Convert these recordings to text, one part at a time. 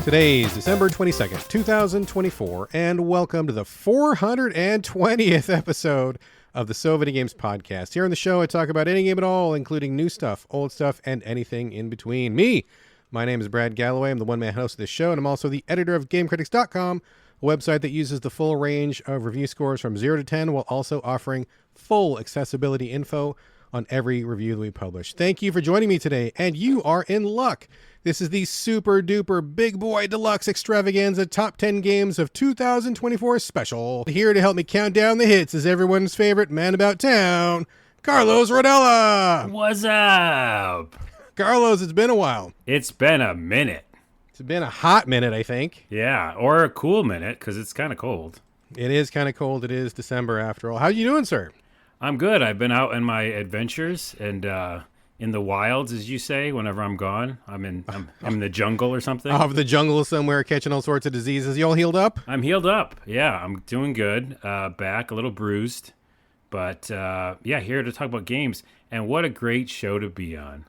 Today is December 22nd, 2024, and welcome to the 420th episode of the So Videogames podcast. Here on the show, I talk about any game at all, including new stuff, old stuff, and anything in between. My name is Brad Galloway. I'm the one-man host of this show, and I'm also the editor of GameCritics.com, a website that uses the full range of review scores from 0 to 10, while also offering full accessibility info on every review that we publish. Thank you for joining me today, and you are in luck. This is the super duper big boy deluxe extravaganza top 10 games of 2024 special. Here to help me count down the hits is everyone's favorite man about town, Carlos Rodela. What's up? Carlos, it's been a while. It's been a minute. It's been a hot minute, I think. Yeah, or a cool minute, because it's kind of cold. It is kind of cold. It is December after all. How you doing, sir? I'm good. I've been out in my adventures and in the wilds, as you say. Whenever I'm gone, I'm in the jungle or something. Off the jungle somewhere, catching all sorts of diseases. You all healed up? I'm healed up. Yeah, I'm doing good. Back a little bruised, but yeah, here to talk about games. And what a great show to be on.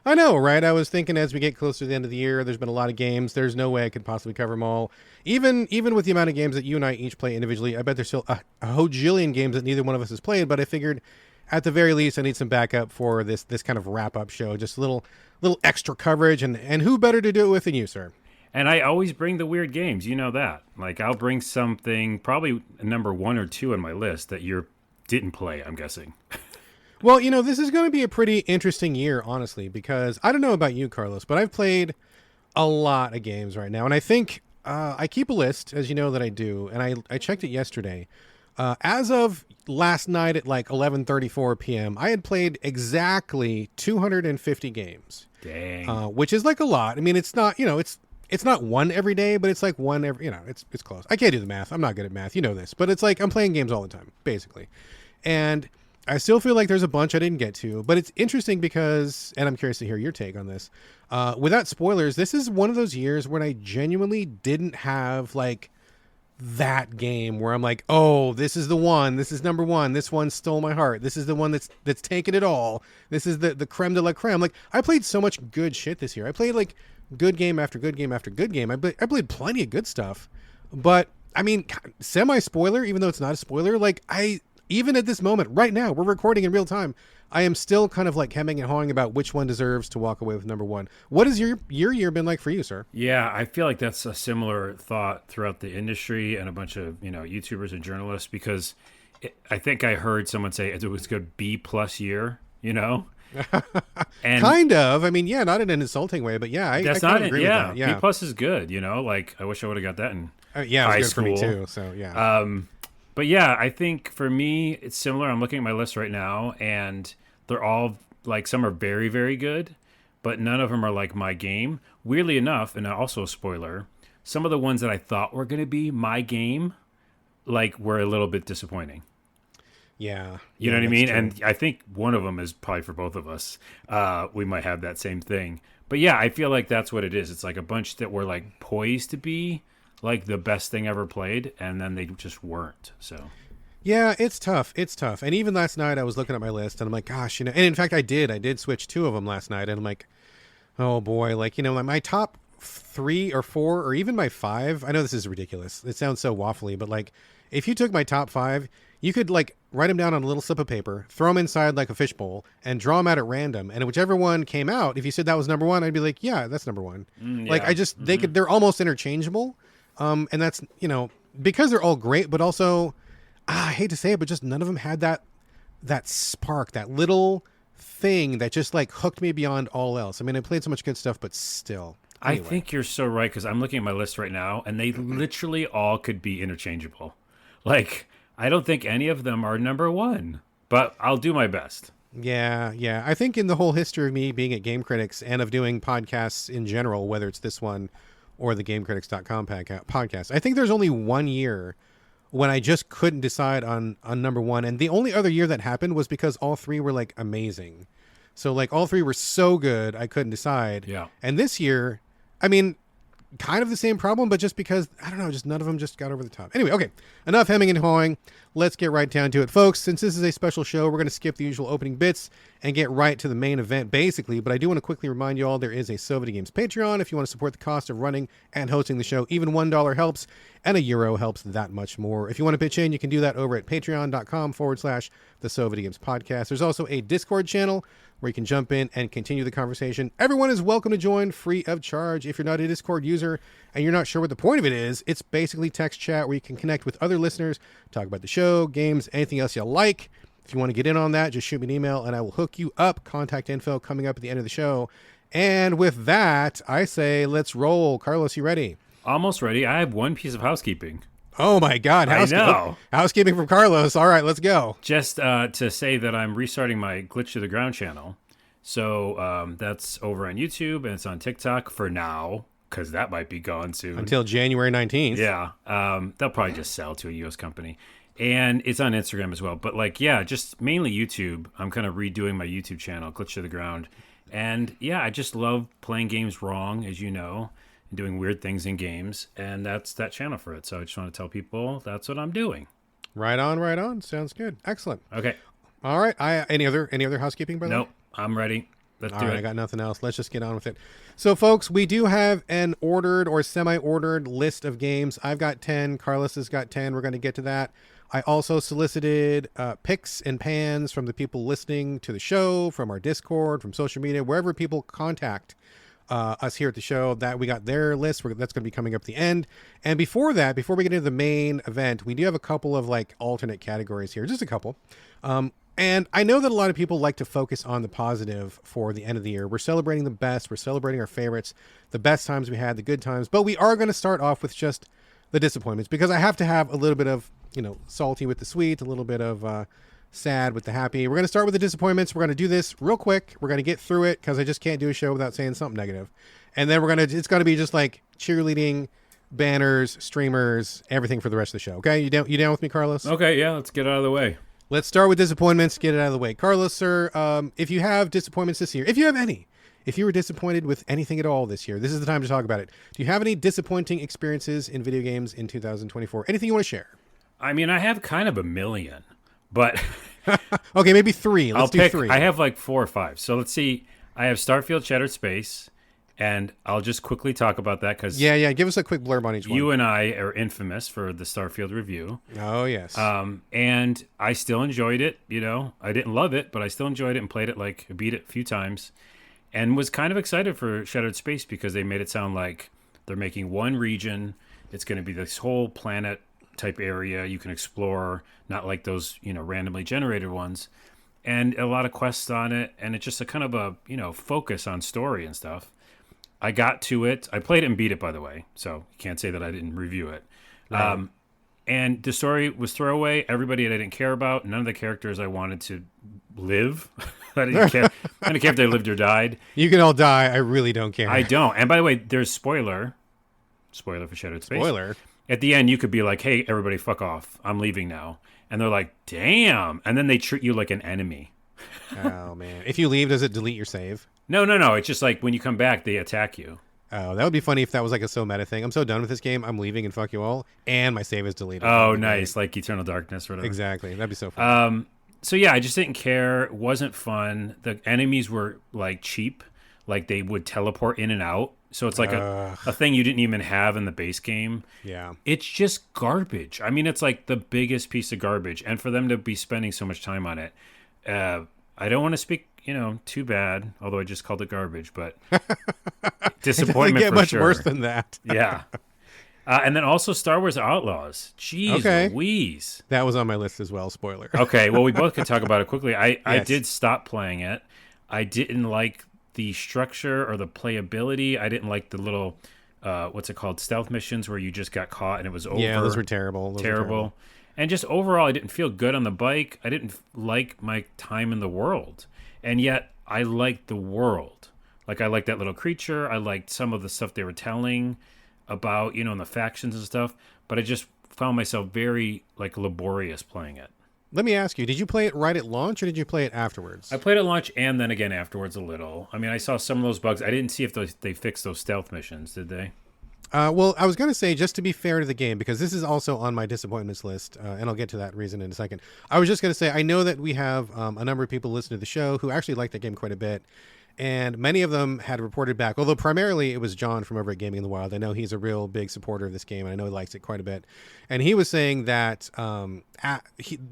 I know, right? I was thinking as we get closer to the end of the year, there's been a lot of games. There's no way I could possibly cover them all. Even with the amount of games that you and I each play individually, I bet there's still a hojillion games that neither one of us has played. But I figured, at the very least, I need some backup for this kind of wrap-up show. Just a little extra coverage, and who better to do it with than you, sir? And I always bring the weird games. You know that. Like, I'll bring something, probably number 1 or 2 on my list that you didn't play, I'm guessing. Well, you know, this is going to be a pretty interesting year, honestly, because I don't know about you, Carlos, but I've played a lot of games right now. And I think I keep a list, as you know that I do, and I checked it yesterday. As of last night at like 11:34 p.m., I had played exactly 250 games. Dang. Which is like a lot. I mean, it's not, you know, it's not one every day, but it's like one every, you know, it's close. I can't do the math. I'm not good at math. You know this. But it's like I'm playing games all the time, basically. And I still feel like there's a bunch I didn't get to, but it's interesting because, and I'm curious to hear your take on this, without spoilers, this is one of those years when I genuinely didn't have like that game where I'm like, oh, this is the one, this is number one, this one stole my heart, this is the one that's taken it all, this is the creme de la creme. Like, I played so much good shit this year. I played like good game after good game after good game. I played plenty of good stuff, but I mean, semi-spoiler, even though it's not a spoiler, like even at this moment, right now, we're recording in real time, I am still kind of like hemming and hawing about which one deserves to walk away with number one. What has your year been like for you, sir? Yeah, I feel like that's a similar thought throughout the industry and a bunch of, you know, YouTubers and journalists, because I think I heard someone say it was a good B+ year, you know? And kind of. I mean, yeah, not in an insulting way, but yeah, I kind of agree with that. Yeah, B+ is good, you know? Like, I wish I would have got that in yeah, high it was good school. for me too, so yeah. But yeah, I think for me, it's similar. I'm looking at my list right now, and they're all, like, some are very, very good, but none of them are, like, my game. Weirdly enough, and also a spoiler, some of the ones that I thought were going to be my game, like, were a little bit disappointing. Yeah. You know what I mean? True. And I think one of them is probably for both of us. We might have that same thing. But yeah, I feel like that's what it is. It's like a bunch that were, like, poised to be like the best thing ever played, and then they just weren't. So yeah, it's tough. And even last night I was looking at my list and I'm like, gosh, you know, and in fact I did switch 2 of them last night, and I'm like, oh boy, like, you know, my top 3 or 4 or even my 5, I know this is ridiculous, it sounds so waffly, but like, if you took my top 5, you could like write them down on a little slip of paper, throw them inside like a fishbowl, and draw them out at random. And whichever one came out, if you said that was number 1, I'd be like, yeah, that's number 1. Like, I just, they're almost interchangeable. And that's, you know, because they're all great, but also, I hate to say it, but just none of them had that spark, that little thing that just like hooked me beyond all else. I mean, I played so much good stuff, but still. Anyway. I think you're so right, because I'm looking at my list right now, and they literally all could be interchangeable. Like, I don't think any of them are number 1, but I'll do my best. Yeah. I think in the whole history of me being at Game Critics and of doing podcasts in general, whether it's this one or the GameCritics.com podcast, I think there's only one year when I just couldn't decide on number 1. And the only other year that happened was because all 3 were like amazing. So like all 3 were so good, I couldn't decide. Yeah. And this year, I mean, kind of the same problem, but just because, I don't know, just none of them just got over the top. Anyway, okay, enough hemming and hawing. let's get right down to it. Folks, since this is a special show, we're going to skip the usual opening bits and get right to the main event, basically. But I do want to quickly remind you all there is a So Videogames Patreon if you want to support the cost of running and hosting the show. Even $1 helps, and €1 helps that much more. If you want to pitch in, you can do that over at patreon.com/the So Videogames Podcast. There's also a Discord channel where you can jump in and continue the conversation. Everyone is welcome to join free of charge. If you're not a Discord user and you're not sure what the point of it is, it's basically text chat where you can connect with other listeners, talk about the show, games, anything else you like. If you want to get in on that, just shoot me an email and I will hook you up. Contact info coming up at the end of the show. And with that, I say let's roll. Carlos, you ready? Almost ready. I have one piece of housekeeping. Oh my God. I know. Housekeeping from Carlos. All right, let's go. Just to say that I'm restarting my Glitch to the Ground channel. So that's over on YouTube and it's on TikTok for now, because that might be gone soon. Until January 19th. Yeah. They'll probably just sell to a U.S. company. And it's on Instagram as well. But just mainly YouTube. I'm kind of redoing my YouTube channel, Glitch to the Ground. And yeah, I just love playing games wrong, as you know, and doing weird things in games. And that's that channel for it. So I just want to tell people that's what I'm doing. Right on, right on. Sounds good. Excellent. Okay. All right. Any other housekeeping, brother? Nope. I'm ready. Let's do it. I got nothing else. Let's just get on with it. So, folks, we do have an ordered or semi-ordered list of games. I've got 10. Carlos has got 10. We're going to get to that. I also solicited picks and pans from the people listening to the show, from our Discord, from social media, wherever people contact us here at the show, that we got their list. That's going to be coming up at the end. And before that, before we get into the main event, we do have a couple of alternate categories here, just a couple. And I know that a lot of people like to focus on the positive for the end of the year. We're celebrating the best. We're celebrating our favorites, the best times we had, the good times. But we are going to start off with just the disappointments, because I have to have a little bit of, salty with the sweet, a little bit of sad with the happy. We're going to start with the disappointments. We're going to do this real quick. We're going to get through it, because I just can't do a show without saying something negative. And then it's going to be just cheerleading, banners, streamers, everything for the rest of the show. Okay? You down with me, Carlos? Okay, yeah, let's get out of the way. Let's start with disappointments, get it out of the way. Carlos, sir, if you have disappointments this year, if you have any, if you were disappointed with anything at all this year, this is the time to talk about it. Do you have any disappointing experiences in video games in 2024? Anything you want to share? I mean, I have kind of a million, but... Okay, maybe three. Let's do three. I have 4 or 5. So let's see. I have Starfield Shattered Space, and I'll just quickly talk about that because... Yeah, give us a quick blurb on each one. You and I are infamous for the Starfield review. Oh, yes. And I still enjoyed it, I didn't love it, but I still enjoyed it and played it, beat it a few times. And was kind of excited for Shattered Space because they made it sound like they're making one region. It's going to be this whole planet type area you can explore, not like those, randomly generated ones. And a lot of quests on it. And it's just a kind of a, focus on story and stuff. I got to it. I played it and beat it, by the way. So you can't say that I didn't review it. Right. And the story was throwaway. Everybody I didn't care about. None of the characters I wanted to live. I didn't care. I didn't care if they lived or died. You can all die. I really don't care. I don't. And by the way, there's spoiler for Shattered Space. Spoiler. At the end, you could be like, "Hey, everybody, fuck off. I'm leaving now." And they're like, "Damn!" And then they treat you like an enemy. Oh man! If you leave, does it delete your save? No. It's just like when you come back, they attack you. Oh, that would be funny if that was a so meta thing. I'm so done with this game. I'm leaving and fuck you all. And my save is deleted. Oh, nice. Like Eternal Darkness or whatever. Exactly. That'd be so fun. So yeah, I just didn't care. It wasn't fun. The enemies were cheap. They would teleport in and out. So it's a thing you didn't even have in the base game. Yeah. It's just garbage. I mean, it's the biggest piece of garbage. And for them to be spending so much time on it, I don't want to speak, too bad, although I just called it garbage, but disappointment it doesn't get much sure. worse than that. Yeah. And then also Star Wars Outlaws. Jeez Louise. That was on my list as well, spoiler. Okay, well, we both could talk about it quickly. I did stop playing it. I didn't like the structure or the playability. I didn't like the little, what's it called, stealth missions where you just got caught and it was over. Yeah, those were terrible. Terrible. And just overall, I didn't feel good on the bike. I didn't like my time in the world. And yet, I liked the world. I liked that little creature. I liked some of the stuff they were telling about, and the factions and stuff. But I just found myself very, laborious playing it. Let me ask you, did you play it right at launch or did you play it afterwards? I played at launch and then again afterwards a little. I mean, I saw some of those bugs. I didn't see if they fixed those stealth missions, did they? Well, I was going to say, just to be fair to the game, because this is also on my disappointments list, and I'll get to that reason in a second. I was just going to say, I know that we have a number of people listening to the show who actually like the game quite a bit, and many of them had reported back, although primarily it was John from over at Gaming in the Wild. I know he's a real big supporter of this game, and I know he likes it quite a bit. And he was saying that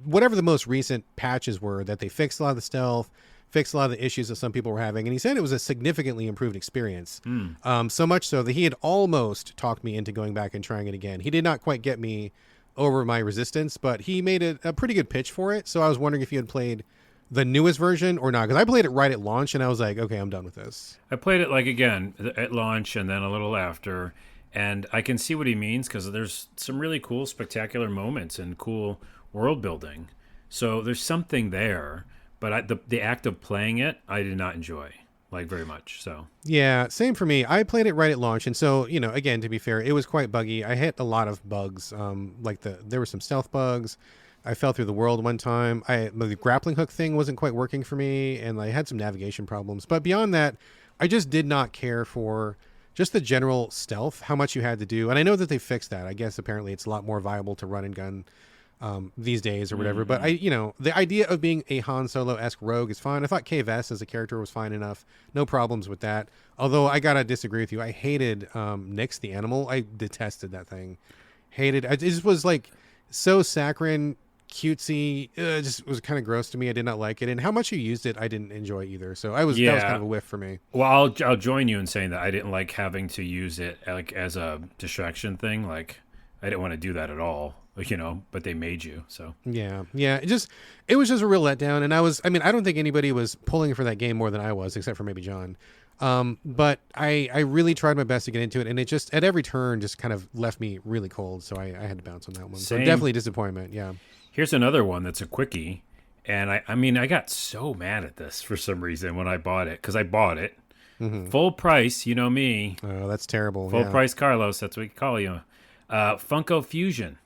whatever the most recent patches were, that they fixed a lot of the stealth, fixed a lot of the issues that some people were having, and he said it was a significantly improved experience. So much so that he had almost talked me into going back and trying it again. He did not quite get me over my resistance, but he made a pretty good pitch for it. So I was wondering if you had played the newest version or not, because I played it right at launch, and I was like, okay, I'm done with this. I played it like again at launch and then a little after, and I can see what he means because there's some really cool, spectacular moments and cool world building. So there's something there, but the act of playing it, I did not enjoy like very much. So Yeah, same for me. I played it right at launch, and so again, to be fair, it was quite buggy. I hit a lot of bugs. There were some stealth bugs. I fell through the world one time. The grappling hook thing wasn't quite working for me, and I had some navigation problems. But beyond that, I just did not care for just the general stealth, how much you had to do. And I know that they fixed that. I guess apparently it's a lot more viable to run and gun these days or whatever. But the idea of being a Han Solo-esque rogue is fine. I thought Kay Vess as a character was fine enough. No problems with that. Although I gotta disagree with you. I hated Nyx the animal. I detested that thing. Hated. It just was like so saccharine, cutesy. It just was kind of gross to me. I did not like it. And how much you used it, I didn't enjoy either. So that was kind of a whiff for me. Well, I'll join you in saying that I didn't like having to use it like as a distraction thing. Like I didn't want to do that at all. But they made you. So Yeah. It was just a real letdown. And I don't think anybody was pulling for that game more than I was, except for maybe John. But I really tried my best to get into it, and it just at every turn just kind of left me really cold. So I had to bounce on that one. So Same. definitely disappointment. Yeah. Here's another one that's a quickie, and I got so mad at this for some reason when I bought it, because I bought it full price. You know me, Oh, that's terrible. full price Carlos. That's what we call you. Funko Fusion.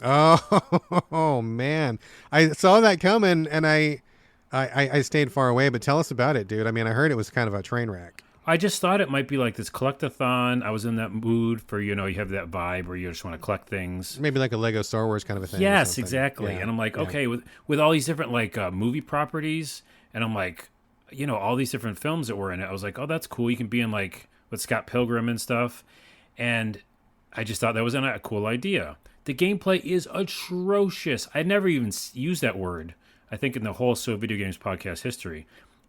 Oh man, I saw that coming, and I stayed far away. But tell us about it, dude. I mean, I heard it was kind of a train wreck. I just thought it might be like this collectathon. I was in that mood for, you have that vibe where you just want to collect things. Maybe like a Lego Star Wars kind of a thing. Yes, exactly. Yeah. And I'm like, Yeah. okay, with all these different like movie properties, and I'm like, all these different films that were in it. I was like, oh, that's cool. You can be in like with Scott Pilgrim and stuff. And I just thought that was a cool idea. The gameplay is atrocious. I never even used that word, I think, in the whole So Video Games podcast history.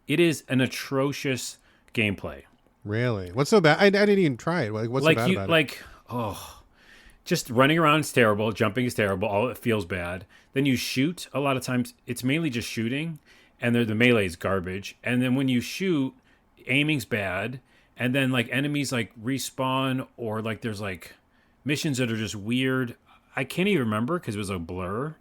It is an atrocious gameplay. Really? What's so bad? I didn't even try it. Like, what's so bad about it? Just running around is terrible. Jumping is terrible. All it feels bad. Then you shoot. A lot of times it's mainly just shooting, and the melee is garbage. And then when you shoot, aiming's bad. And then like enemies like respawn, or like there's like missions that are just weird. I can't even remember because it was a blur.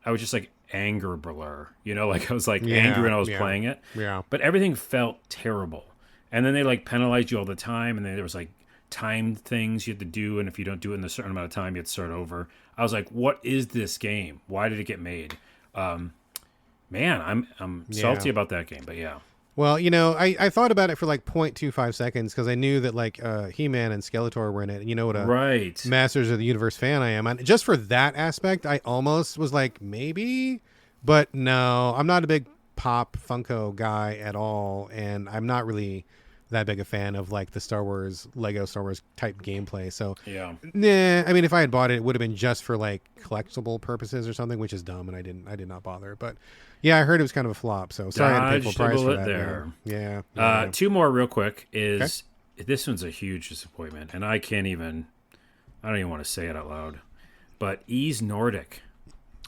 I was just like anger blur. Like I was like angry when I was playing it. Yeah. But everything felt terrible. And then they like penalized you all the time, and then there was like timed things you had to do, and if you don't do it in a certain amount of time, you had to start over. I was like, what is this game? Why did it get made? Man, I'm salty about that game, but yeah. Well, I thought about it for like 0.25 seconds because I knew that like He-Man and Skeletor were in it. And you know what a Masters of the Universe fan I am. And just for that aspect, I almost was like, maybe. But no, I'm not a big Pop Funko guy at all. And I'm not really that big a fan of like the Lego Star Wars type gameplay. So yeah, nah. I mean, if I had bought it, it would have been just for like collectible purposes or something, which is dumb, and I did not bother. But yeah, I heard it was kind of a flop. So sorry I had to pay full price for that. There. Yeah. Two more real quick is this one's a huge disappointment, and I don't even want to say it out loud. But Ease Nordic.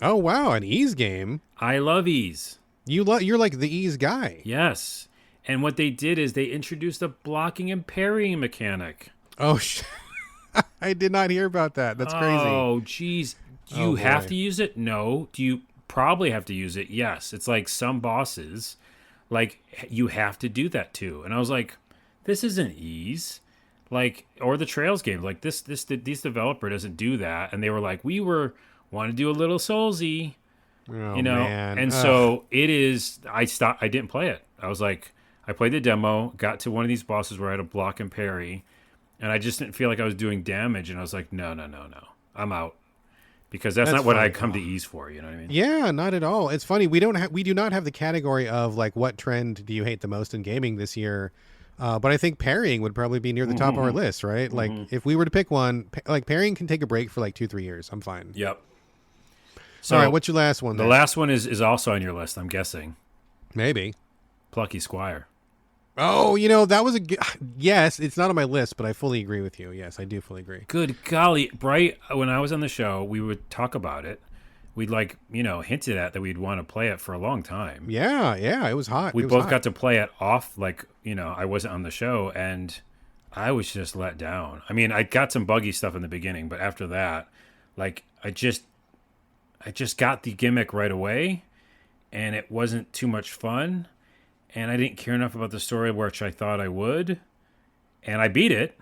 Oh wow, an Ease game. I love Ease. You're like the Ease guy. Yes. And what they did is they introduced a blocking and parrying mechanic. Oh, I did not hear about that. That's crazy. Oh, geez. Do you have to use it? No. Do you probably have to use it? Yes. It's like some bosses, like you have to do that too. And I was like, this isn't Ease. Like, or the Trails game. Like this developer doesn't do that. And they were like, want to do a little Soulsy, Man. And so it is. I didn't play it. I was like, I played the demo, got to one of these bosses where I had to block and parry, and I just didn't feel like I was doing damage, and I was like, no, I'm out, because that's not what funny. I come to ease for. You know what I mean? Yeah, not at all. It's funny. We do not have the category of like what trend do you hate the most in gaming this year. But I think parrying would probably be near the top of our list, right? Like if we were to pick one, like parrying can take a break for like 2-3 years. I'm fine. Yep. So All right, what's your last one? The last one is also on your list, I'm guessing. Maybe. Plucky Squire. Oh, that was yes. It's not on my list, but I fully agree with you. Yes, I do fully agree. Good golly, Bright. When I was on the show, we would talk about it. We'd hinted at that we'd want to play it for a long time. Yeah, it was hot. We both got to play it off, I wasn't on the show, and I was just let down. I mean, I got some buggy stuff in the beginning, but after that, I just got the gimmick right away, and it wasn't too much fun, and I didn't care enough about the story, which I thought I would, and I beat it.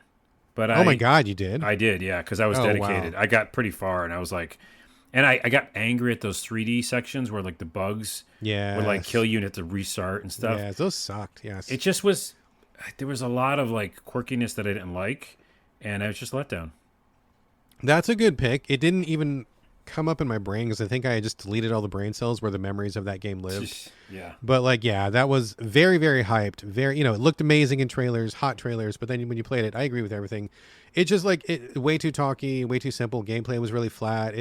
But oh my God, you did? I did, yeah, because I was dedicated. Wow. I got pretty far, and I was like. And I got angry at those 3D sections where the bugs would kill you and have to restart and stuff. Yeah, those sucked. Yes, it just was. There was a lot of quirkiness that I didn't like, and I was just let down. That's a good pick. It didn't even come up in my brain because I think I just deleted all the brain cells where the memories of that game lived. Yeah. But that was very, very hyped. Very, it looked amazing in trailers, hot trailers. But then when you played it, I agree with everything. It just way too talky, way too simple. Gameplay was really flat.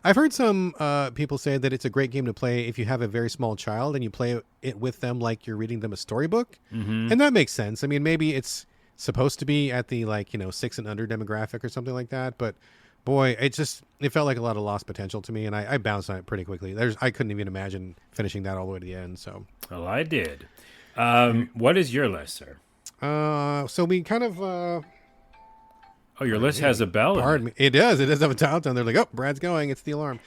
I've heard some people say that it's a great game to play if you have a very small child and you play it with them like you're reading them a storybook. Mm-hmm. And that makes sense. I mean, maybe it's supposed to be at the 6 and under demographic or something like that. But boy, it felt like a lot of lost potential to me, and I bounced on it pretty quickly. I couldn't even imagine finishing that all the way to the end. So, well, I did. What is your list, sir? So we kind of. Oh, your list has a bell. Pardon me. It does. It does have a countdown. They're like, oh, Brad's going. It's the alarm.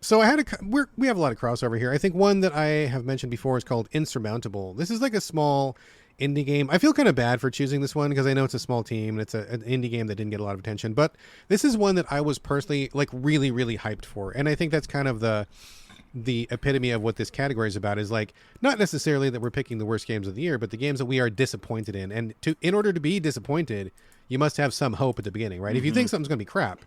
So I had we have a lot of crossover here. I think one that I have mentioned before is called Insurmountable. This is like a small indie game. I feel kind of bad for choosing this one because I know it's a small team and it's an indie game that didn't get a lot of attention. But this is one that I was personally really, really hyped for. And I think that's kind of the epitome of what this category is about is not necessarily that we're picking the worst games of the year, but the games that we are disappointed in. And in order to be disappointed, you must have some hope at the beginning, right? Mm-hmm. If you think something's going to be crap,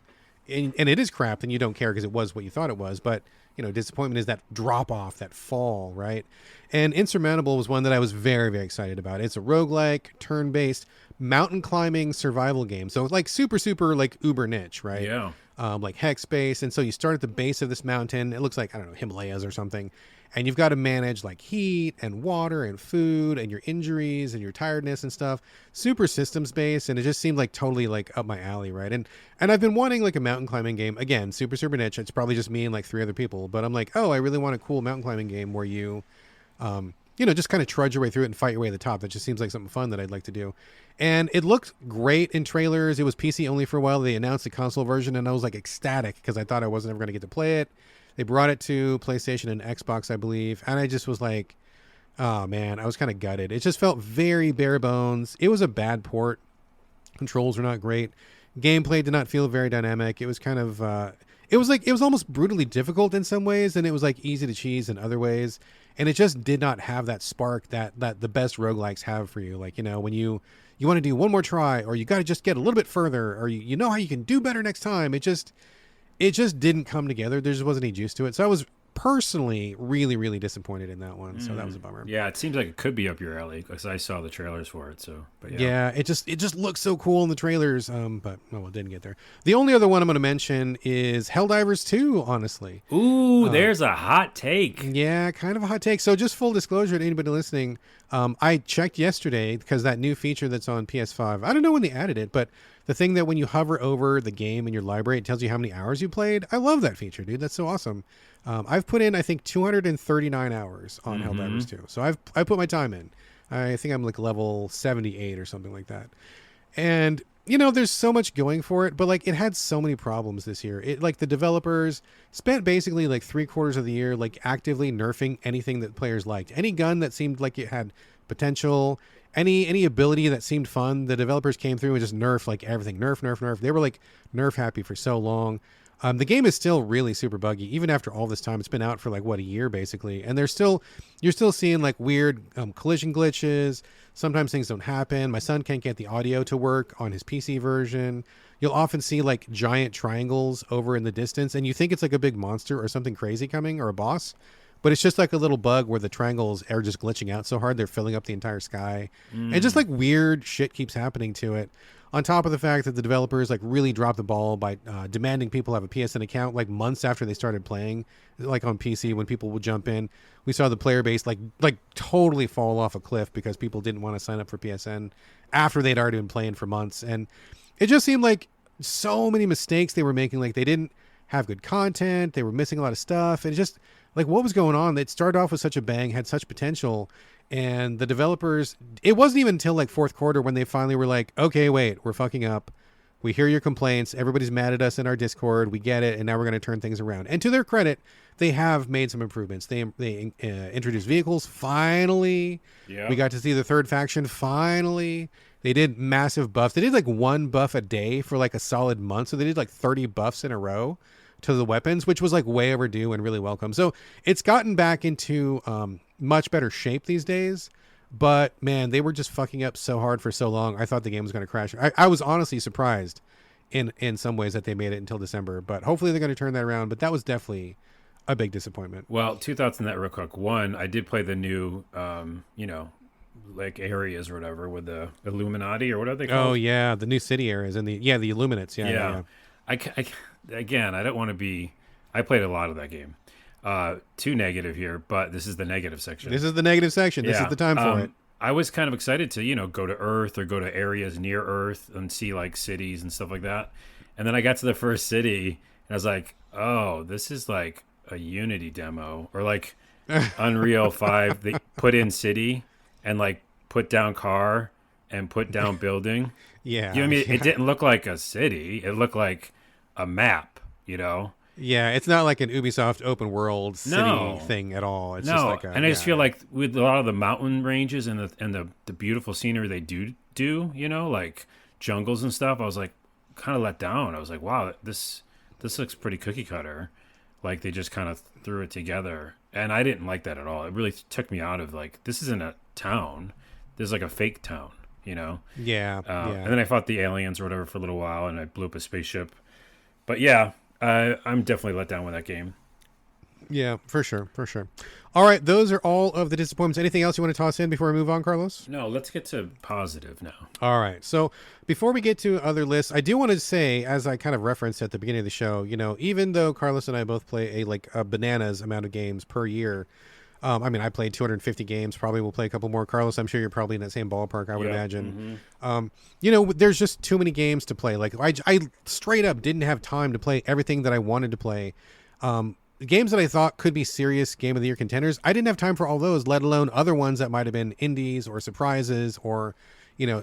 and it is crap, then you don't care because it was what you thought it was. But, disappointment is that drop off, that fall, right? And Insurmountable was one that I was very, very excited about. It's a roguelike, turn-based, mountain climbing survival game. So super, super uber niche, right? Yeah. Hex space. And so you start at the base of this mountain. It looks like, I don't know, Himalayas or something. And you've got to manage heat and water and food and your injuries and your tiredness and stuff. Super systems based, and it just seemed totally up my alley, right? And I've been wanting a mountain climbing game. Again, super, super niche. It's probably just me and 3 other people. But I'm I really want a cool mountain climbing game where you, just kind of trudge your way through it and fight your way to the top. That just seems like something fun that I'd like to do. And it looked great in trailers. It was PC only for a while. They announced the console version, and I was ecstatic because I thought I wasn't ever going to get to play it. They brought it to PlayStation and Xbox, I believe. And I just was oh man, I was kind of gutted. It just felt very bare bones. It was a bad port. Controls were not great. Gameplay did not feel very dynamic. It was kind of, it was almost brutally difficult in some ways. And it was easy to cheese in other ways. And it just did not have that spark that the best roguelikes have for you. When you want to do one more try, or you got to just get a little bit further, or you know how you can do better next time. It just didn't come together. There just wasn't any juice to it. So I was personally really, really disappointed in that one. So that was a bummer. Yeah, it seems like it could be up your alley because I saw the trailers for it. So, but yeah, it just looks so cool in the trailers. But it didn't get there. The only other one I'm going to mention is Helldivers 2. Honestly, ooh, there's a hot take. Yeah, kind of a hot take. So just full disclosure to anybody listening, I checked yesterday because that new feature that's on PS5. I don't know when they added it, but the thing that when you hover over the game in your library, it tells you how many hours you played. I love that feature, dude. That's so awesome. I've put in, I think, 239 hours on Helldivers 2. So I put my time in. I think I'm level 78 or something like that. And, there's so much going for it, but it had so many problems this year. It the developers spent basically 3/4 of the year actively nerfing anything that players liked. Any gun that seemed like it had potential, any ability that seemed fun, the developers came through and just nerfed everything. Nerf. They were nerf happy for so long. The game is still really super buggy, even after all this time. It's been out for like what, a year basically, and you're still seeing like weird collision glitches. Sometimes things don't happen. My son can't get the audio to work on his PC version. You'll often see like giant triangles over in the distance, and you think it's like a big monster or something crazy coming or a boss, but it's just like a little bug where the triangles are just glitching out so hard they're filling up the entire sky, and just like weird shit keeps happening to it. On top of the fact that the developers like really dropped the ball by demanding people have a PSN account like months after they started playing, like on PC when people would jump in. We saw the player base like totally fall off a cliff because people didn't want to sign up for PSN after they'd already been playing for months. And it just seemed like so many mistakes they were making. Like they didn't have good content. They were missing a lot of stuff. And just like what was going on? It started off with such a bang, had such potential. And the developers, it wasn't even until like fourth quarter when they finally were like, okay, wait, we're fucking up. We hear your complaints. Everybody's mad at us in our Discord. We get it. And now we're going to turn things around. And to their credit, they have made some improvements. They introduced vehicles. Finally, we got to see the third faction. Finally, they did massive buffs. They did like one buff a day for like a solid month. So they did like 30 buffs in a row to the weapons, which was like way overdue and really welcome. So it's gotten back into much better shape these days. But man, they were just fucking up so hard for so long. I thought the game was going to crash. I was honestly surprised in some ways that they made it until December, but hopefully they're going to turn that around. But that was definitely a big disappointment. Well, two thoughts on that real quick. One, I did play the new, like areas or whatever with the Illuminati or what are they called? Oh yeah, the new city areas and the Illuminates. Yeah. Again, I don't want to be. I played a lot of that game. Too negative here, but this is the negative section. This is the negative section. This is the time for it. I was kind of excited to, go to Earth or go to areas near Earth and see like cities and stuff like that. And then I got to the first city and I was like, oh, this is like a Unity demo or like Unreal 5. They put in city and like put down car and put down building. Yeah. You know what I mean? It didn't look like a city. It looked like a map, Yeah, it's not like an Ubisoft open world city thing at all. It's just like and I just feel like with a lot of the mountain ranges and the beautiful scenery they do, like jungles and stuff, I was like kind of let down. I was like, wow, this looks pretty cookie cutter. Like they just kind of threw it together. And I didn't like that at all. It really took me out of like, this isn't a town. This is like a fake town, Yeah. And then I fought the aliens or whatever for a little while and I blew up a spaceship. But yeah, I'm definitely let down with that game. Yeah, for sure. All right, those are all of the disappointments. Anything else you want to toss in before we move on, Carlos? No, let's get to positive now. All right, so before we get to other lists, I do want to say, as I kind of referenced at the beginning of the show, even though Carlos and I both play a bananas amount of games per year, I played 250 games. Probably will play a couple more. Carlos, I'm sure you're probably in that same ballpark, I would imagine. Mm-hmm. There's just too many games to play. Like I straight up didn't have time to play everything that I wanted to play. Games that I thought could be serious Game of the Year contenders, I didn't have time for all those, let alone other ones that might have been indies or surprises or,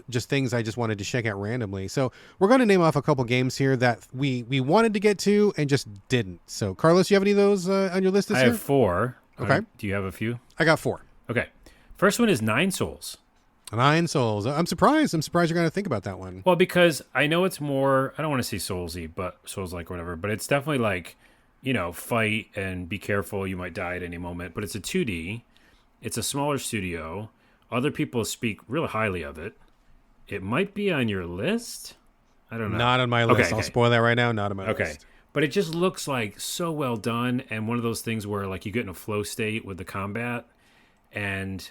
just things I just wanted to check out randomly. So we're going to name off a couple games here that we wanted to get to and just didn't. So Carlos, you have any of those on your list this year? I have 4. Okay. Do you have a few? I got 4. Okay. First one is 9 Souls. 9 Souls. I'm surprised. I'm surprised you're going to think about that one. Well, because I know it's more, I don't want to say Soulsy, but Souls-like or whatever, but it's definitely like, fight and be careful. You might die at any moment, but it's a 2D. It's a smaller studio. Other people speak really highly of it. It might be on your list. I don't know. Not on my list. I'll spoil that right now. Not on my list. Okay. But it just looks like so well done, and one of those things where like you get in a flow state with the combat, and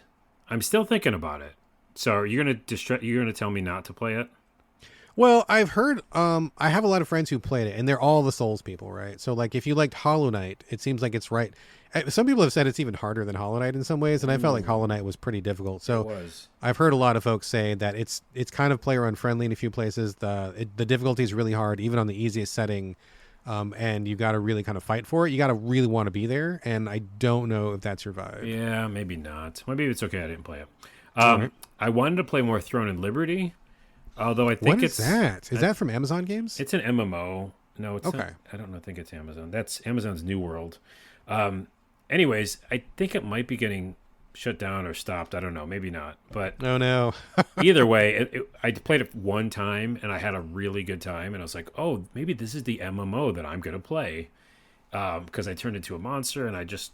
I'm still thinking about it. So you're gonna tell me not to play it? Well, I've heard. I have a lot of friends who played it, and they're all the Souls people, right? So like, if you liked Hollow Knight, it seems like it's right. Some people have said it's even harder than Hollow Knight in some ways, and I felt like Hollow Knight was pretty difficult. So I've heard a lot of folks say that it's kind of player unfriendly in a few places. The difficulty is really hard, even on the easiest setting. And you got to really kind of fight for it. You got to really want to be there, and I don't know if that's your vibe. Yeah, maybe not. Maybe it's okay I didn't play it. Right. I wanted to play more Throne and Liberty, although I think What is that? Is that from Amazon Games? It's an MMO. No, it's okay. not. I don't know. I think it's Amazon. That's Amazon's New World. Anyways, I think it might be getting shut down or stopped. I don't know, maybe not. But Oh no. either way, I played it one time and I had a really good time. And I was like, oh, maybe this is the MMO that I'm gonna play, because I turned into a monster and I just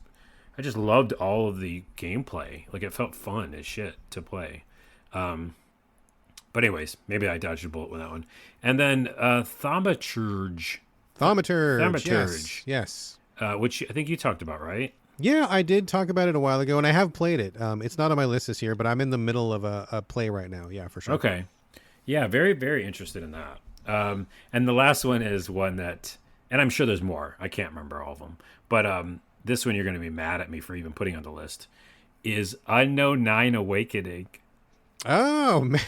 loved all of the gameplay. Like it felt fun as shit to play. But anyways, maybe I dodged a bullet with that one. And then Thaumaturge. Thaumaturge. Yes. Which I think you talked about, right? Yeah, I did talk about it a while ago, and I have played it. It's not on my list this year, but I'm in the middle of a play right now. Yeah, for sure. Okay. Yeah, very, very interested in that. And the last one is one that, and I'm sure there's more. I can't remember all of them. But this one you're going to be mad at me for even putting on the list, is Unknown 9 Awakening. Oh, man.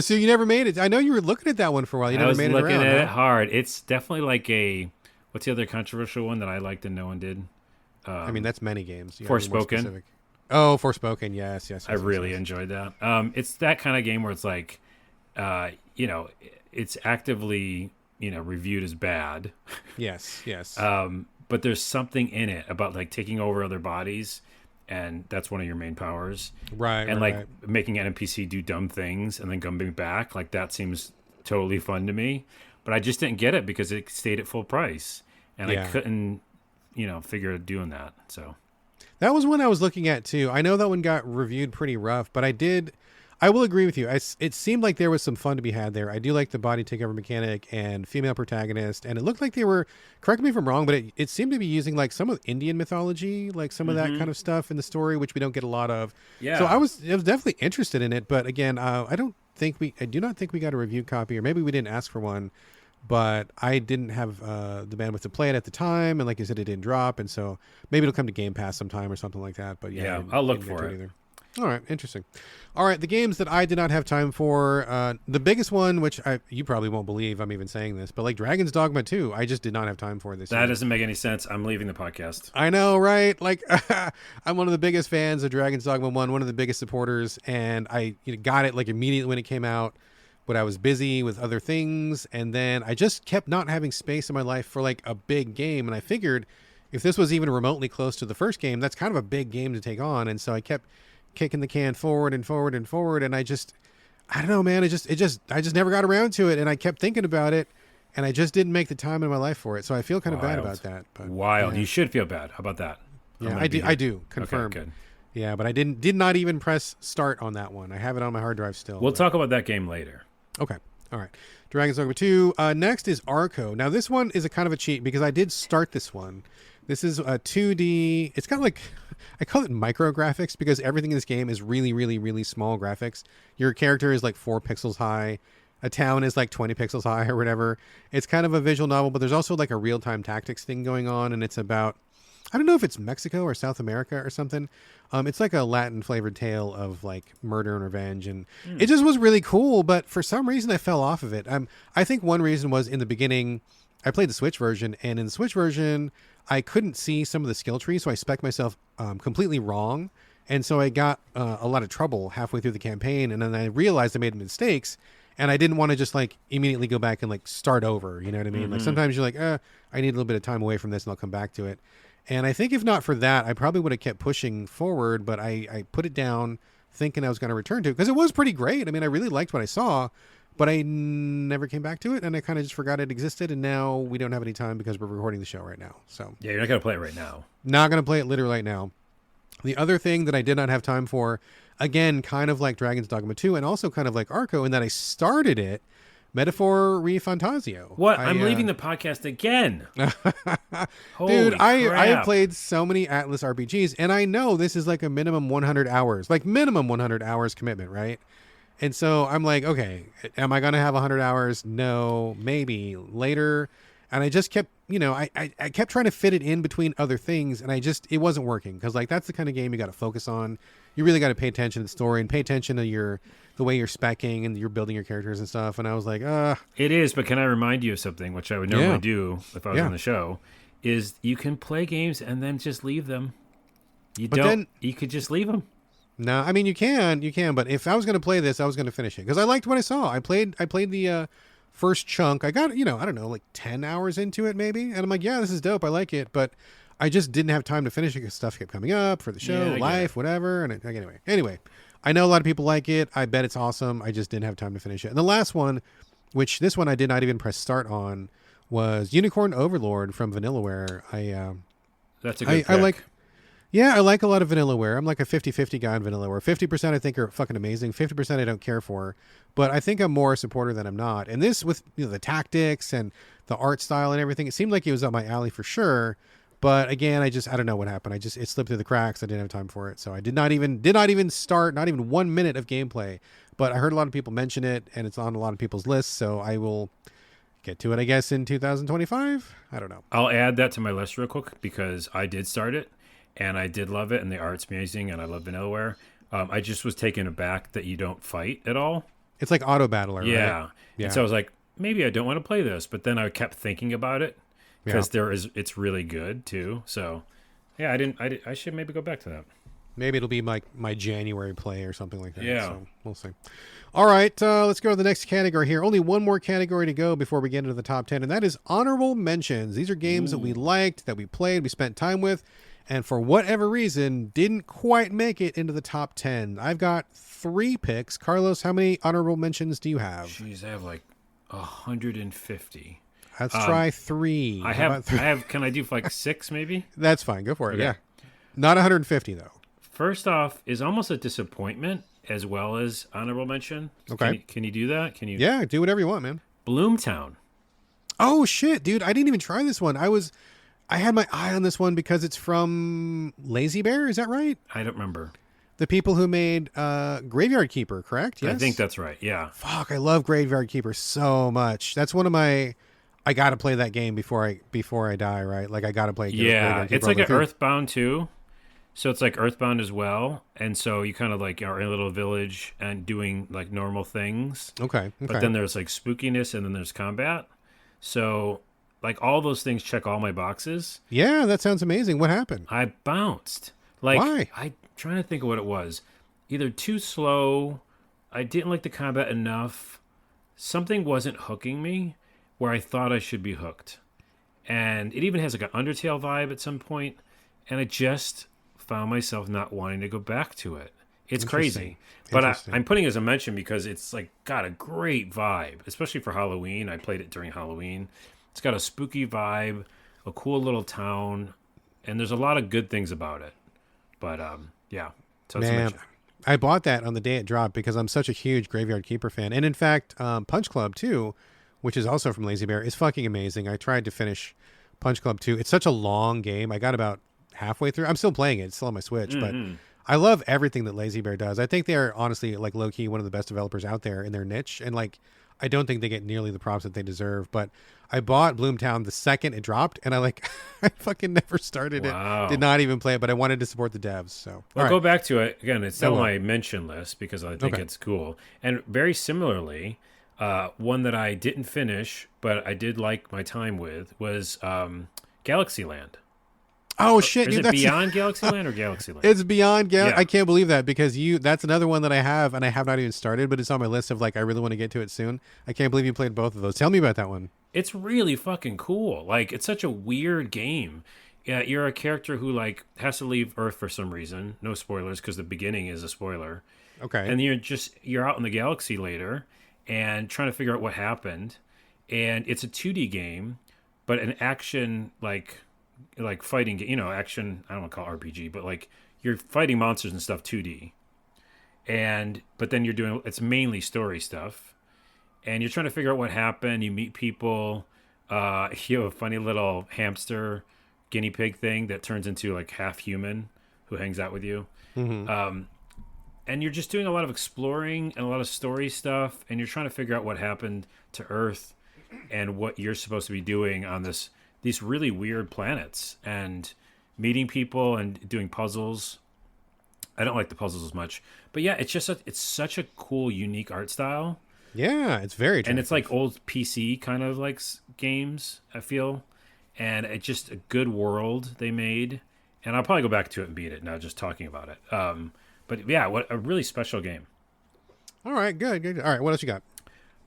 So you never made it. I know you were looking at that one for a while. You never made it around. I was looking at it hard. It's definitely like what's the other controversial one that I liked and no one did? I mean, that's many games. Forspoken. Oh, Forspoken. Yes. I really enjoyed that. It's that kind of game where it's like, it's actively, reviewed as bad. Yes. But there's something in it about like taking over other bodies, and that's one of your main powers. Right. And making an NPC do dumb things and then coming back. Like that seems totally fun to me. But I just didn't get it because it stayed at full price. And I couldn't, figure out doing that. So that was one I was looking at too. I know that one got reviewed pretty rough, but I will agree with you. It seemed like there was some fun to be had there. I do like the body takeover mechanic and female protagonist, and it looked like they were, correct me if I'm wrong, but it seemed to be using like some of Indian mythology, like some of that kind of stuff in the story, which we don't get a lot of. Yeah. So I was definitely interested in it, but again, I do not think we got a review copy, or maybe we didn't ask for one. But I didn't have the bandwidth to play it at the time, and like you said, it didn't drop, and so maybe it'll come to Game Pass sometime or something like that. But yeah, I'll look for it. All right, interesting. All right, the games that I did not have time for, the biggest one, which you probably won't believe I'm even saying this, but like Dragon's Dogma 2, I just did not have time for this year. That doesn't make any sense. I'm leaving the podcast. I know, right? Like, I'm one of the biggest fans of Dragon's Dogma 1, one of the biggest supporters, and I got it like immediately when it came out. But I was busy with other things, and then I just kept not having space in my life for like a big game, and I figured if this was even remotely close to the first game, that's kind of a big game to take on, and so I kept kicking the can forward and forward and forward, and I don't know, man, I just never got around to it, and I kept thinking about it, and I just didn't make the time in my life for it, so I feel kind of bad about that. But wild, you should feel bad. How about that? Yeah, I do. Confirmed. Okay, good. Yeah, but I did not even press start on that one. I have it on my hard drive still. We'll talk about that game later. Okay. All right. Dragon's Dogma 2. Next is Arco. Now, this one is a kind of a cheat because I did start this one. This is a 2D. It's got like, I call it micro graphics because everything in this game is really, really, really small graphics. Your character is like 4 pixels high. A town is like 20 pixels high or whatever. It's kind of a visual novel, but there's also like a real-time tactics thing going on, and it's about, I don't know if it's Mexico or South America or something. It's like a Latin flavored tale of like murder and revenge, and it just was really cool. But for some reason, I fell off of it. I think one reason was in the beginning, I played the Switch version, and in the Switch version, I couldn't see some of the skill trees, so I spec'd myself completely wrong, and so I got a lot of trouble halfway through the campaign, and then I realized I made mistakes, and I didn't want to just like immediately go back and like start over. You know what I mean? Like sometimes you're like, I need a little bit of time away from this, and I'll come back to it. And I think if not for that, I probably would have kept pushing forward, but I put it down thinking I was going to return to it because it was pretty great. I mean, I really liked what I saw, but I never came back to it, and I kind of just forgot it existed, and now we don't have any time because we're recording the show right now. So yeah, you're not going to play it right now. Not going to play it literally right now. The other thing that I did not have time for, again, kind of like Dragon's Dogma 2 and also kind of like Arco, in that I started it, Metaphor Refantasio. What? I'm leaving the podcast again. Dude, I have played so many Atlas RPGs, and I know this is like a minimum 100 hours, like minimum 100 hours commitment, right? And so I'm like, okay, am I going to have 100 hours? No, maybe later. And I just kept, I kept trying to fit it in between other things, and it wasn't working because like that's the kind of game you got to focus on. You really got to pay attention to the story and pay attention to the way you're speccing and you're building your characters and stuff. And I was like, It is, but can I remind you of something, which I would normally do if I was on the show, is you can play games and then just leave them. You could just leave them. No, I mean, you can, but if I was going to play this, I was going to finish it because I liked what I saw. I played the first chunk. I got, I don't know, like 10 hours into it maybe. And I'm like, yeah, this is dope. I like it. But I just didn't have time to finish it because stuff kept coming up for the show, life, whatever. And anyway, I know a lot of people like it. I bet it's awesome. I just didn't have time to finish it. And the last one, which this one I did not even press start on, was Unicorn Overlord from Vanillaware. That's a good pick. I like. Yeah, I like a lot of Vanillaware. I'm like a 50-50 guy on Vanillaware. 50% I think are fucking amazing. 50% I don't care for. But I think I'm more a supporter than I'm not. And this, with the tactics and the art style and everything, it seemed like it was up my alley for sure. But again, I don't know what happened. It slipped through the cracks. I didn't have time for it. So I did not even start, not even 1 minute of gameplay. But I heard a lot of people mention it, and it's on a lot of people's lists. So I will get to it, I guess, in 2025. I don't know. I'll add that to my list real quick because I did start it. And I did love it, and the art's amazing, and I love Vanillaware. I just was taken aback that you don't fight at all. It's like auto battler, right? Yeah. And so I was like, maybe I don't want to play this, but then I kept thinking about it because it's really good too. So yeah, I should maybe go back to that. Maybe it'll be my January play or something like that. Yeah. So we'll see. All right, let's go to the next category here. Only one more category to go before we get into the top 10, and that is honorable mentions. These are games that we liked, that we played, we spent time with, and for whatever reason, didn't quite make it into the top 10. I've got 3 picks. Carlos, how many honorable mentions do you have? Jeez, I have like 150. Let's try 3. I have. Can I do like 6 maybe? That's fine. Go for it. Okay. Yeah. Not 150 though. First off is almost a disappointment as well as honorable mention. Okay. Can you do that? Can you? Yeah, do whatever you want, man. Bloomtown. Oh shit, dude! I didn't even try this one. I had my eye on this one because it's from Lazy Bear. Is that right? I don't remember. The people who made Graveyard Keeper, correct? Yes? I think that's right. Yeah. Fuck, I love Graveyard Keeper so much. That's one of my. I got to play that game before I die. Right? Like I got to play. Yeah, it's like an Earthbound too. So it's like Earthbound as well, and so you kind of like are in a little village and doing like normal things. Okay. But then there's like spookiness, and then there's combat. So like all those things check all my boxes. Yeah, that sounds amazing. What happened? I bounced. Like, why? I'm trying to think of what it was. Either too slow, I didn't like the combat enough, something wasn't hooking me where I thought I should be hooked. And it even has like an Undertale vibe at some point, and I just found myself not wanting to go back to it. It's crazy. But I'm putting it as a mention because it's like got a great vibe, especially for Halloween. I played it during Halloween. It's got a spooky vibe, a cool little town, and there's a lot of good things about it. But yeah, so it's a mention. I bought that on the day it dropped because I'm such a huge Graveyard Keeper fan. And in fact, Punch Club 2, which is also from Lazy Bear, is fucking amazing. I tried to finish Punch Club 2. It's such a long game. I got about halfway through. I'm still playing it. It's still on my Switch, but I love everything that Lazy Bear does. I think they are honestly like low-key one of the best developers out there in their niche. And like, I don't think they get nearly the props that they deserve, but I bought Bloomtown the second it dropped, and I fucking never started it. Did not even play it, but I wanted to support the devs. So I'll go back to it again. It's still on my mention list because I think it's cool. And very similarly, one that I didn't finish, but I did like my time with was Galaxyland. Oh shit! Is dude, it Beyond Galaxyland or Galaxyland? It's Beyond Galaxy. Yeah. I can't believe that because that's another one that I have, and I have not even started, but it's on my list of like I really want to get to it soon. I can't believe you played both of those. Tell me about that one. It's really fucking cool. Like it's such a weird game. Yeah, you're a character who like has to leave Earth for some reason. No spoilers because the beginning is a spoiler. Okay. And you're out in the galaxy later and trying to figure out what happened. And it's a 2D game, but an action like fighting game, action, I don't want to call it RPG, but like you're fighting monsters and stuff 2D. But then it's mainly story stuff. And you're trying to figure out what happened. You meet people. You have a funny little hamster guinea pig thing that turns into like half human who hangs out with you. Mm-hmm. And you're just doing a lot of exploring and a lot of story stuff. And you're trying to figure out what happened to Earth and what you're supposed to be doing on these really weird planets and meeting people and doing puzzles. I don't like the puzzles as much, but yeah, it's such a cool, unique art style. Yeah, it's very attractive. And it's like old PC kind of like games, I feel. And it's just a good world they made. And I'll probably go back to it and beat it now, just talking about it. But yeah, what a really special game. All right, good. All right, what else you got?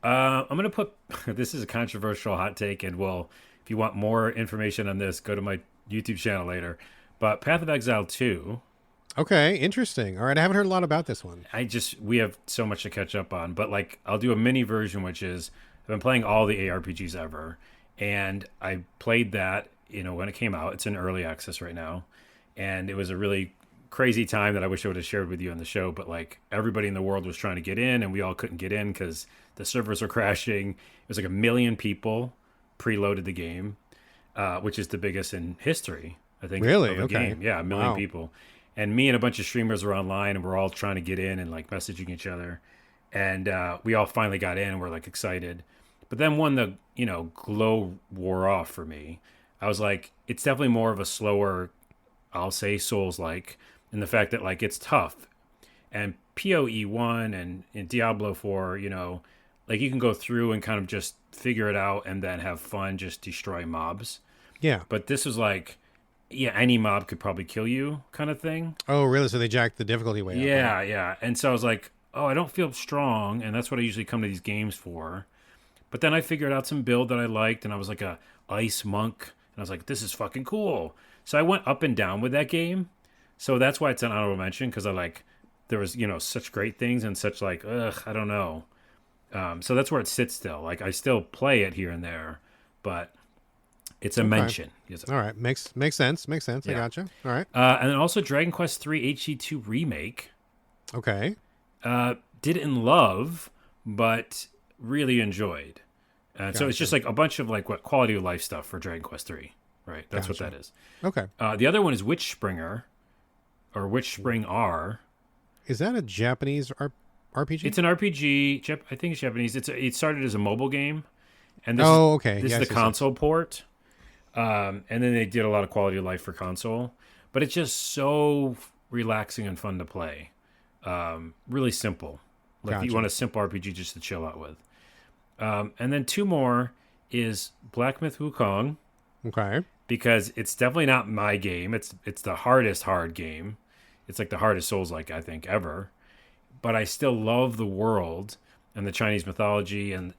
I'm going to put, this is a controversial hot take, and if you want more information on this, go to my YouTube channel later. But Path of Exile 2, Okay, interesting. All right, I haven't heard a lot about this one. we have so much to catch up on. But like, I'll do a mini version, which is I've been playing all the ARPGs ever, and I played that when it came out. It's in early access right now, and it was a really crazy time that I wish I would have shared with you on the show. But like, everybody in the world was trying to get in, and we all couldn't get in because the servers were crashing. It was like 1 million people preloaded the game, which is the biggest in history, I think. Really? Of a Okay. game. Yeah, 1 million Wow. people. And me and a bunch of streamers were online, and we're all trying to get in and like messaging each other. And we all finally got in, and we're like excited. But then when the glow wore off for me, I was like, it's definitely more of a slower, I'll say Souls like, in the fact that like it's tough. And PoE 1 and in Diablo 4, like you can go through and kind of just figure it out and then have fun, just destroy mobs. Yeah. But this was like, yeah, any mob could probably kill you kind of thing. Oh, really? So they jacked the difficulty way up. Yeah, yeah. And so I was like, oh, I don't feel strong. And that's what I usually come to these games for. But then I figured out some build that I liked, and I was like a ice monk. And I was like, this is fucking cool. So I went up and down with that game. So that's why it's an honorable mention, because there was, such great things and such like, I don't know. So that's where it sits still. Like, I still play it here and there, but it's a mention. Yes. All right. Makes sense. Makes sense. I Yeah. gotcha. All right. And then also Dragon Quest 3 HD2 Remake. Okay. Didn't love, but really enjoyed. So it's Gotcha. just like a bunch of like what quality of life stuff for Dragon Quest 3. Right. That's what Gotcha. that is. Okay. The other one is Witch Springer, or Witch Spring R. Is that a Japanese RPG? It's an RPG. I think it's Japanese. It started as a mobile game, and okay. This Yes, is the yes, console port. And then they did a lot of quality of life for console, but it's just so relaxing and fun to play. Really simple. Like Gotcha. you want a simple RPG just to chill out with. And then 2 more is Black Myth Wukong, Okay. because it's definitely not my game. It's the hardest hard game. It's like the hardest Souls like I think ever. But I still love the world and the Chinese mythology and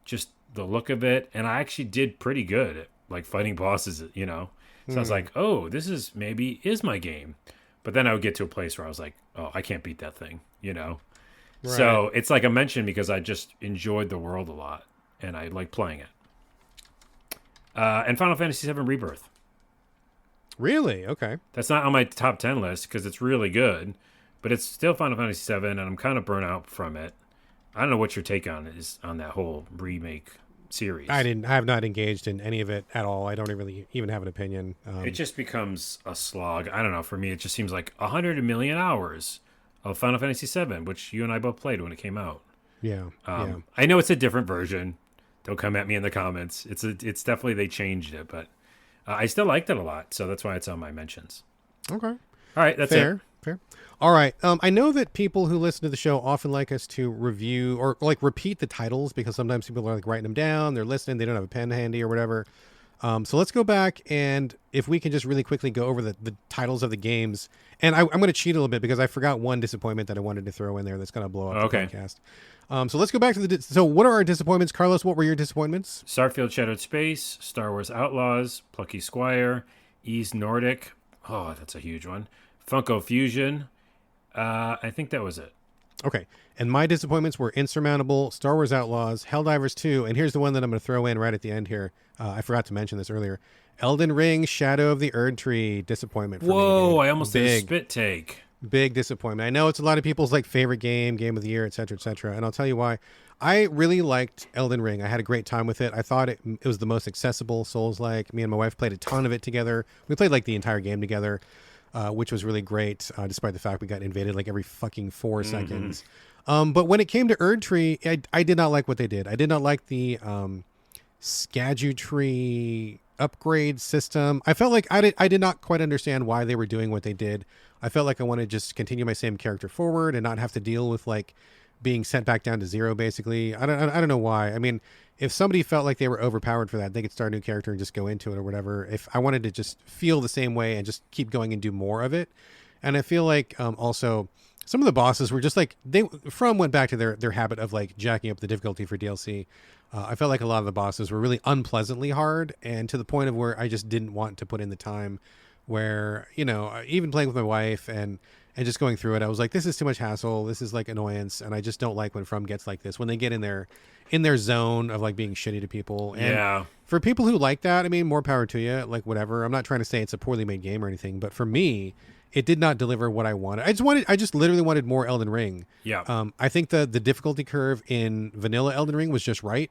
just the look of it. And I actually did pretty good at like fighting bosses. So I was like, oh, this is my game. But then I would get to a place where I was like, oh, I can't beat that thing. So it's like a mention because I just enjoyed the world a lot and I like playing it. And Final Fantasy VII Rebirth. Really? Okay. That's not on my top 10 list because it's really good, but it's still Final Fantasy VII, and I'm kind of burnt out from it. I don't know what your take on is on that whole remake series. I have not engaged in any of it at all. I don't really even have an opinion. It just becomes a slog. I don't know. For me, it just seems like 100 million hours of Final Fantasy VII, which you and I both played when it came out. Yeah. Yeah. I know it's a different version. Don't come at me in the comments. It's definitely, they changed it, but I still liked it a lot, so that's why it's on my mentions. Okay. All right, that's Fair. it. Fair. All right. I know that people who listen to the show often like us to review or like repeat the titles because sometimes people are like writing them down, they're listening, they don't have a pen handy or whatever. So let's go back, and if we can just really quickly go over the titles of the games. And I'm going to cheat a little bit because I forgot one disappointment that I wanted to throw in there that's going to blow up the podcast. So let's go back to so what are our disappointments? Carlos, what were your disappointments? Starfield Shattered Space, Star Wars Outlaws, Plucky Squire, East Nordic. Oh, that's a huge one. Funko Fusion. I think that was it. Okay. And my disappointments were Insurmountable, Star Wars Outlaws, Helldivers 2, and here's the one that I'm going to throw in right at the end here. I forgot to mention this earlier. Elden Ring, Shadow of the Erd Tree. Disappointment for me. Whoa, Dude. I almost did a spit take. Big disappointment. I know it's a lot of people's like favorite game of the year, et cetera, and I'll tell you why. I really liked Elden Ring. I had a great time with it. I thought it was the most accessible Souls-like. Me and my wife played a ton of it together. We played like the entire game together, which was really great, despite the fact we got invaded like every fucking 4 seconds. But when it came to Erd Tree, I did not like what they did. I did not like the Skadu Tree upgrade system. I felt like I did not quite understand why they were doing what they did. I felt like I wanted to just continue my same character forward and not have to deal with like being sent back down to 0 basically. I don't know why. I mean, if somebody felt like they were overpowered for that, they could start a new character and just go into it or whatever. If I wanted to just feel the same way and just keep going and do more of it. And I feel like also some of the bosses were just like From went back to their habit of like jacking up the difficulty for DLC. I felt like a lot of the bosses were really unpleasantly hard, and to the point of where I just didn't want to put in the time. Where even playing with my wife and just going through it, I was like, this is too much hassle. This is like annoyance, and I just don't like when From gets like this, when they get in their zone of like being shitty to people. And Yeah. for people who like that, I mean, more power to you. Like whatever. I'm not trying to say it's a poorly made game or anything, but for me, it did not deliver what I wanted. I just literally wanted more Elden Ring. Yeah. I think the difficulty curve in vanilla Elden Ring was just right.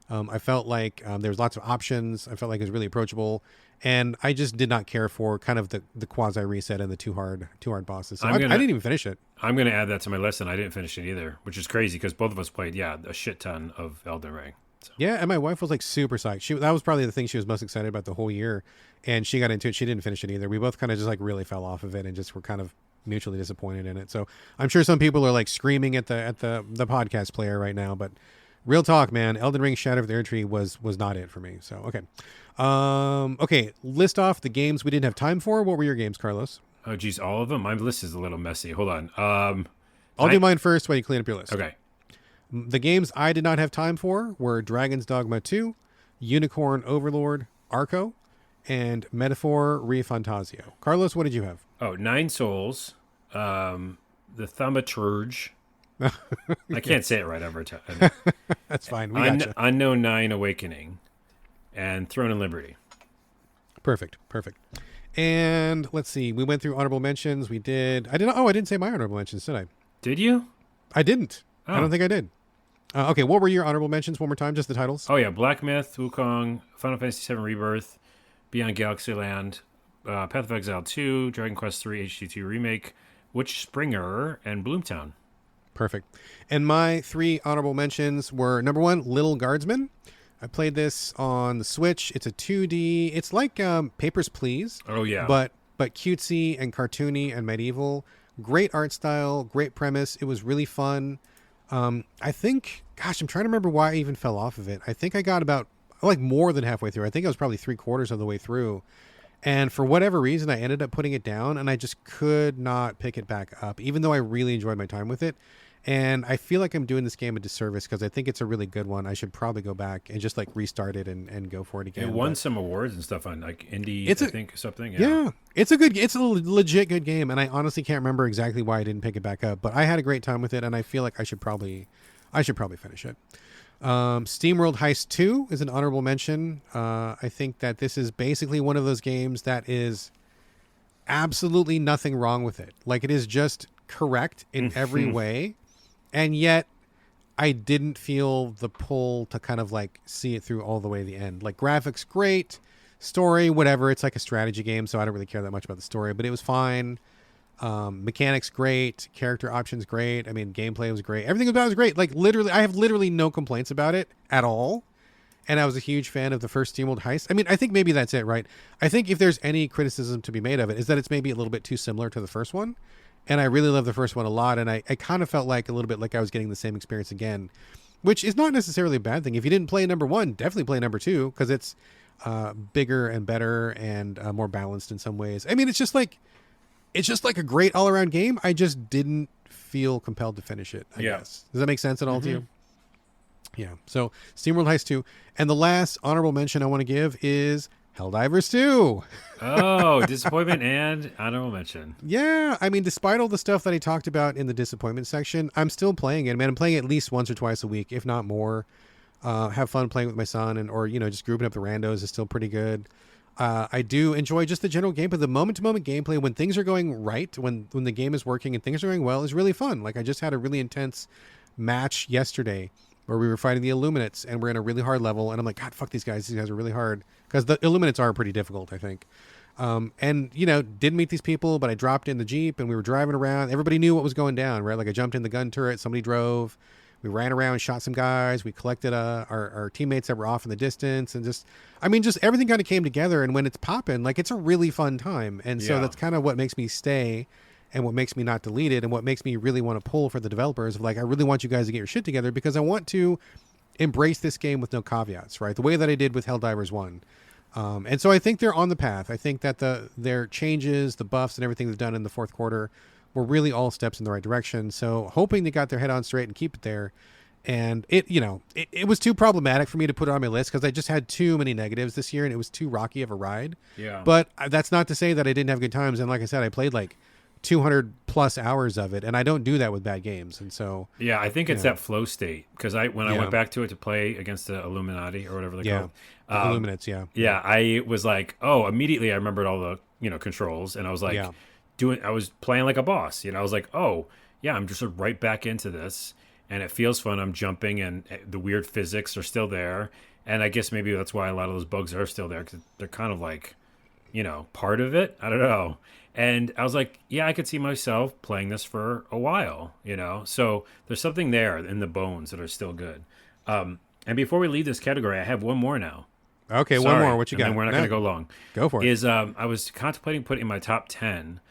I felt like there was lots of options. I felt like it was really approachable, and I just did not care for kind of the quasi reset and the too hard bosses. So I didn't even finish it. I'm going to add that to my list, and I didn't finish it either, which is crazy because both of us played, a shit ton of Elden Ring. So. Yeah, and my wife was like super psyched. That was probably the thing she was most excited about the whole year, and she got into it. She didn't finish it either. We both kind of just like really fell off of it and just were kind of mutually disappointed in it. So I'm sure some people are like screaming at the podcast player right now, but real talk, man, Elden Ring Shadow of the Erdtree was not it for me. So okay. Okay, list off the games we didn't have time for. What were your games, Carlos? Oh, geez, all of them? My list is a little messy. Hold on. I'll do mine first while you clean up your list. Okay. The games I did not have time for were Dragon's Dogma 2, Unicorn Overlord, Arco, and Metaphor Refantasio. Carlos, what did you have? Oh, Nine Souls, the Thaumaturge. I can't say it right every time. That's fine. We gotcha. Unknown Nine Awakening, and Throne and Liberty. Perfect. And let's see. We went through honorable mentions. I didn't say my honorable mentions, did I? Did you? I didn't. Oh. I don't think I did. Okay, what were your honorable mentions one more time? Just the titles? Oh, yeah. Black Myth, Wukong, Final Fantasy VII Rebirth, Beyond Galaxy Land, Path of Exile 2, Dragon Quest III HD2 Remake, Witch Springer, and Bloomtown. Perfect. And my 3 honorable mentions were, number 1, Little Guardsman. I played this on the Switch. It's a 2D. It's like Papers, Please. Oh, yeah. But cutesy and cartoony and medieval. Great art style, great premise. It was really fun. I think, gosh, I'm trying to remember why I even fell off of it. I think I got about like more than halfway through. I think I was probably 3/4 of the way through. And for whatever reason, I ended up putting it down, and I just could not pick it back up, even though I really enjoyed my time with it. And I feel like I'm doing this game a disservice because I think it's a really good one. I should probably go back and just like restart it and go for it again. It won some awards and stuff on like indie, something. Yeah, it's a legit good game, and I honestly can't remember exactly why I didn't pick it back up. But I had a great time with it, and I feel like I should probably finish it. SteamWorld Heist 2 is an honorable mention. I think that this is basically one of those games that is absolutely nothing wrong with it. Like, it is just correct in every way. And yet I didn't feel the pull to kind of like see it through all the way to the end. Like, graphics, great. Story, whatever. It's like a strategy game, so I don't really care that much about the story, but it was fine. Mechanics, great. Character options, great. I mean, gameplay was great. Everything about it was great. Like, literally, I have literally no complaints about it at all. And I was a huge fan of the first SteamWorld Heist. I mean, I think maybe that's it, right? I think if there's any criticism to be made of it, is that it's maybe a little bit too similar to the first one. And I really love the first one a lot. And I kind of felt like a little bit like I was getting the same experience again, which is not necessarily a bad thing. If you didn't play number 1, definitely play number 2, because it's bigger and better and more balanced in some ways. I mean, it's just like a great all around game. I just didn't feel compelled to finish it, I guess. Does that make sense at all to you? Yeah. So SteamWorld Heist 2. And the last honorable mention I want to give is Helldivers 2. Oh, disappointment and honorable mention. Yeah. I mean, despite all the stuff that I talked about in the disappointment section, I'm still playing it, man. I'm playing it at least once or twice a week, if not more. Have fun playing with my son, and or just grouping up the randos is still pretty good. I do enjoy just the general gameplay. The moment-to-moment gameplay, when things are going right, when the game is working and things are going well, is really fun. Like, I just had a really intense match yesterday where we were fighting the Illuminates, and we're in a really hard level, and I'm like, God, fuck these guys. These guys are really hard. Because the Illuminates are pretty difficult, I think. And, didn't meet these people, but I dropped in the Jeep, and we were driving around. Everybody knew what was going down, right? Like, I jumped in the gun turret, somebody drove. We ran around, shot some guys. We collected our teammates that were off in the distance, and just everything kind of came together. And when it's popping, like, it's a really fun time. And so that's kind of what makes me stay, and what makes me not delete it, and what makes me really want to pull for the developers of like, I really want you guys to get your shit together, because I want to embrace this game with no caveats, right? The way that I did with Helldivers 1. And so I think they're on the path. I think that their changes, the buffs, and everything they've done in the fourth quarter were really all steps in the right direction. So hoping they got their head on straight and keep it there. And it was too problematic for me to put it on my list because I just had too many negatives this year and it was too rocky of a ride. Yeah. But that's not to say that I didn't have good times. And like I said, I played like 200 plus hours of it, and I don't do that with bad games. And so yeah, I think it's that flow state because when I went back to it to play against the Illuminati or whatever they're called, Illuminates, yeah, I was like, oh, immediately I remembered all the controls, and I was like, I was playing like a boss. I was like, oh yeah, I'm just right back into this. And it feels fun. I'm jumping, and the weird physics are still there. And I guess maybe that's why a lot of those bugs are still there because they're kind of like, part of it. I don't know. And I was like, yeah, I could see myself playing this for a while, So there's something there in the bones that are still good. And before we leave this category, I have one more now. Okay, one more. What you got? And we're not going to go long. Go for it. I was contemplating putting in my top 10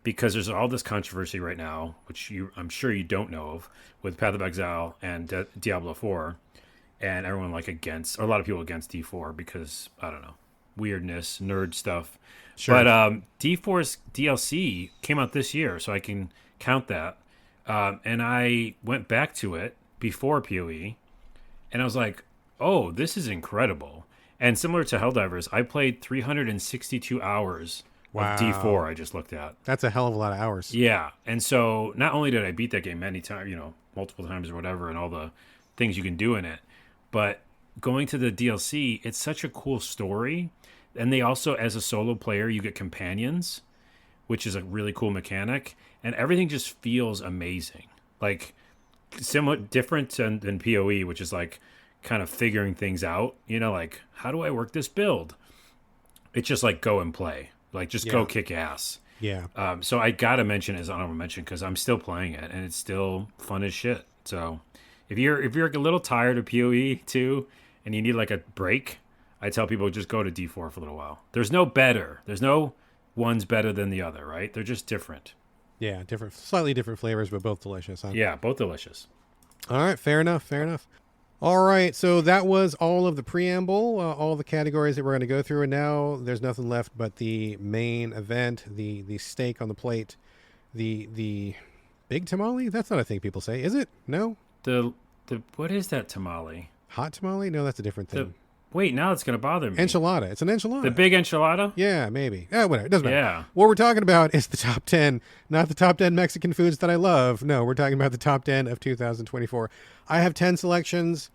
because there's all this controversy right now, which I'm sure you don't know of, with Path of Exile and Diablo 4, and everyone a lot of people against D4 because, I don't know, weirdness, nerd stuff. Sure. But D4's DLC came out this year, so I can count that. And I went back to it before PoE, and I was like, oh, this is incredible. And similar to Helldivers, I played 362 hours of D4 I just looked at. That's a hell of a lot of hours. Yeah. And so not only did I beat that game many times, multiple times or whatever, and all the things you can do in it, but going to the DLC, it's such a cool story. And they also, as a solo player, you get companions, which is a really cool mechanic. And everything just feels amazing. Like, somewhat different than PoE, which is like kind of figuring things out. Like, how do I work this build? It's just like go and play. Like, just go kick ass. Yeah. So I gotta mention it as honorable mention because I'm still playing it and it's still fun as shit. So if you're a little tired of PoE too and you need like a break, I tell people just go to D4 for a little while. There's no one's better than the other, right? They're just different. Yeah, slightly different flavors, but both delicious, huh? Yeah, both delicious. All right, fair enough. All right, so that was all of the preamble, all the categories that we're going to go through, and now there's nothing left but the main event, the steak on the plate, the big tamale. That's not a thing people say, is it? No. The what is that tamale? Hot tamale? No, that's a different thing. Wait, now it's going to bother me. Enchilada. It's an enchilada. The big enchilada? Yeah, maybe. Whatever. It doesn't matter. Yeah. What we're talking about is the top 10, not the top 10 Mexican foods that I love. No, we're talking about the top 10 of 2024. I have 10 selections.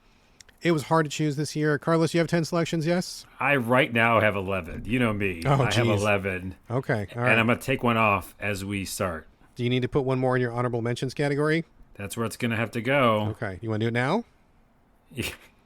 It was hard to choose this year. Carlos, you have 10 selections, yes? I right now have 11. You know me. Oh, I have 11. Okay. All right. And I'm going to take one off as we start. Do you need to put one more in your honorable mentions category? That's where it's going to have to go. Okay. You want to do it now?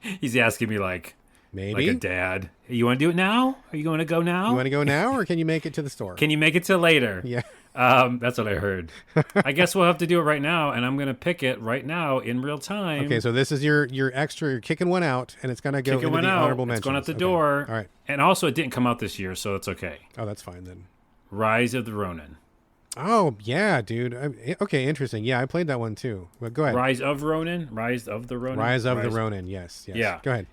He's asking me like maybe a dad. You want to do it now? Are you going to go now? You want to go now, or can you make it to the store? Can you make it till later? Yeah. That's what I heard. I guess we'll have to do it right now, and I'm going to pick it right now in real time. Okay, so this is your extra. You're kicking one out, and it's going to go into the honorable mentions. It's going out the door. All right. And also, it didn't come out this year, so it's okay. Oh, that's fine then. Rise of the Ronin. Oh, yeah, dude. Okay, interesting. Yeah, I played that one too. But go ahead. Rise of Ronin? Rise of the Ronin? Rise of the Ronin, yes. Yeah. Go ahead.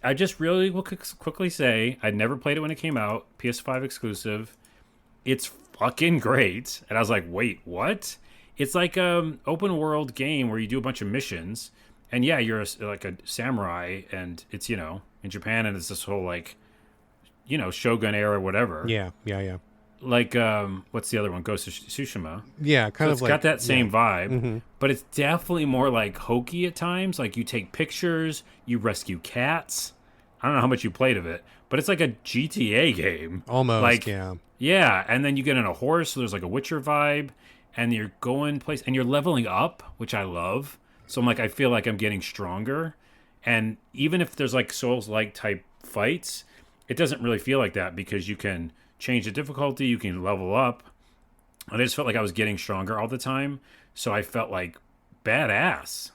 I just really will quickly say, I never played it when it came out, PS5 exclusive. It's fucking great. And I was like, wait, what? It's like open world game where you do a bunch of missions. And yeah, you're like a samurai, and it's, in Japan, and it's this whole like, Shogun era, whatever. Yeah. Like, what's the other one? Ghost of Tsushima. Yeah, kind of it's like... got that same vibe, mm-hmm. but it's definitely more like hokey at times. Like, you take pictures, you rescue cats. I don't know how much you played of it, but it's like a GTA game. Almost, like, yeah. Yeah, and then you get on a horse, so there's like a Witcher vibe, and you're going place, and you're leveling up, which I love. So I'm like, I feel like I'm getting stronger. And even if there's like Souls-like type fights, it doesn't really feel like that because you can change the difficulty, you can level up. And I just felt like I was getting stronger all the time. So I felt like badass,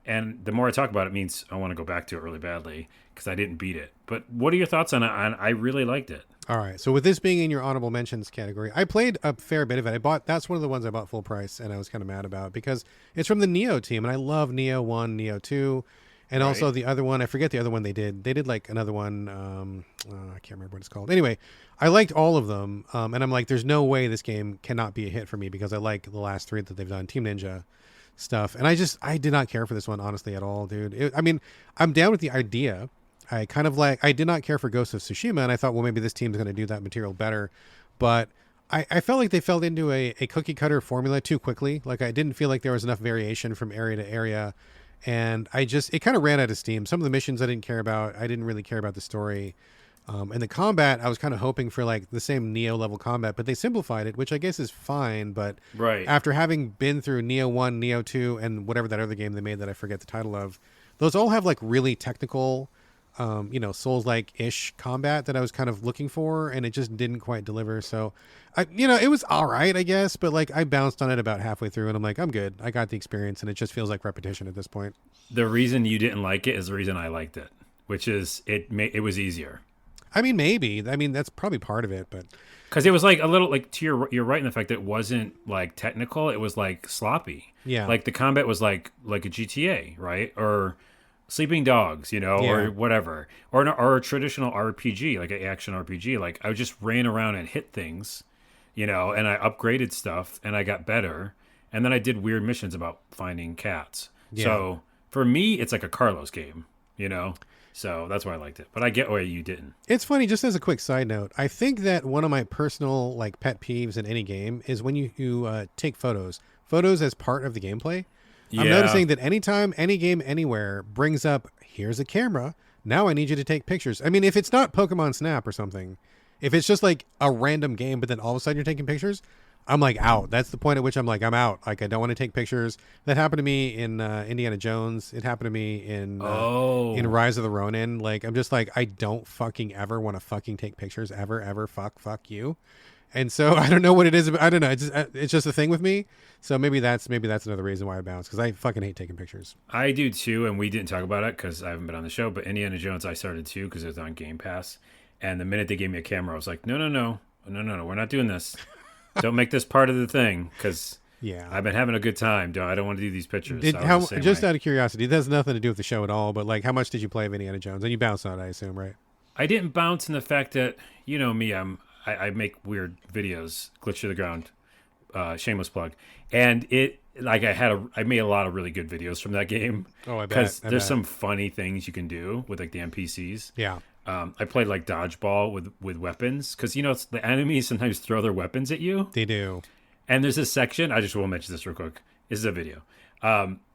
And the more I talk about it means I want to go back to it really badly because I didn't beat it. But what are your thoughts on it? I really liked it. All right. So with this being in your honorable mentions category, I played a fair bit of it. That's one of the ones I bought full price, and I was kind of mad about because it's from the Neo team, and I love Neo 1, Neo 2. And Right. also the other one, I forget the other one they did. They did like another one. I can't remember what it's called. Anyway, I liked all of them, and I'm like, there's no way this game cannot be a hit for me because I like the last three that they've done, Team Ninja stuff, and I did not care for this one honestly at all, dude. I mean, I'm down with the idea. I did not care for Ghost of Tsushima, and I thought, well, maybe this team's going to do that material better, but I felt like they fell into a cookie cutter formula too quickly. Like I didn't feel like there was enough variation from area to area. And it kind of ran out of steam. Some of the missions I didn't care about. I didn't really care about the story. And the combat, I was kind of hoping for like the same Neo level combat, but they simplified it, which I guess is fine. But Right. after having been through Neo 1, Neo 2, and whatever that other game they made that I forget the title of, those all have like really technical, Souls-like-ish combat that I was kind of looking for, and it just didn't quite deliver. So, it was all right, I guess, but like I bounced on it about halfway through, and I'm like, I'm good. I got the experience, and it just feels like repetition at this point. The reason you didn't like it is the reason I liked it, which is it was easier. I mean, maybe. I mean, that's probably part of it, but Because it was like a little like you're right in the fact that it wasn't like technical. It was like sloppy. yeah, Like the combat was like a GTA, right? Or Sleeping Dogs, Yeah. or whatever, or a traditional RPG, like an action RPG. Like I just ran around and hit things, and I upgraded stuff and I got better, and then I did weird missions about finding cats. Yeah. So for me, it's like a Carlos game, So that's why I liked it. But I get why you didn't. It's funny. Just as a quick side note, I think that one of my personal like pet peeves in any game is when you take photos as part of the gameplay. I'm noticing that anytime any game anywhere brings up, here's a camera, now I need you to take pictures. I mean, if it's not Pokemon Snap or something, if it's just like a random game, but then all of a sudden you're taking pictures, I'm like out. That's the point at which I'm like, I'm out. Like, I don't want to take pictures. That happened to me in Indiana Jones. It happened to me in Rise of the Ronin. Like, I'm just like, I don't fucking ever want to fucking take pictures ever. Fuck you. And so I don't know what it is. I don't know. It's just a thing with me. So maybe that's another reason why I bounce, because I fucking hate taking pictures. I do too, and we didn't talk about it because I haven't been on the show. But Indiana Jones, I started too because it was on Game Pass. And the minute they gave me a camera, I was like, no, we're not doing this. Don't make this part of the thing, because Yeah, I've been having a good time. I don't want to do these pictures. Just out of curiosity, it has nothing to do with the show at all. But like, how much did you play of Indiana Jones? And you bounced on it, I assume, right? I didn't bounce in the fact that me. I make weird videos, glitch to the ground, shameless plug, and it like I made a lot of really good videos from that game. Oh, I bet. Because I there's bet. some funny things you can do with like the NPCs. Yeah. I played like dodgeball with weapons because it's the enemies sometimes throw their weapons at you. They do. And there's a section, I just will mention this real quick. This is a video.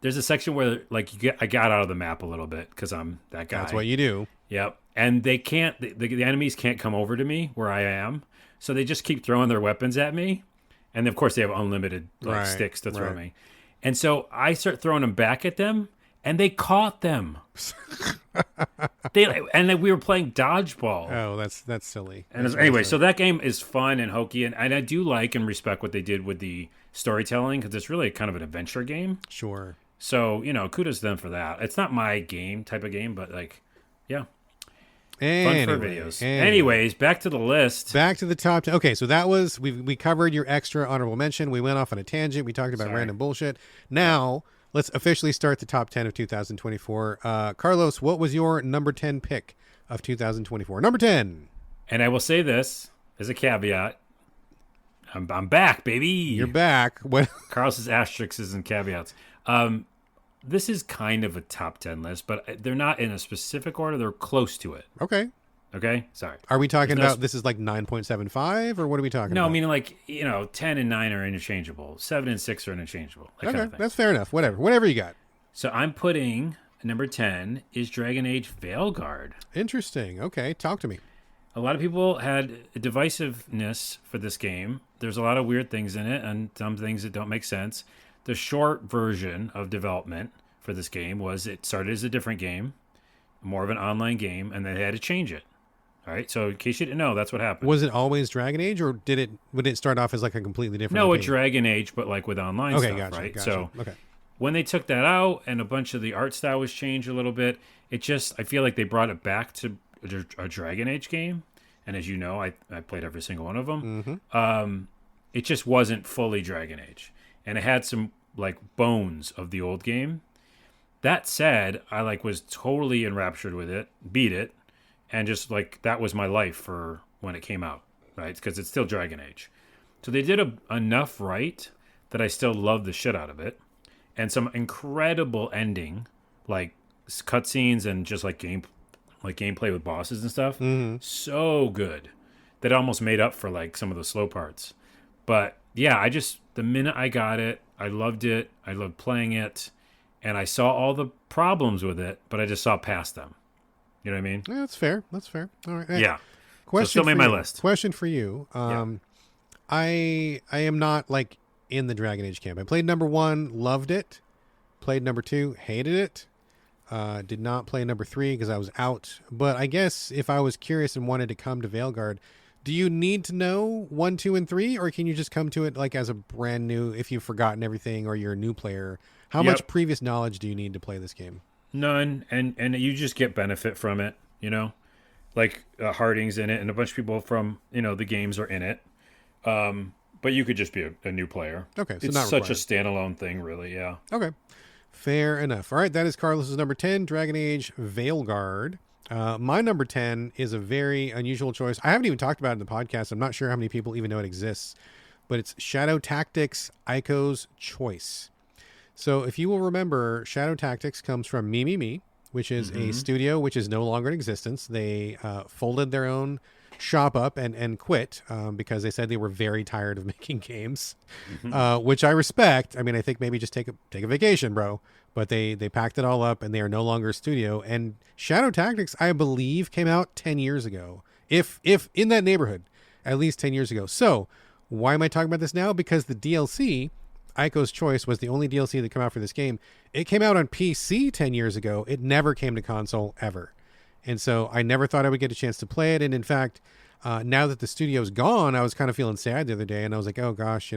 There's a section where like I got out of the map a little bit because I'm that guy. That's what you do. Yep. And they can't, the enemies can't come over to me where I am. So they just keep throwing their weapons at me. And of course they have unlimited Right, sticks to throw right. me. And so I start throwing them back at them and they caught them. We were playing dodgeball. Oh, that's silly. And That's anyway, really so that game is fun and hokey. And I do like and respect what they did with the storytelling because it's really kind of an adventure game. sure. So, kudos to them for that. It's not my game type of game, but like, yeah. Fun for videos. Anyways, back to the list. Back to the top 10. Okay, so that was we covered your extra honorable mention. We went off on a tangent. We talked about Sorry. random bullshit. Now let's officially start the top 10 of 2024. Carlos, what was your number 10 pick of 2024? Number 10. And I will say this as a caveat. I'm back, baby. You're back. What? Carlos's asterisks and caveats. This is kind of a top 10 list, but they're not in a specific order. They're close to it. Okay. Okay? Sorry. Are we talking There's no about this is like 9.75 or what are we talking No, about? I mean like, 10 and 9 are interchangeable. 7 and 6 are interchangeable. That kind Okay, of thing. that's fair enough. Whatever you got. So I'm putting number 10 is Dragon Age Veilguard. Interesting. Okay, talk to me. A lot of people had divisiveness for this game. There's a lot of weird things in it and some things that don't make sense. The short version of development for this game was it started as a different game, more of an online game, and they had to change it. All right, so in case you didn't know, that's what happened. Was it always Dragon Age or would it start off as like a completely different No, a game? Dragon Age, but like with online Okay, stuff, gotcha, right? gotcha. So okay. when they took that out and a bunch of the art style was changed a little bit, I feel like they brought it back to a Dragon Age game. And as you know, I played every single one of them. Mm-hmm. It just wasn't fully Dragon Age. And it had some like bones of the old game. That said, I like was totally enraptured with it, beat it, and just like that was my life for when it came out, right? Because it's still Dragon Age. So they did enough right that I still love the shit out of it, and some incredible ending, like cutscenes and just like gameplay with bosses and stuff. Mm-hmm. So good that it almost made up for like some of the slow parts. But yeah, I just the minute I got it, I loved it. I loved playing it, and I saw all the problems with it, but I just saw past them. You know what I mean? Yeah, that's fair. That's fair. All right. Yeah. So it Question still made for my you. list. Question for you. Yeah. I am not like in the Dragon Age camp. I played number 1, loved it. Played number 2, hated it. Did not play number 3 because I was out. But I guess if I was curious and wanted to come to Veilguard, do you need to know 1, 2, and 3, or can you just come to it like as a brand new, if you've forgotten everything or you're a new player? How Yep. much previous knowledge do you need to play this game? None, and you just get benefit from it. You know, like Harding's in it, and a bunch of people from the games are in it. But you could just be a new player. Okay, so It's not such a required. standalone thing, really. Yeah. Okay. Fair enough. All right, that is Carlos's number 10, Dragon Age Veilguard. My number 10 is a very unusual choice. I haven't even talked about it in the podcast. I'm not sure how many people even know it exists, but it's Shadow Tactics Ico's Choice. So if you will remember, Shadow Tactics comes from Me, which is a studio which is no longer in existence. They folded their own shop up and quit because they said they were very tired of making games, which I respect. I mean, I think maybe just take a vacation, bro. But they packed it all up and they are no longer a studio. And Shadow Tactics, I believe, came out 10 years ago, if in that neighborhood, at least 10 years ago. So why am I talking about this now? Because the DLC, Ico's Choice, was the only DLC that came out for this game. It came out on PC 10 years ago. It never came to console ever. And so I never thought I would get a chance to play it. And in fact, now that the studio's gone, I was kind of feeling sad the other day. And I was like, oh gosh,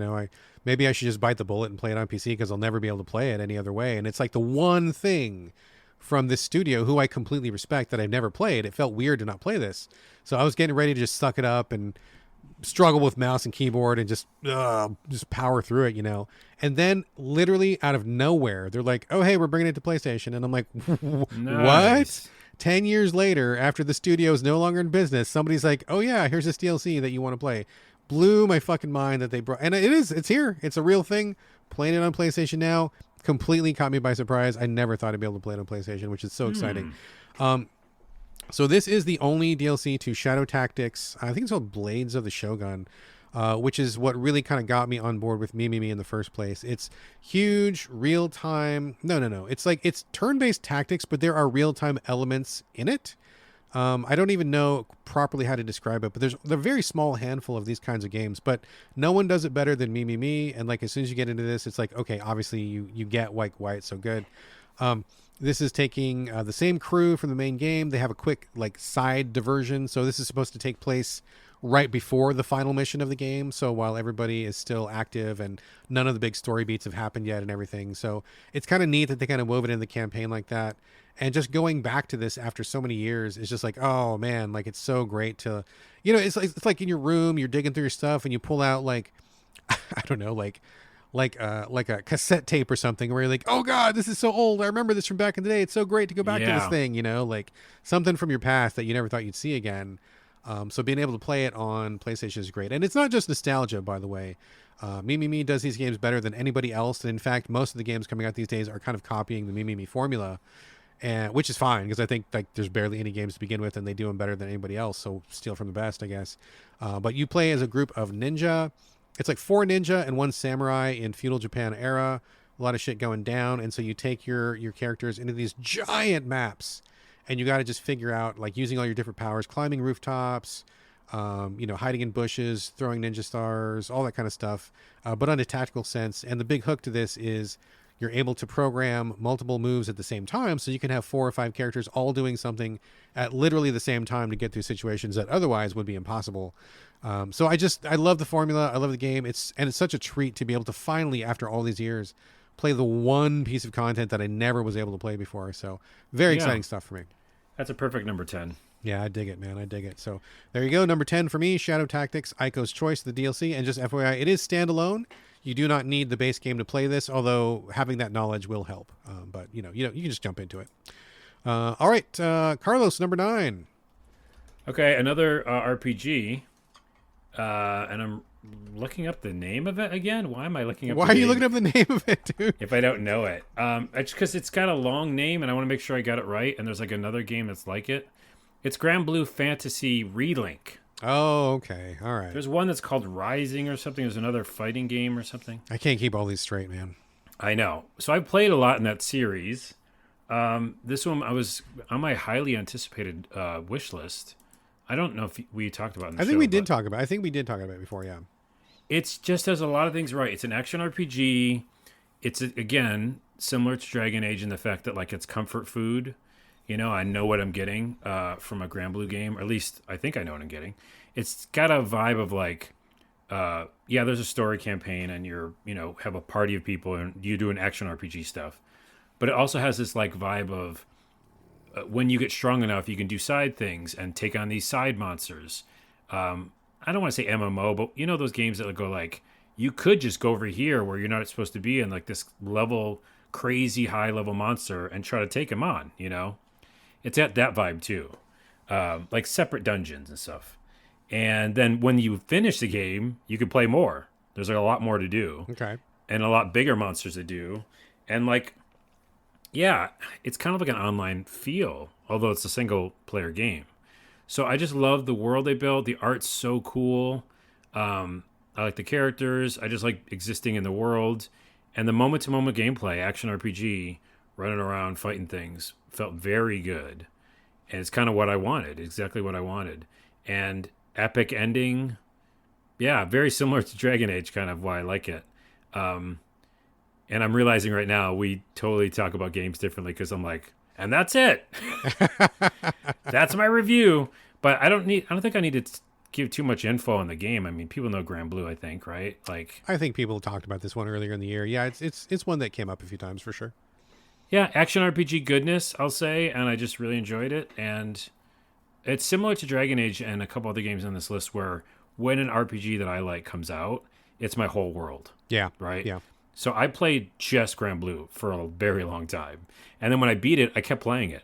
maybe I should just bite the bullet and play it on PC because I'll never be able to play it any other way. And it's like the one thing from this studio who I completely respect that I've never played. It felt weird to not play this. So I was getting ready to just suck it up and struggle with mouse and keyboard and just power through it, And then literally out of nowhere, they're like, oh, hey, we're bringing it to PlayStation. And I'm like, what? Nice. 10 years later, after the studio is no longer in business, somebody's like, oh yeah, here's this DLC that you want to play. Blew my fucking mind that they brought, and it's here. It's a real thing. Playing it on PlayStation now completely caught me by surprise. I never thought I'd be able to play it on PlayStation, which is so exciting. So this is the only DLC to Shadow Tactics. I think it's called Blades of the Shogun, which is what really kind of got me on board with Me in the first place. It's huge, real time. No. It's turn-based tactics, but there are real-time elements in it. I don't even know properly how to describe it, but there's a very small handful of these kinds of games, but no one does it better than Me. And like, as soon as you get into this, it's like, okay, obviously you get why it's so good. This is taking the same crew from the main game. They have a quick like side diversion. So this is supposed to take place right before the final mission of the game. So while everybody is still active and none of the big story beats have happened yet and everything. So it's kind of neat that they kind of wove it in the campaign like that. And just going back to this after so many years is just like, oh man, like it's so great to, it's like in your room, you're digging through your stuff and you pull out like, I don't know, like a cassette tape or something where you're like, oh god, this is so old. I remember this from back in the day. It's so great to go back to this thing, like something from your past that you never thought you'd see again. So being able to play it on PlayStation is great. And it's not just nostalgia, by the way. Me does these games better than anybody else. And in fact, most of the games coming out these days are kind of copying the Me formula, and which is fine because I think like there's barely any games to begin with and they do them better than anybody else. So steal from the best, I guess. But you play as a group of ninja. It's like 4 ninja and 1 samurai in feudal Japan era. A lot of shit going down. And so you take your characters into these giant maps and you got to just figure out, like, using all your different powers, climbing rooftops, hiding in bushes, throwing ninja stars, all that kind of stuff, but on a tactical sense. And the big hook to this is you're able to program multiple moves at the same time. So you can have 4 or 5 characters all doing something at literally the same time to get through situations that otherwise would be impossible. So I love the formula. I love the game. It's such a treat to be able to finally, after all these years, play the one piece of content that I never was able to play before. So very exciting stuff for me. That's a perfect number 10. Yeah, I dig it, man. I dig it. So there you go. Number 10 for me, Shadow Tactics, Ico's Choice, the DLC. And just FYI, it is standalone. You do not need the base game to play this, although having that knowledge will help. But you can just jump into it. All right, Carlos, number 9. Okay, another RPG, and I'm looking up the name of it again. Why am I looking up? Why are you looking up the name of it, dude? If I don't know it, it's because it's got a long name, and I want to make sure I got it right. And there's like another game that's like it. It's Grand Blue Fantasy Relink. Oh, okay, all right. There's one that's called Rising or something. There's another fighting game or something. I can't keep all these straight, man. I know. So I played a lot in that series. This one I was on my highly anticipated wish list. I don't know if we talked about it in the I think show, we did talk about it. I think we did talk about it before, yeah. It's just does a lot of things right. It's an action RPG. It's, again, similar to Dragon Age in the fact that, like, it's comfort food. I know what I'm getting from a Grand Blue game, or at least I think I know what I'm getting. It's got a vibe of, like, there's a story campaign, and you're, have a party of people, and you do an action RPG stuff. But it also has this, like, vibe of when you get strong enough, you can do side things and take on these side monsters. I don't want to say MMO, but those games that go like, you could just go over here where you're not supposed to be in like this level, crazy high level monster and try to take him on, It's at that vibe too. Like separate dungeons and stuff. And then when you finish the game, you can play more. There's like a lot more to do. Okay. And a lot bigger monsters to do. And like, yeah, it's kind of like an online feel, although it's a single player game. So I just love the world they built. The art's so cool. I like the characters. I just like existing in the world. And the moment-to-moment gameplay, action RPG, running around, fighting things, felt very good. And it's kind of what I wanted, exactly what I wanted. And epic ending, yeah, very similar to Dragon Age, kind of why I like it. And I'm realizing right now we totally talk about games differently because I'm like, and that's it. That's my review. But I don't think I need to give too much info on the game. I mean, people know Grand Blue, I think, right? Like, I think people talked about this one earlier in the year. Yeah, it's one that came up a few times for sure. Yeah, action RPG goodness, I'll say, and I just really enjoyed it. And it's similar to Dragon Age and a couple other games on this list where when an RPG that I like comes out, it's my whole world. Yeah. Right? Yeah. So I played just Grand Blue for a very long time. And then when I beat it, I kept playing it.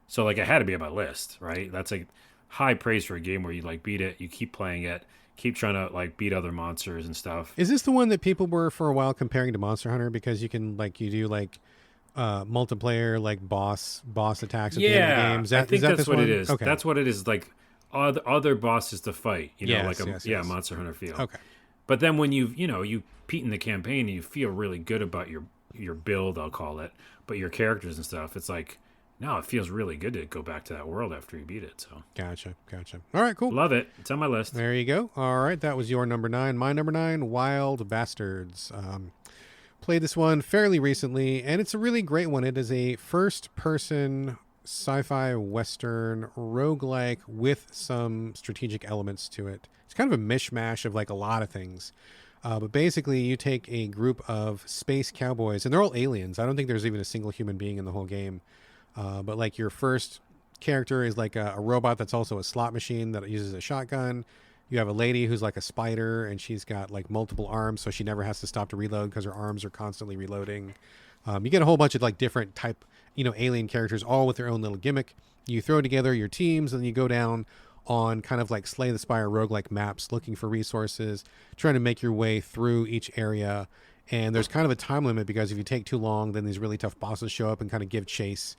So like it had to be on my list, right? That's like high praise for a game where you like beat it, you keep playing it, keep trying to like beat other monsters and stuff. Is this the one that people were for a while comparing to Monster Hunter because you can like you do like multiplayer like boss attacks at the end of the game? I think that's what it is. Okay. That's what it is. Like other bosses to fight, yes, like yes. Monster Hunter feel. Okay. But then when you beat in the campaign and you feel really good about your build, I'll call it, but your characters and stuff, it's like, no, it feels really good to go back to that world after you beat it. So Gotcha. All right, cool. Love it. It's on my list. There you go. All right, that was your number 9. My number 9, Wild Bastards. Played this one fairly recently, and it's a really great one. It is a first-person sci-fi western roguelike with some strategic elements to it. It's kind of a mishmash of like a lot of things. But basically, you take a group of space cowboys, and they're all aliens. I don't think there's even a single human being in the whole game. But like your first character is like a robot that's also a slot machine that uses a shotgun. You have a lady who's like a spider, and she's got like multiple arms, so she never has to stop to reload because her arms are constantly reloading. You get a whole bunch of like different type, alien characters, all with their own little gimmick. You throw together your teams, and you go down on kind of like Slay the Spire roguelike maps, looking for resources, trying to make your way through each area. And there's kind of a time limit because if you take too long, then these really tough bosses show up and kind of give chase.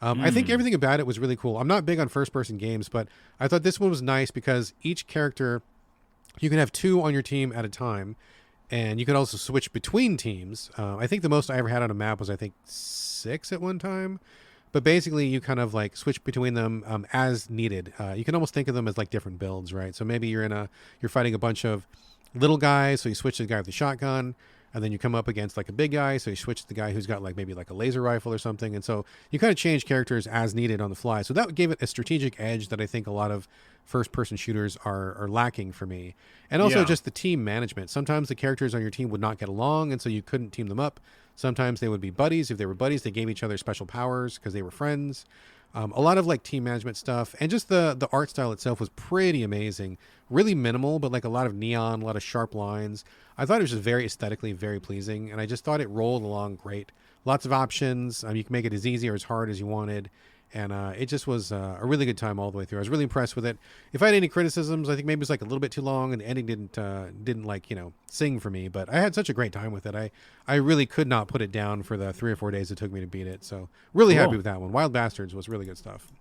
I think everything about it was really cool. I'm not big on first-person games, but I thought this one was nice because each character, you can have 2 on your team at a time, and you can also switch between teams. I think the most I ever had on a map was, 6 at one time. But basically, you kind of like switch between them as needed. You can almost think of them as like different builds, right? So maybe you're fighting a bunch of little guys, so you switch to the guy with the shotgun. And then you come up against like a big guy, so you switch to the guy who's got like maybe like a laser rifle or something. And so you kind of change characters as needed on the fly. So that gave it a strategic edge that I think a lot of first-person shooters are lacking for me. And also just the team management. Sometimes the characters on your team would not get along, and so you couldn't team them up. Sometimes they would be buddies. If they were buddies, they gave each other special powers because they were friends. A lot of like team management stuff, and just the art style itself was pretty amazing. Really minimal, but like a lot of neon, a lot of sharp lines. I thought it was just very aesthetically very pleasing, and I just thought it rolled along great. Lots of options. You can make it as easy or as hard as you wanted, and it just was a really good time all the way through. I was really impressed with it. If I had any criticisms, I think maybe it was like a little bit too long, and the ending didn't like sing for me. But I had such a great time with it. I really could not put it down for the 3 or 4 days it took me to beat it. So really happy with that one. Wild Bastards was really good stuff.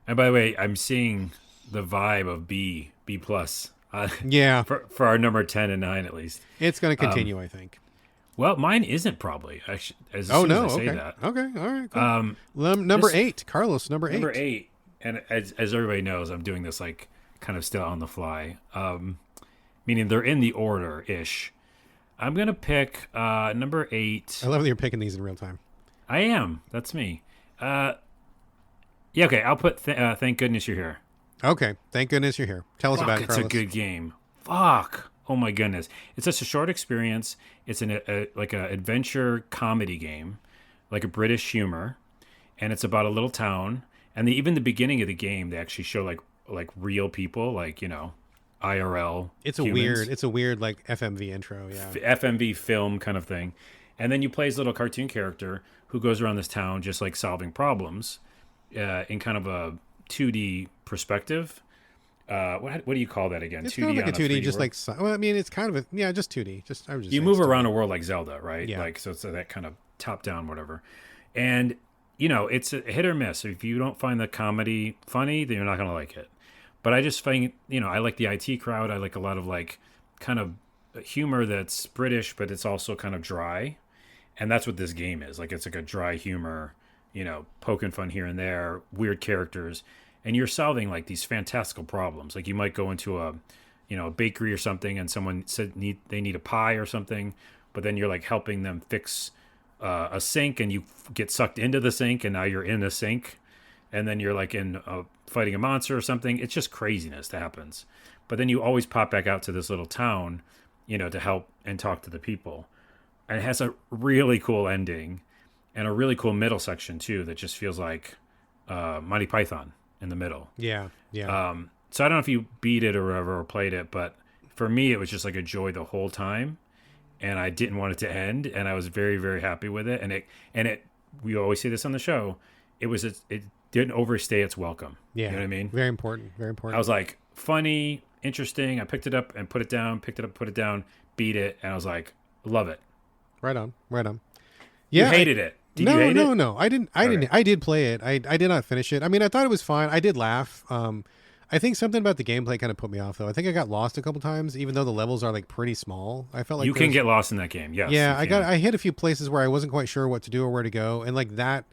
And by the way, I'm seeing the vibe of B plus. Yeah, for our number 10 and 9 at least. It's going to continue, I think. Well, mine isn't probably. As soon as I say okay. That. Okay, all right, cool. Number 8, Carlos, number 8. Number 8, and as everybody knows, I'm doing this like kind of still on the fly, meaning they're in the order-ish. I'm going to pick number 8. I love that you're picking these in real time. I am. That's me. Yeah, okay, I'll put Thank Goodness You're Here. Okay, thank goodness you're here. Tell us about it, Carlos. It's a good game. Fuck. Oh my goodness. It's such a short experience. It's like an adventure comedy game, like a British humor, and it's about a little town. And even the beginning of the game, they actually show like real people, like IRL. It's humans. a weird like FMV intro, yeah. FMV film kind of thing. And then you play as a little cartoon character who goes around this town just like solving problems in kind of a 2D perspective. What do you call that again? It's 2D kind of like a 2D, just world? Like, well, I mean, it's kind of just 2D. You move around a world like Zelda, right? Yeah. Like, so it's that kind of top down, whatever. And it's a hit or miss. If you don't find the comedy funny, then you're not going to like it. But I just find, I like the IT crowd. I like a lot of like kind of humor that's British, but it's also kind of dry. And that's what this game is. Like, it's like a dry humor, poking fun here and there, weird characters. And you're solving like these fantastical problems. Like you might go into a bakery or something, and someone said they need a pie or something, but then you're like helping them fix a sink, and you get sucked into the sink, and now you're in the sink, and then you're like in fighting a monster or something. It's just craziness that happens. But then you always pop back out to this little town, to help and talk to the people. And it has a really cool ending, and a really cool middle section too that just feels like Monty Python in the middle. Yeah. So I don't know if you beat it or whatever or played it, but for me it was just like a joy the whole time, and I didn't want it to end, and I was very, very happy with it. And it we always say this on the show, it didn't overstay its welcome. Yeah. You know what I mean? Very important. Very important. I was like, funny, interesting. I picked it up and put it down, put it down, beat it, and I was like, love it. Right on. Yeah. You hated it. Did you hate it? No. I didn't. I did play it. I did not finish it. I mean, I thought it was fine. I did laugh. I think something about the gameplay kind of put me off, though. I think I got lost a couple times, even though the levels are like pretty small. I felt like you can get lost in that game. Yes. Yeah, I hit a few places where I wasn't quite sure what to do or where to go, and like that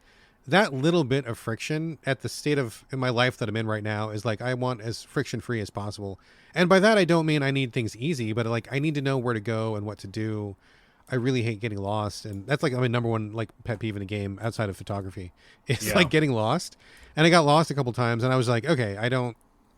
little bit of friction at the state of in my life that I'm in right now is like I want as friction free as possible. And by that I don't mean I need things easy, but like I need to know where to go and what to do. I really hate getting lost, and that's like my number one like pet peeve in a game outside of photography. It's like getting lost, and I got lost a couple times, and I was like, okay,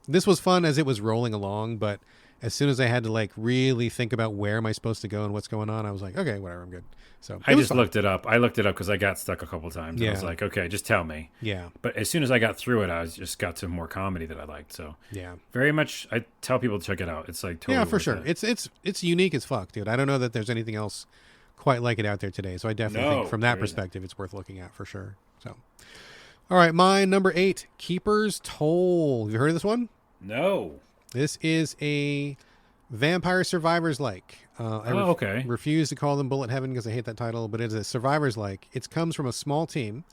this was fun as it was rolling along, but as soon as I had to like really think about where am I supposed to go and what's going on, I was like, okay, whatever, I'm good. So I just looked it up. I looked it up because I got stuck a couple times. Yeah. I was like, okay, just tell me. Yeah. But as soon as I got through it, I just got to more comedy that I liked. So yeah, very much. I tell people to check it out. It's like totally for sure. It's unique as fuck, dude. I don't know that there's anything else quite like it out there today. So I definitely think from that perspective, it's worth looking at for sure. So, all right, my number 8, Keeper's Toll. Have you heard of this one? No. This is a Vampire Survivors like. Okay. Refuse to call them Bullet Heaven because I hate that title, but it's a Survivors like. It comes from a small team.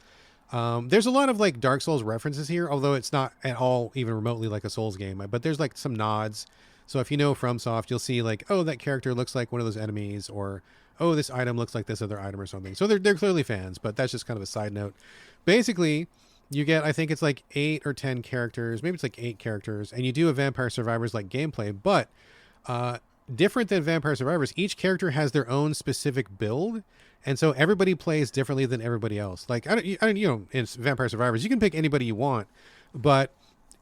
There's a lot of like Dark Souls references here, although it's not at all even remotely like a Souls game. But there's like some nods. So if you know FromSoft, you'll see like, oh, that character looks like one of those enemies, or oh, this item looks like this other item or something. So they're clearly fans, but that's just kind of a side note. Basically, you get, I think it's like 8 or 10 characters, maybe it's like 8 characters, and you do a Vampire Survivors like gameplay, but different than Vampire Survivors, each character has their own specific build, and so everybody plays differently than everybody else. Like, I don't, in Vampire Survivors, you can pick anybody you want, but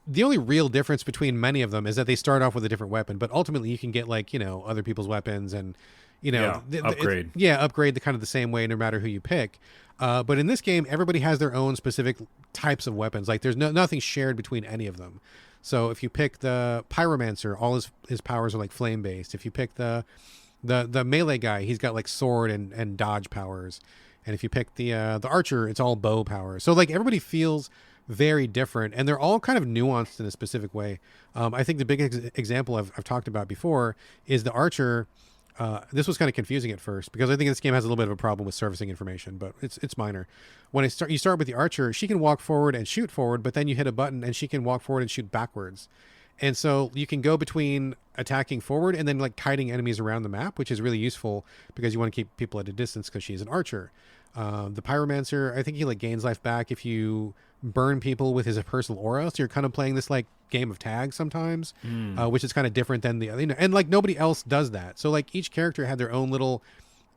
the only real difference between many of them is that they start off with a different weapon, but ultimately you can get like, other people's weapons, and You know, Yeah, upgrade. upgrade the kind of the same way no matter who you pick. But in this game, everybody has their own specific types of weapons. Like there's nothing shared between any of them. So if you pick the pyromancer, all his powers are like flame based. If you pick the melee guy, he's got like sword and dodge powers. And if you pick the archer, it's all bow powers. So like everybody feels very different, and they're all kind of nuanced in a specific way. I think the big example I've talked about before is the archer. This was kind of confusing at first because I think this game has a little bit of a problem with surfacing information, but it's minor. When you start with the archer, she can walk forward and shoot forward, but then you hit a button and she can walk forward and shoot backwards. And so you can go between attacking forward and then like kiting enemies around the map, which is really useful because you want to keep people at a distance because she's an archer. The pyromancer, I think he like gains life back if you burn people with his personal aura. So you're kind of playing this like game of tag sometimes, which is kind of different than the other. And like nobody else does that. So like each character had their own little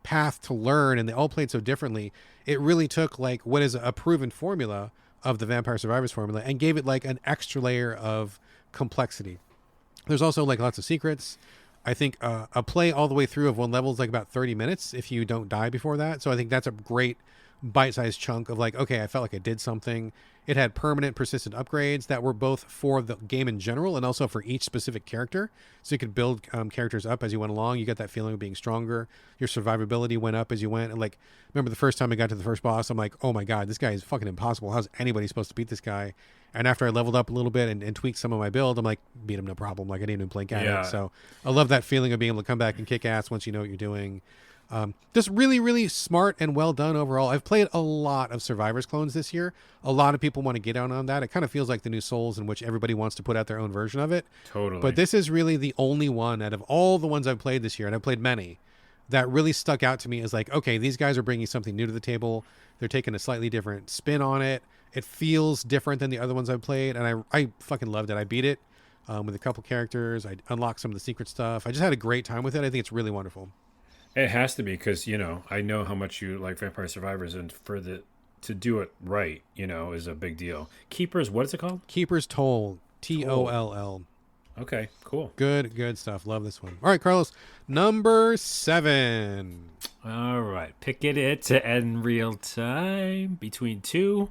path to learn, and they all played so differently. It really took like what is a proven formula of the Vampire Survivors formula and gave it like an extra layer of complexity. There's also like lots of secrets. I think a play all the way through of one level is like about 30 minutes if you don't die before that. So I think that's a great bite-sized chunk of like, okay, I felt like I did something. It had permanent persistent upgrades that were both for the game in general and also for each specific character. So you could build characters up as you went along. You got that feeling of being stronger. Your survivability went up as you went. And like, remember the first time I got to the first boss, I'm like, oh my God, this guy is fucking impossible. How's anybody supposed to beat this guy? And after I leveled up a little bit and tweaked some of my build, I'm like, beat him no problem. Like I didn't even blink at it. So I love that feeling of being able to come back and kick ass once you know what you're doing. Just really, really smart and well done overall. I've played a lot of Survivors clones this year. A lot of people want to get out on that. It kind of feels like the new Souls in which everybody wants to put out their own version of it. Totally. But this is really the only one out of all the ones I've played this year, and I've played many, that really stuck out to me as like, okay, these guys are bringing something new to the table. They're taking a slightly different spin on it. It feels different than the other ones I've played, and I fucking loved it. I beat it with a couple characters. I unlocked some of the secret stuff. I just had a great time with it. I think it's really wonderful. It has to be because I know how much you like Vampire Survivors, and to do it right, is a big deal. Keepers, what is it called? Keeper's Toll, Toll. Okay, cool. Good stuff. Love this one. All right, Carlos, number 7. All right, picking it to end real time between 2,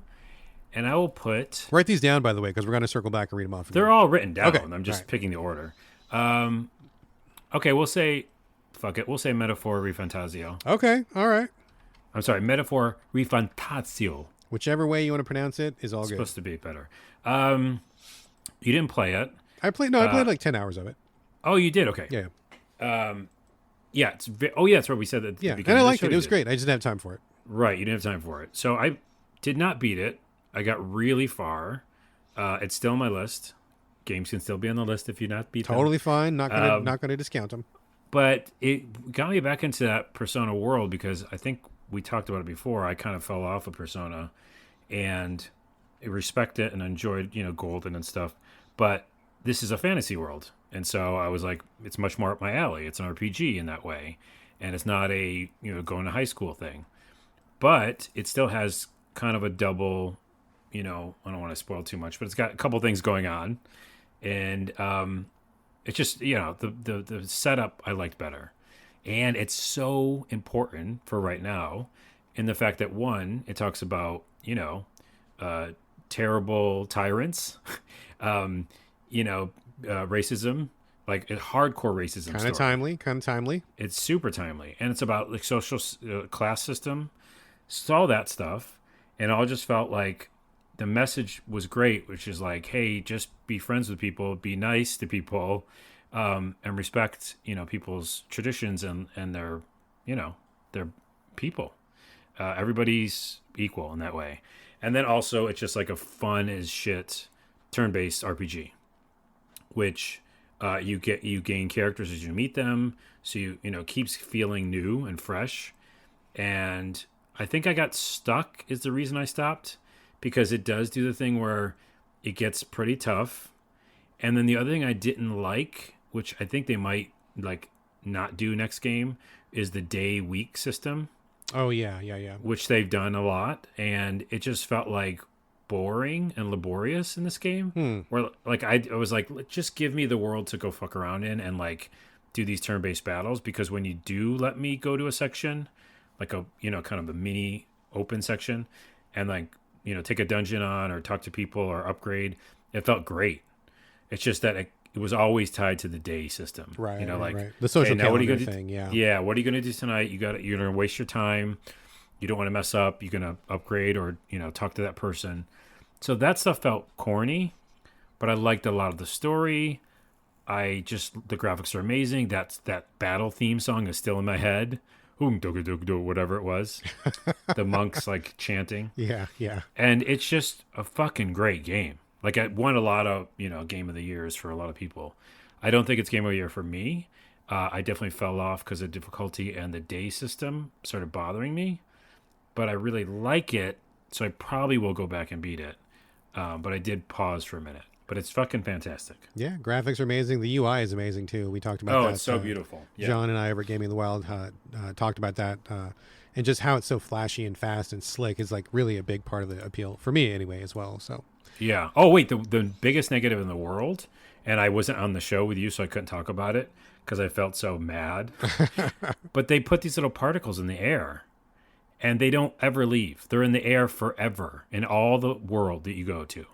and I will put. Write these down, by the way, because we're going to circle back and read them off. They're all written down. Okay. I'm just picking the order. Okay, we'll say. Fuck it. We'll say Metaphor Refantasio. Okay. All right. I'm sorry. Metaphor Refantasio. Whichever way you want to pronounce it is all good. Supposed to be better. You didn't play it. I played like 10 hours of it. Oh, you did? Okay. Yeah. Yeah. That's what we said at the yeah. beginning. And I liked it. It was great. I just didn't have time for it. Right. You didn't have time for it. So I did not beat it. I got really far. It's still on my list. Games can still be on the list if you not beat them. Totally fine. Not gonna discount them. But it got me back into that Persona world because I think we talked about it before. I kind of fell off of Persona, and I respect it and enjoyed, Golden and stuff. But this is a fantasy world, and so I was like, it's much more up my alley. It's an RPG in that way, and it's not a going to high school thing. But it still has kind of a double, I don't want to spoil too much, but it's got a couple things going on, and it's just, the setup I liked better. And it's so important for right now in the fact that, one, it talks about, terrible tyrants, racism, like a hardcore racism story. Kind of timely. It's super timely. And it's about like social class system, all that stuff. And it all just felt like the message was great, which is like, hey, just be friends with people, be nice to people, and respect, people's traditions and their, their people. Everybody's equal in that way. And then also it's just like a fun as shit turn-based RPG, which you gain characters as you meet them. So keeps feeling new and fresh. And I think I got stuck is the reason I stopped, because it does do the thing where it gets pretty tough. And then the other thing I didn't like, which I think they might like not do next game, is the day-week system. Oh, yeah. Which they've done a lot. And it just felt like boring and laborious in this game. Where like I was like, just give me the world to go fuck around in and like do these turn-based battles, because when you do let me go to a section, like a kind of a mini open section, and like take a dungeon on or talk to people or upgrade, it felt great. It's just that it was always tied to the day system, Right, like right. The social now what are you calendar gonna thing, yeah. yeah, what are you gonna do tonight? You're gonna waste your time. You don't want to mess up. You're gonna upgrade or talk to that person. So that stuff felt corny, but I liked a lot of the story. The graphics are amazing. That battle theme song is still in my head. Whatever it was, the monks like chanting. Yeah, yeah. And it's just a fucking great game. Like, it won a lot of game of the years for a lot of people. I don't think it's game of the year for me. I definitely fell off because of difficulty and the day system started bothering me. But I really like it, so I probably will go back and beat it. But I did pause for a minute. But it's fucking fantastic. Yeah, graphics are amazing. The UI is amazing too. We talked about that. Oh, it's so beautiful. Yeah. John and I over at Gaming in the Wild talked about that, and just how it's so flashy and fast and slick is like really a big part of the appeal for me anyway as well. So yeah. Oh wait, the biggest negative in the world, and I wasn't on the show with you, so I couldn't talk about it because I felt so mad. But they put these little particles in the air, and they don't ever leave. They're in the air forever in all the world that you go to.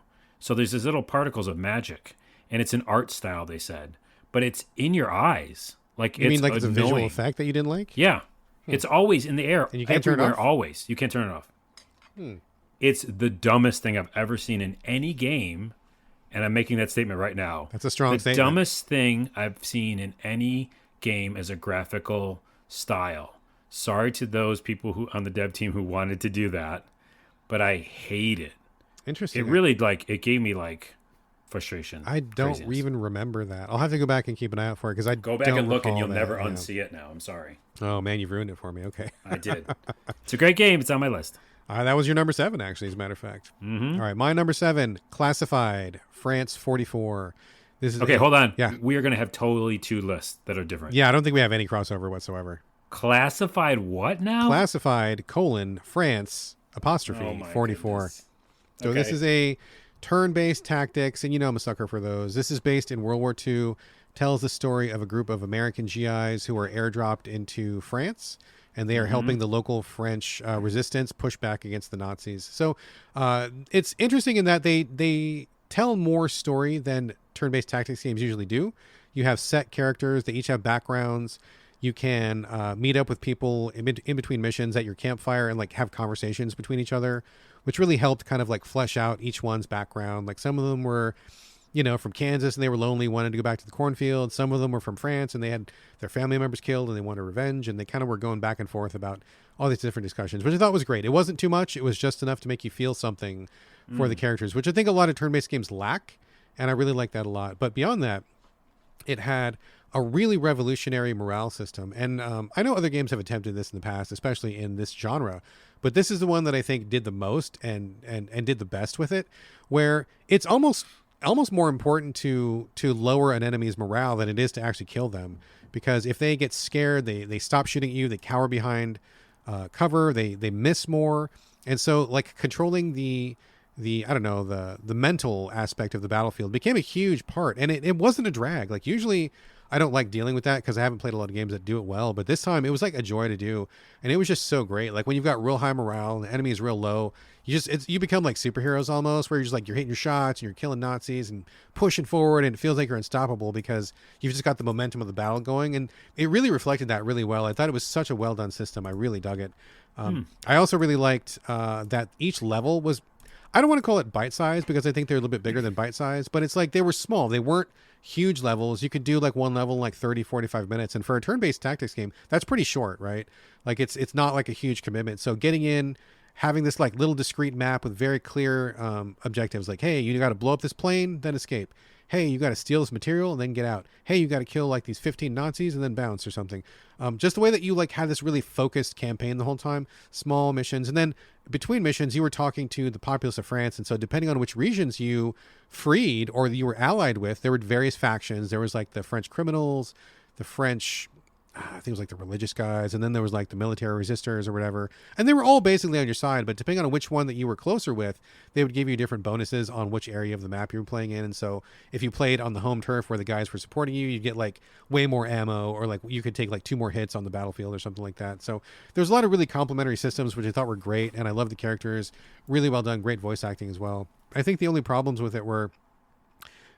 So there's these little particles of magic, and it's an art style, they said, but it's in your eyes. Like, you mean like it's a annoying. visual effect that you didn't like? Yeah, it's always in the air, and you can't everywhere, turn it off? always. You can't turn it off. It's the dumbest thing I've ever seen in any game, and I'm making that statement right now. That's a strong the statement. The dumbest thing I've seen in any game as a graphical style. Sorry to those people who on the dev team who wanted to do that, but I hate it. Interesting. It really it gave me frustration. I don't craziness. even remember that. I'll have to go back and keep an eye out for it because I go back don't and look, and you'll recall never that, yeah. unsee it now. I'm sorry. Oh man, you've ruined it for me. Okay. I did. It's a great game. It's on my list. That was your number 7, actually, as a matter of fact. Mm-hmm. All right, my number 7, Classified, France 44. This is Okay, hold on. Yeah. We are going to have totally two lists that are different. Yeah, I don't think we have any crossover whatsoever. Classified what now? Classified, France, apostrophe, Oh my 44. goodness. So Okay. this is a turn-based tactics, and I'm a sucker for those. This is based in World War II, tells the story of a group of American GIs who are airdropped into France, and they are helping the local French resistance push back against the Nazis. So it's interesting in that they tell more story than turn-based tactics games usually do. You have set characters. They each have backgrounds. You can meet up with people in between missions at your campfire and like have conversations between each other, which really helped kind of like flesh out each one's background. Like some of them were, from Kansas and they were lonely, wanted to go back to the cornfield. Some of them were from France and they had their family members killed and they wanted revenge. And they kind of were going back and forth about all these different discussions, which I thought was great. It wasn't too much. It was just enough to make you feel something for the characters, which I think a lot of turn-based games lack. And I really like that a lot. But beyond that, it had a really revolutionary morale system. And I know other games have attempted this in the past, especially in this genre, but this is the one that I think did the most and did the best with it, where it's almost more important to lower an enemy's morale than it is to actually kill them. Because if they get scared, they stop shooting at you, they cower behind cover, they miss more. And so like controlling the mental aspect of the battlefield became a huge part. And it wasn't a drag. Like usually I don't like dealing with that because I haven't played a lot of games that do it well, but this time it was like a joy to do. And it was just so great. Like when you've got real high morale and the enemy is real low, you become like superheroes almost, where you're just like, you're hitting your shots and you're killing Nazis and pushing forward, and it feels like you're unstoppable because you've just got the momentum of the battle going. And it really reflected that really well. I thought it was such a well done system. I really dug it. I also really liked that each level was, I don't want to call it bite-sized because I think they're a little bit bigger than bite-sized, but it's like they were small. They weren't huge levels. You could do like one level in like 30, 45 minutes. And for a turn-based tactics game, that's pretty short, right? Like it's not like a huge commitment. So getting in, having this like little discrete map with very clear objectives, like, hey, you got to blow up this plane, then escape. Hey, you got to steal this material and then get out. Hey, you got to kill like these 15 Nazis and then bounce or something. Just the way that you like had this really focused campaign the whole time, small missions. And then between missions, you were talking to the populace of France. And so depending on which regions you freed or you were allied with, there were various factions. There was like the French criminals, the French, I think it was like the religious guys, and then there was like the military resistors or whatever, and they were all basically on your side. But depending on which one that you were closer with, they would give you different bonuses on which area of the map you were playing in. And so if you played on the home turf where the guys were supporting you, you'd get like way more ammo, or like you could take like 2 more hits on the battlefield or something like that. So there's a lot of really complementary systems, which I thought were great, and I love the characters. Really well done, great voice acting as well. I think the only problems with it were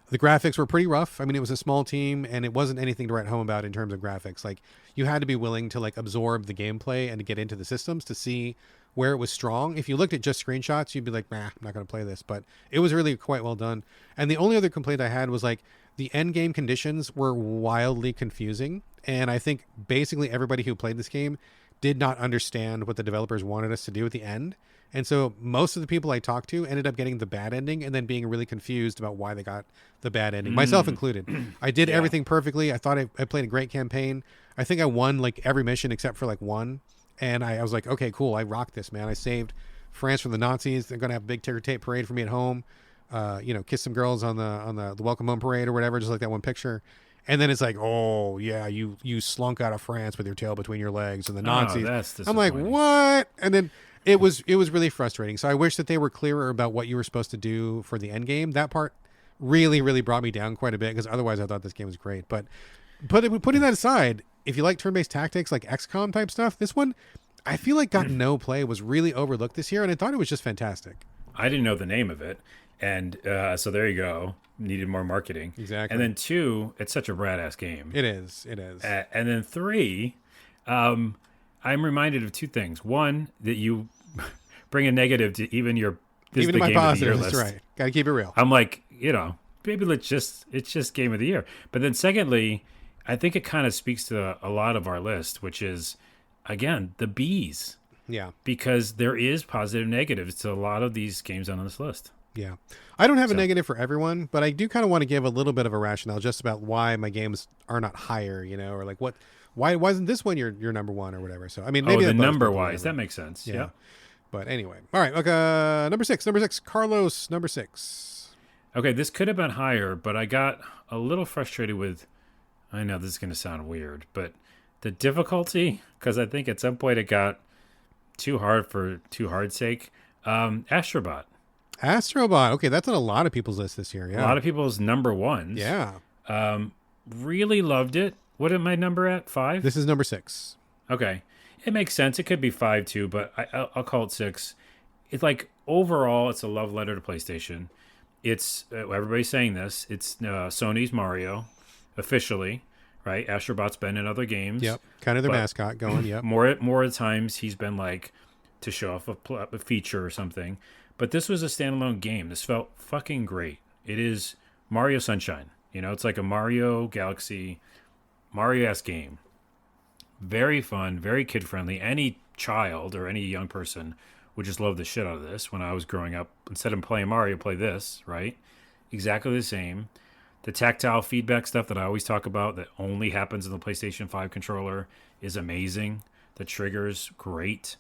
the graphics were pretty rough. I mean, it was a small team, and it wasn't anything to write home about in terms of graphics. Like, you had to be willing to like absorb the gameplay and to get into the systems to see where it was strong. If you looked at just screenshots, you'd be like, nah, I'm not going to play this. But it was really quite well done. And the only other complaint I had was like the end game conditions were wildly confusing. And I think basically everybody who played this game did not understand what the developers wanted us to do at the end. And so most of the people I talked to ended up getting the bad ending and then being really confused about why they got the bad ending, myself included. I did everything perfectly. I thought I played a great campaign. I think I won like every mission except for like one. And I was like, okay, cool. I rocked this, man. I saved France from the Nazis. They're going to have a big ticker tape parade for me at home. Kiss some girls on the welcome home parade or whatever, just like that one picture. And then it's like, oh yeah, you slunk out of France with your tail between your legs and the Nazis. That's I'm like, what? And then it was really frustrating. So I wish that they were clearer about what you were supposed to do for the end game. That part really, really brought me down quite a bit, because otherwise I thought this game was great. But putting that aside, if you like turn-based tactics like XCOM type stuff, this one I feel like got no play, was really overlooked this year, and I thought it was just fantastic. I didn't know the name of it, and so there you go. Needed more marketing. Exactly. And then 2, it's such a badass game. It is. And then 3, I'm reminded of 2 things. One, that you bring a negative to even your even my game of the year positives. list. That's right. Got to keep it real. I'm like, maybe it's just game of the year. But then secondly, I think it kind of speaks to a lot of our list, which is, again, the bees. Yeah. Because there is positive negatives to a lot of these games on this list. Yeah. I don't have a negative for everyone, but I do kind of want to give a little bit of a rationale just about why my games are not higher, or like why wasn't this one your number one or whatever. So, I mean, maybe the number wise, that makes sense. Yeah. But anyway. All right. Number six, Carlos, number 6. Okay. This could have been higher, but I got a little frustrated with, I know this is going to sound weird, but the difficulty, because I think at some point it got too hard for too hard's sake. Astrobot. Okay, that's on a lot of people's list this year. Yeah, a lot of people's number ones. Yeah, really loved it. What am I number at? 5. This is number 6. Okay, it makes sense. It could be 5 too, but I'll call it 6. It's like overall, it's a love letter to PlayStation. It's everybody's saying this. It's Sony's Mario, officially, right? Astrobot's been in other games. Yep, kind of their mascot going. Yep. More times he's been like to show off a feature or something. But this was a standalone game. This felt fucking great. It is Mario Sunshine. It's like a Mario Galaxy, Mario-esque game. Very fun, very kid-friendly. Any child or any young person would just love the shit out of this. When I was growing up, instead of playing Mario, play this, right? Exactly the same. The tactile feedback stuff that I always talk about that only happens in the PlayStation 5 controller is amazing. The triggers, great.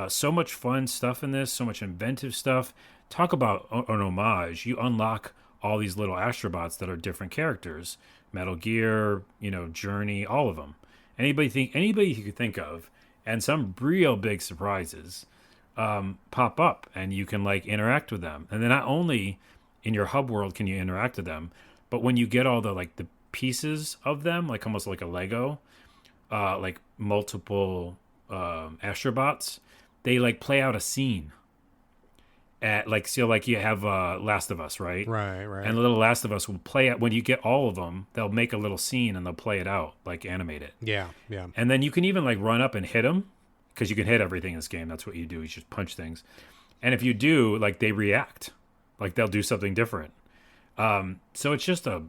So much fun stuff in this, so much inventive stuff. Talk about an homage. You unlock all these little Astrobots that are different characters. Metal Gear, Journey, all of them. Anybody you could think of, and some real big surprises pop up, and you can like interact with them. And then not only in your hub world can you interact with them, but when you get all the pieces of them, like almost like a Lego, like multiple Astrobots, they like play out a scene at you have Last of Us, right? Right. And the little Last of Us will play it when you get all of them. They'll make a little scene and they'll play it out, like animate it. Yeah. And then you can even like run up and hit them, because you can hit everything in this game. That's what you do. You just punch things, and if you do, like they react, like they'll do something different. So it's just a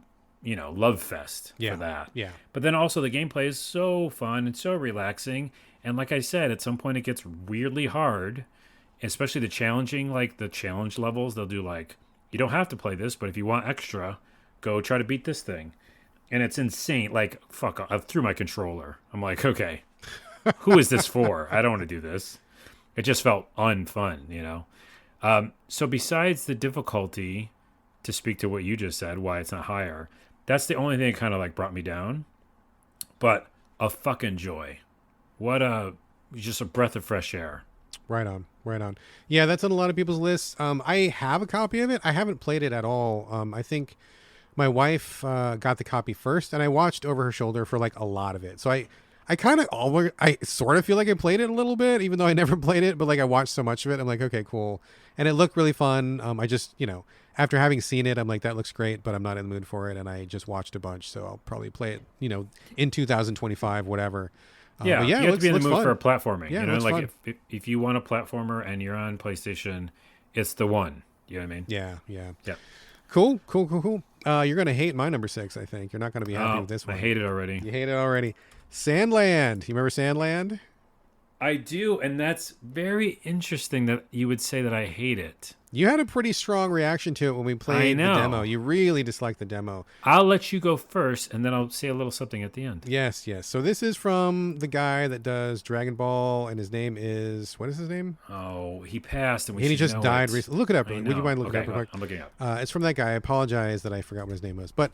love fest for that. Yeah. But then also the gameplay is so fun and so relaxing. And like I said, at some point it gets weirdly hard, especially the challenge levels. They'll do like, you don't have to play this, but if you want extra, go try to beat this thing. And it's insane. Like, fuck, I threw my controller. I'm like, okay, who is this for? I don't want to do this. It just felt unfun, So besides the difficulty, to speak to what you just said, why it's not higher, that's the only thing that kind of like brought me down. But a fucking joy. What just a breath of fresh air. Right on, right on. Yeah, that's on a lot of people's lists. I have a copy of it. I haven't played it at all. I think my wife got the copy first, and I watched over her shoulder for like a lot of it. So I sort of feel like I played it a little bit, even though I never played it. But like I watched so much of it, I'm like, okay, cool, and it looked really fun. I just, after having seen it, I'm like, that looks great, but I'm not in the mood for it, and I just watched a bunch, so I'll probably play it, in 2025, whatever. Yeah, but yeah, you have to be in the mood fun. for a platformer. Yeah, You know, like fun. if you want a platformer and you're on PlayStation, it's the one. You know what I mean? Yeah, yeah. Yeah. Cool. You're gonna hate my number 6. I think you're not gonna be happy with this one. I hate it already. You hate it already. Sandland. You remember Sandland? I do, and that's very interesting that you would say that I hate it. You had a pretty strong reaction to it when we played the demo. You really disliked the demo. I'll let you go first, and then I'll say a little something at the end. Yes. So this is from the guy that does Dragon Ball, and his name is, what is his name? Oh, he passed, and he just died recently. Look it up. Would you mind looking it up real quick? I'm looking up. It's from that guy. I apologize that I forgot what his name was. But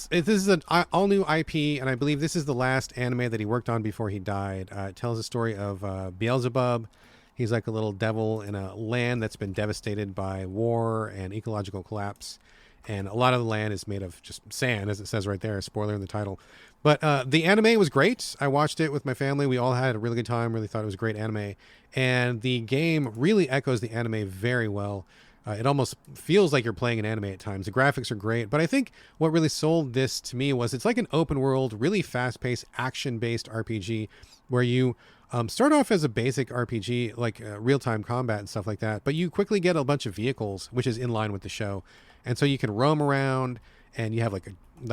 this is an all-new IP, and I believe this is the last anime that he worked on before he died. It tells the story of Beelzebub. He's like a little devil in a land that's been devastated by war and ecological collapse. And a lot of the land is made of just sand, as it says right there, spoiler in the title. But the anime was great. I watched it with my family. We all had a really good time, really thought it was a great anime. And the game really echoes the anime very well. It almost feels like you're playing an anime at times. The graphics are great. But I think what really sold this to me was it's like an open world, really fast-paced, action-based RPG where you start off as a basic RPG, like real-time combat and stuff like that. But you quickly get a bunch of vehicles, which is in line with the show. And so you can roam around, and you have like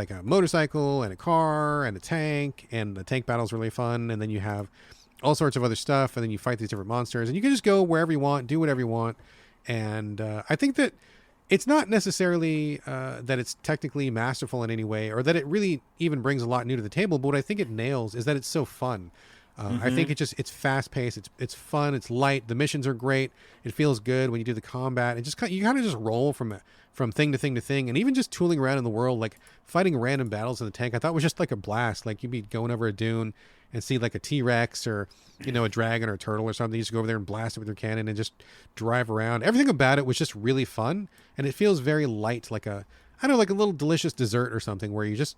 a motorcycle and a car and a tank, and the tank battle's really fun. And then you have all sorts of other stuff, and then you fight these different monsters. And you can just go wherever you want, do whatever you want. And I think that it's not necessarily that it's technically masterful in any way, or that it really even brings a lot new to the table. But what I think it nails is that it's so fun. I think it's fast paced. It's fun. It's light. The missions are great. It feels good when you do the combat. It just you kind of just roll from thing to thing to thing, and even just tooling around in the world, like fighting random battles in the tank. I thought was just like a blast. Like you'd be going over a dune and see like a T-Rex or a dragon or a turtle or something. You just go over there and blast it with your cannon and just drive around. Everything about it was just really fun, and it feels very light, like a little delicious dessert or something where you just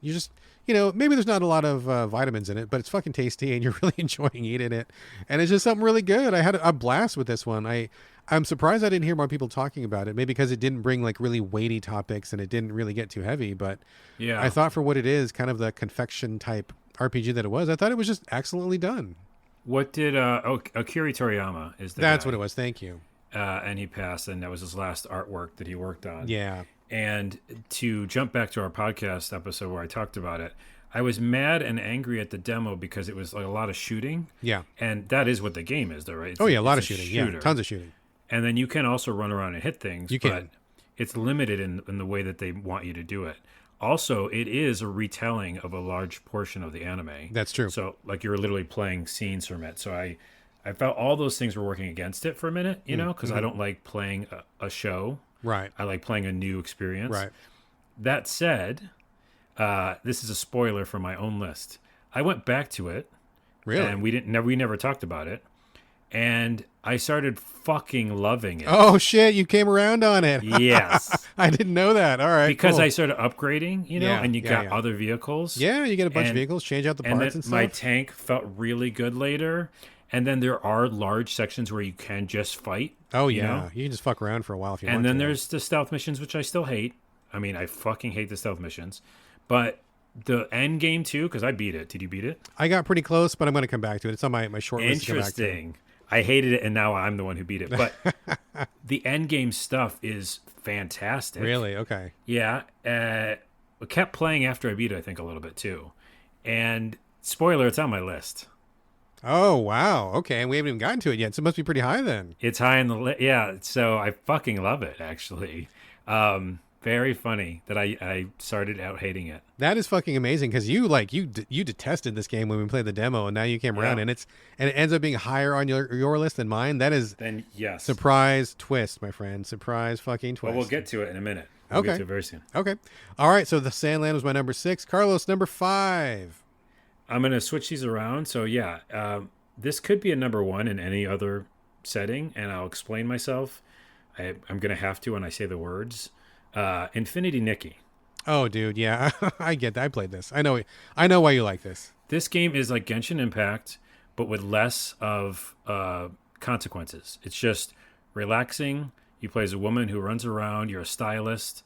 maybe there's not a lot of vitamins in it, but it's fucking tasty and you're really enjoying eating it. And it's just something really good. I had a blast with this one. I'm surprised I didn't hear more people talking about it, maybe because it didn't bring like really weighty topics and it didn't really get too heavy. But yeah, I thought for what it is, kind of the confection type RPG that it was, I thought it was just excellently done. What did Akira Toriyama is the That's guy. what it was. Thank you. And he passed, and that was his last artwork that he worked on. Yeah. And to jump back to our podcast episode where I talked about it, I was mad and angry at the demo because it was like a lot of shooting. Yeah. And that is what the game is, though, right? A lot of shooting. Yeah, tons of shooting. And then you can also run around and hit things. You can. But it's limited in the way that they want you to do it. Also, it is a retelling of a large portion of the anime. That's true. So, like, you're literally playing scenes from it. So I felt all those things were working against it for a minute, because I don't like playing a show. Right. I like playing a new experience. Right. That said, this is a spoiler for my own list. I went back to it. Really? And we never talked about it. And I started fucking loving it. Oh shit, you came around on it. Yes. I didn't know that. All right. Because cool. I started upgrading, and you got other vehicles. Yeah, you get a bunch of vehicles, change out the parts and stuff. My tank felt really good later. And then there are large sections where you can just fight. Oh, yeah. You can just fuck around for a while if you want to. And then there's the stealth missions, which I still hate. I mean, I fucking hate the stealth missions. But the end game, too, because I beat it. Did you beat it? I got pretty close, but I'm going to come back to it. It's on my short list to come back to. Interesting. I hated it, and now I'm the one who beat it. But the end game stuff is fantastic. Really? Okay. Yeah. I kept playing after I beat it, I think, a little bit, too. And spoiler, it's on my list. Oh, wow. Okay. And we haven't even gotten to it yet. So it must be pretty high then. It's high in the list. Yeah. So I fucking love it, actually. Very funny that I started out hating it. That is fucking amazing because you detested this game when we played the demo, and now you came around and it ends up being higher on your list than mine. That is yes. Surprise twist, my friend. Surprise fucking twist. Well, we'll get to it in a minute. We'll get to it very soon. Okay. All right. So the Sandland was my number 6. Carlos, number 5. I'm gonna switch these around. So yeah, this could be a number one in any other setting, and I'll explain myself. I'm gonna have to when I say the words. Infinity Nikki. Oh, dude, yeah, I get that. I played this. I know why you like this. This game is like Genshin Impact, but with less of consequences. It's just relaxing. You play as a woman who runs around. You're a stylist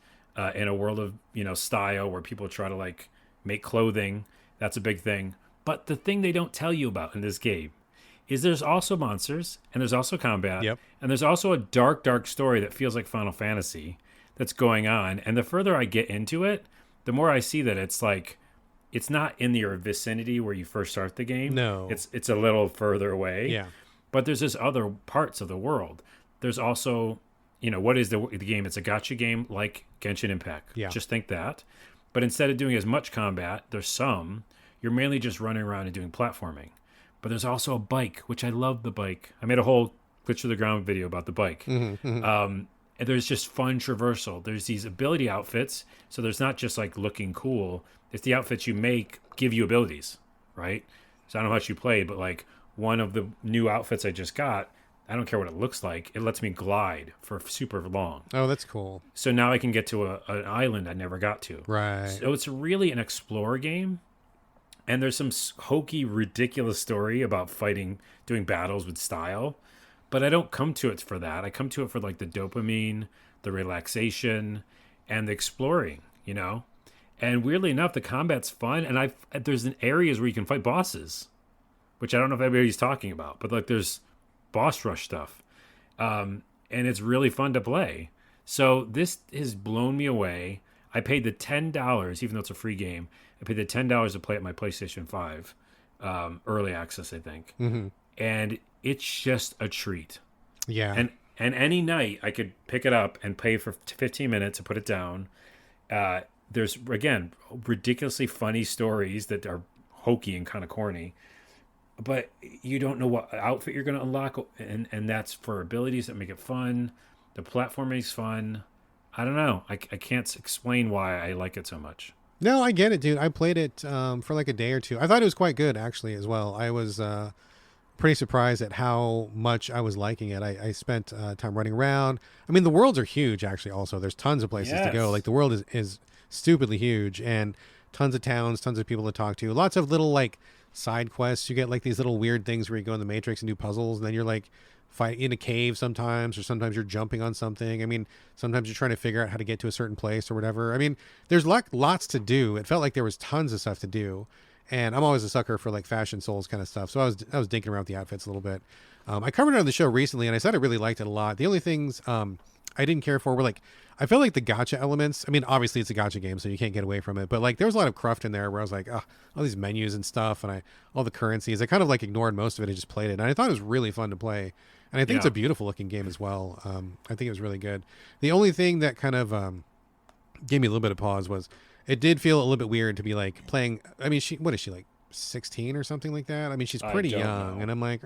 in a world of style where people try to like make clothing. That's a big thing. But the thing they don't tell you about in this game is there's also monsters and there's also combat. Yep. And there's also a dark, dark story that feels like Final Fantasy that's going on. And the further I get into it, the more I see that it's like it's not in your vicinity where you first start the game. No. It's a little further away. Yeah. But there's this other parts of the world. There's also, what is the game? It's a gacha game like Genshin Impact. Yeah. Just think that. But instead of doing as much combat, you're mainly just running around and doing platforming. But there's also a bike, which I love the bike. I made a whole glitch to the ground video about the bike. And there's just fun traversal. There's these ability outfits. So there's not just like looking cool. It's the outfits you make give you abilities, right? So I don't know how much you played, but like one of the new outfits I just got, I don't care what it looks like. It lets me glide for super long. Oh, that's cool. So now I can get to an island I never got to. Right. So it's really an explorer game. And there's some hokey, ridiculous story about doing battles with style. But I don't come to it for that. I come to it for like the dopamine, the relaxation, and the exploring, And weirdly enough, the combat's fun. And there's areas where you can fight bosses, which I don't know if everybody's talking about. But like there's boss rush stuff. And it's really fun to play. So this has blown me away. I paid the $10, even though it's a free game. I paid the $10 to play at my PlayStation 5, early access, I think. Mm-hmm. And it's just a treat. Yeah. And any night I could pick it up and pay for 15 minutes to put it down. There's, again, ridiculously funny stories that are hokey and kind of corny. But you don't know what outfit you're going to unlock. And that's for abilities that make it fun. The platforming is fun. I don't know. I can't explain why I like it so much. No, I get it, dude. I played it for like a day or two. I thought it was quite good, actually, as well. I was pretty surprised at how much I was liking it. I spent time running around. I mean, the worlds are huge, actually, also. There's tons of places to go. Like, the world is stupidly huge, and tons of towns, tons of people to talk to. Lots of little, like, side quests. You get, like, these little weird things where you go in the Matrix and do puzzles, and then you're, like, fight in a cave sometimes, or sometimes you're jumping on something. I mean, sometimes you're trying to figure out how to get to a certain place or whatever. I mean, there's lots to do. It felt like there was tons of stuff to do, and I'm always a sucker for like Fashion Souls kind of stuff. So I was dinking around with the outfits a little bit. I covered it on the show recently, and I said I really liked it a lot. The only things I didn't care for were like, I felt like the gacha elements. I mean, obviously it's a gacha game, so you can't get away from it. But like, there was a lot of cruft in there where I was like, oh, all these menus and stuff, and all the currencies. I kind of like ignored most of it. I just played it, and I thought it was really fun to play. And I think it's a beautiful looking game as well. I think it was really good. The only thing that kind of gave me a little bit of pause was it did feel a little bit weird to be like playing. I mean, what is she, like 16 or something like that? I mean, she's pretty young, and I'm like,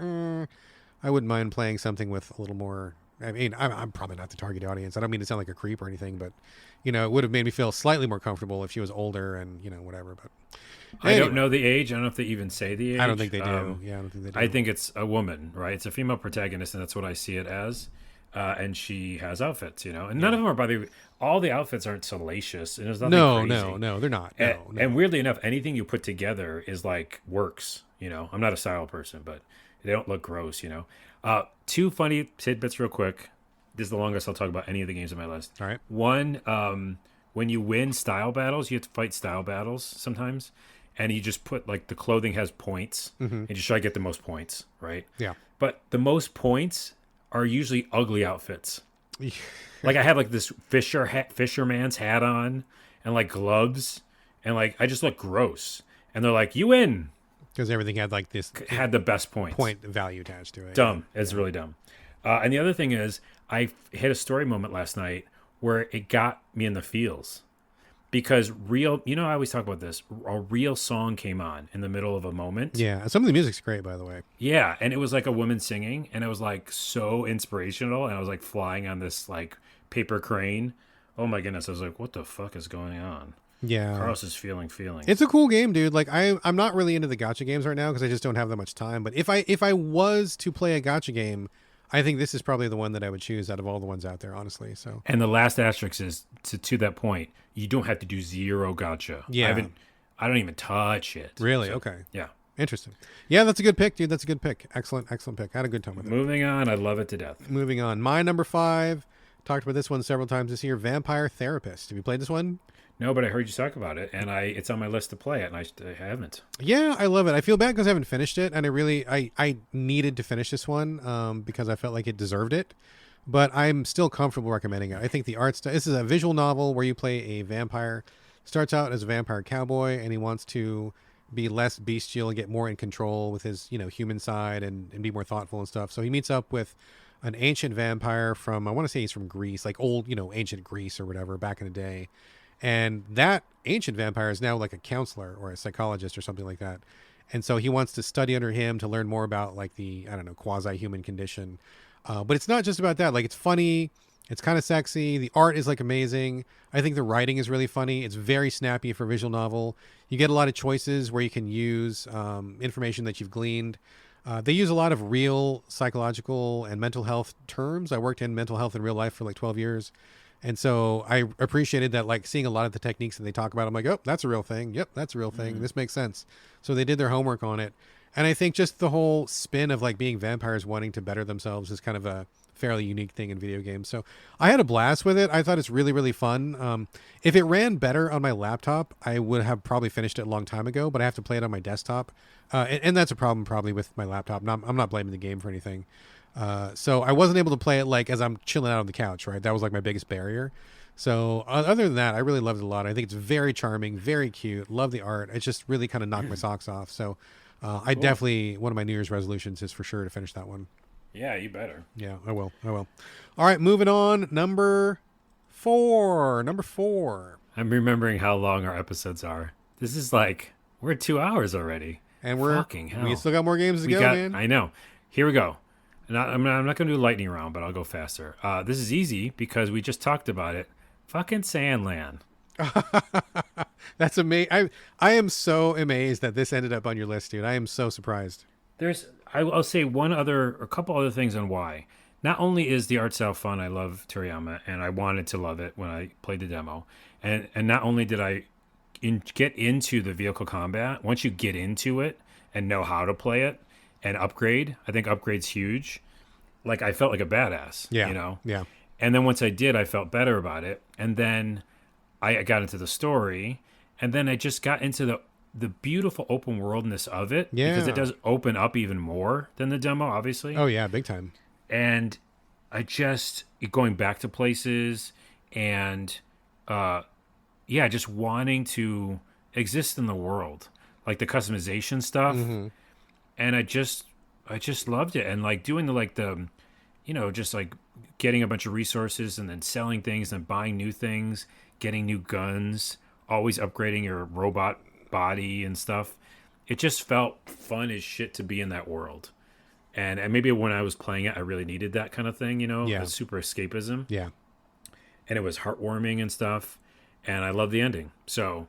I wouldn't mind playing something with a little more. I mean, I'm probably not the target audience. I don't mean to sound like a creep or anything, but it would have made me feel slightly more comfortable if she was older and whatever. But anyway. I don't know the age. I don't know if they even say the age. I don't think they do. Yeah, I don't think they do. I think it's a woman, right? It's a female protagonist, and that's what I see it as. And she has outfits, and none of them are, by the way, all the outfits aren't salacious, and there's nothing crazy. No, they're not. And weirdly enough, anything you put together is like works. I'm not a style person, but they don't look gross. Two funny tidbits, real quick. This is the longest I'll talk about any of the games on my list. All right. One, when you win style battles, you have to fight style battles sometimes, and you just put like the clothing has points, and you just try to get the most points, right? Yeah. But the most points are usually ugly outfits. Like I had like this fisherman's hat on, and like gloves, and like I just look gross. And they're like, "You win," because everything had like this had the best points, point value attached to it. Dumb. It's really dumb. And the other thing is, I hit a story moment last night where it got me in the feels. Because I always talk about this, a real song came on in the middle of a moment. Yeah, some of the music's great, by the way. Yeah, and it was like a woman singing, and it was like so inspirational, and I was like flying on this like paper crane, Oh my goodness! I was like, what the fuck is going on? Yeah. Carlos is feeling feelings. It's a cool game, dude. Like I'm not really into the gacha games right now because I just don't have that much time. But if I was to play a gacha game, I think this is probably the one that I would choose out of all the ones out there, honestly. So And the last asterisk is to that point, you don't have to do zero gotcha. Yeah. I don't even touch it. really, So, okay, Yeah. interesting. Yeah, that's a good pick, dude. That's a good pick. Excellent pick. I had a good time with it. Moving on, I love it to death. Moving on. My number 5. Talked about this one several times this year. Vampire Therapist. Have you played this one? No, but I heard you talk about it, and it's on my list to play it, and I haven't. Yeah, I love it. I feel bad because I haven't finished it, and I needed to finish this one because I felt like it deserved it. But I'm still comfortable recommending it. I think the art style. This is a visual novel where you play a vampire. Starts out as a vampire cowboy, and he wants to be less bestial and get more in control with his human side and be more thoughtful and stuff. So he meets up with an ancient vampire from, I want to say he's from Greece, like old ancient Greece or whatever back in the day. And that ancient vampire is now like a counselor or a psychologist or something like that. And so he wants to study under him to learn more about like the, I don't know, quasi-human condition. But it's not just about that. Like, it's funny. It's kind of sexy. The art is like amazing. I think the writing is really funny. It's very snappy for a visual novel. You get a lot of choices where you can use information that you've gleaned. They use a lot of real psychological and mental health terms. I worked in mental health in real life for like 12 years. And so I appreciated that, like seeing a lot of the techniques that they talk about. I'm like, oh, that's a real thing. Yep, that's a real thing. This makes sense. So they did their homework on it. And I think just the whole spin of like being vampires wanting to better themselves is kind of a fairly unique thing in video games. So I had a blast with it. I thought it's really, really fun. If it ran better on my laptop, I would have probably finished it a long time ago, but I have to play it on my desktop. And that's a problem probably with my laptop. I'm not blaming the game for anything. So I wasn't able to play it like as I'm chilling out on the couch, right? That was like my biggest barrier. So other than that, I really loved it a lot. I think it's very charming, very cute. Love the art. It just really kind of knocked my socks off. So I definitely, one of my New Year's resolutions is for sure to finish that one. Yeah, you better. Yeah, I will. All right, moving on. Number four. I'm remembering how long our episodes are. This is like, we're at 2 hours already. And Fucking hell. we still got more games to go, man. I know. Here we go. And I'm not going to do lightning round, but I'll go faster. This is easy because we just talked about it. Fucking Sandland. That's amazing. I am so amazed that this ended up on your list, dude. I am so surprised. I'll say a couple other things on why. Not only is the art style fun, I love Toriyama, and I wanted to love it when I played the demo. And not only did I get into the vehicle combat, once you get into it and know how to play it and upgrade, I think upgrade's huge. Like, I felt like a badass, Yeah. Yeah. And then once I did, I felt better about it. And then I got into the story, and then I just got into the beautiful open worldness of it. Yeah. Because it does open up even more than the demo, obviously. Oh, yeah, big time. And I just going back to places and just wanting to exist in the world, like the customization stuff. Mm-hmm. And I just loved it. And like doing just like getting a bunch of resources and then selling things and buying new things, getting new guns, always upgrading your robot body and stuff. It just felt fun as shit to be in that world. And maybe when I was playing it, I really needed that kind of thing, Yeah. the super escapism. Yeah. And it was heartwarming and stuff. And I love the ending. So,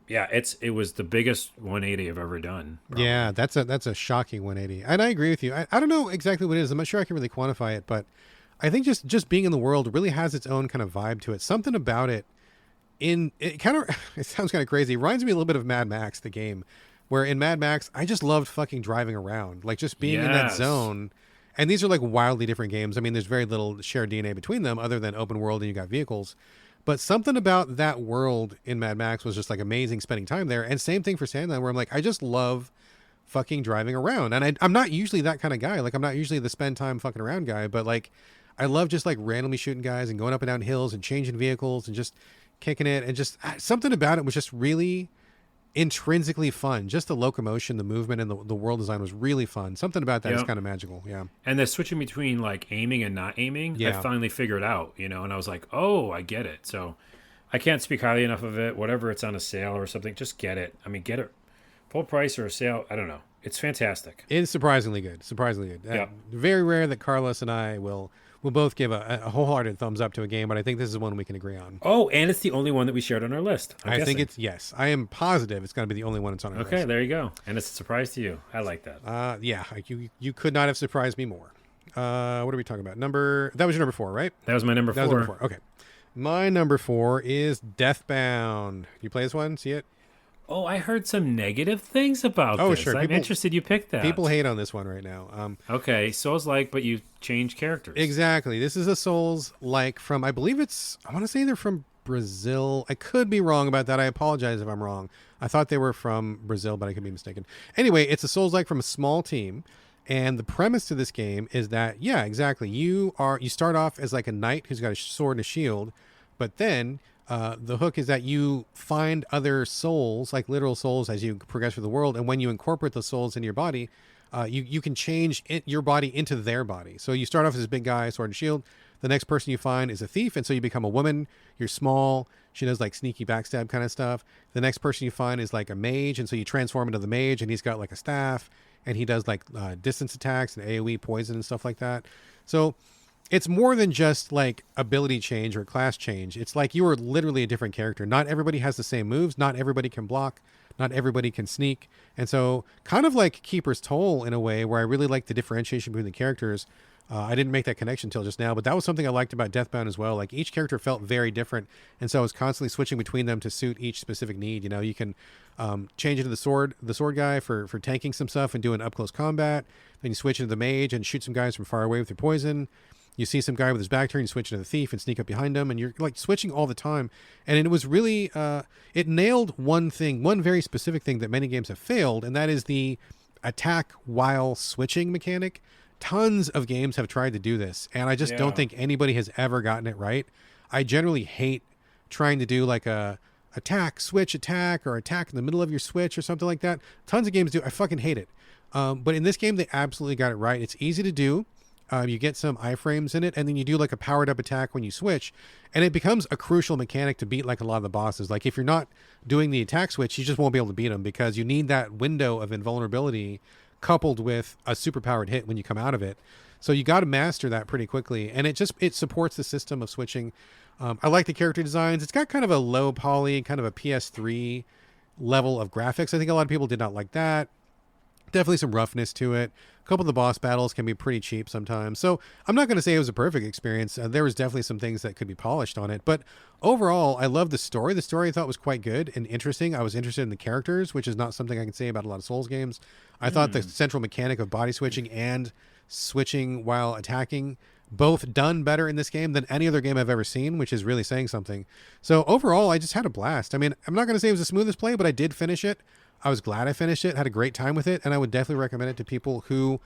yeah, it was the biggest 180 I've ever done. Probably. Yeah, that's a shocking 180. And I agree with you. I don't know exactly what it is. I'm not sure I can really quantify it, but I think just being in the world really has its own kind of vibe to it. Something about it it sounds kind of crazy. It reminds me a little bit of Mad Max, the game, where in Mad Max, I just loved fucking driving around, like just being in that zone. And these are like wildly different games. I mean, there's very little shared DNA between them other than open world and you got vehicles. But something about that world in Mad Max was just like amazing spending time there. And same thing for Sandland, where I'm like, I just love fucking driving around. And I'm not usually that kind of guy. Like, I'm not usually the spend time fucking around guy, but like, I love just like randomly shooting guys and going up and down hills and changing vehicles and just kicking it. And just something about it was just really intrinsically fun. Just the locomotion, the movement, and the world design was really fun. Something about that is kind of magical. Yeah. And the switching between like aiming and not aiming, I finally figured out, and I was like, oh, I get it. So I can't speak highly enough of it. Whatever, it's on a sale or something, just get it. I mean, get it full price or a sale. I don't know. It's fantastic. It's surprisingly good. Yeah. Very rare that Carlos and I will we'll both give a wholehearted thumbs up to a game, but I think this is one we can agree on. Oh, and it's the only one that we shared on our list. I think it's, yes, I am positive it's going to be the only one that's on our list. Okay, there you go. And it's a surprise to you. I like that. Yeah, you could not have surprised me more. What are we talking about? That was your number 4, right? That was my number 4. That was number 4. Okay. My number 4 is Deathbound. You play this one? See it? Oh, I heard some negative things about this. Sure. I'm interested you picked that. People hate on this one right now. Okay, Souls-like, but you change characters. Exactly. This is a Souls-like from, I believe I want to say they're from Brazil. I could be wrong about that. I apologize if I'm wrong. I thought they were from Brazil, but I could be mistaken. Anyway, it's a Souls-like from a small team. And the premise to this game is that, yeah, exactly. You start off as like a knight who's got a sword and a shield, but then the hook is that you find other souls, like literal souls, as you progress through the world. And when you incorporate those souls into your body, you can change your body into their body. So you start off as a big guy, sword and shield. The next person you find is a thief, and so you become a woman. You're small. She does like sneaky backstab kind of stuff. The next person you find is like a mage, and so you transform into the mage, and he's got like a staff, and he does like distance attacks and AoE poison and stuff like that. So it's more than just like ability change or class change. It's like you are literally a different character. Not everybody has the same moves. Not everybody can block. Not everybody can sneak. And so kind of like Keeper's Toll in a way, where I really like the differentiation between the characters. I didn't make that connection till just now, but that was something I liked about Deathbound as well. Like each character felt very different, and so I was constantly switching between them to suit each specific need. You know, you can change into the sword guy for tanking some stuff and doing up close combat. Then you switch into the mage and shoot some guys from far away with your poison. You see some guy with his back turned, you switch into the thief and sneak up behind him, and you're like switching all the time. And it was really it nailed one very specific thing that many games have failed, and that is the attack while switching mechanic. Tons of games have tried to do this, and I just don't think anybody has ever gotten it right. I generally hate trying to do like a attack, switch, attack, or attack in the middle of your switch or something like that. Tons of games do. I fucking hate it. But in this game, they absolutely got it right. It's easy to do. You get some iframes in it, and then you do like a powered up attack when you switch, and it becomes a crucial mechanic to beat like a lot of the bosses. Like if you're not doing the attack switch, you just won't be able to beat them, because you need that window of invulnerability coupled with a super powered hit when you come out of it. So you got to master that pretty quickly, and it supports the system of switching. I like the character designs. It's got kind of a low poly, kind of a PS3 level of graphics. I think a lot of people did not like that. Definitely some roughness to it. A couple of the boss battles can be pretty cheap sometimes. So I'm not going to say it was a perfect experience. There was definitely some things that could be polished on it. But overall, I love the story. The story I thought was quite good and interesting. I was interested in the characters, which is not something I can say about a lot of Souls games. I thought the central mechanic of body switching and switching while attacking, both done better in this game than any other game I've ever seen, which is really saying something. So overall, I just had a blast. I mean, I'm not going to say it was the smoothest play, but I did finish it. I was glad I finished it, had a great time with it, and I would definitely recommend it to people who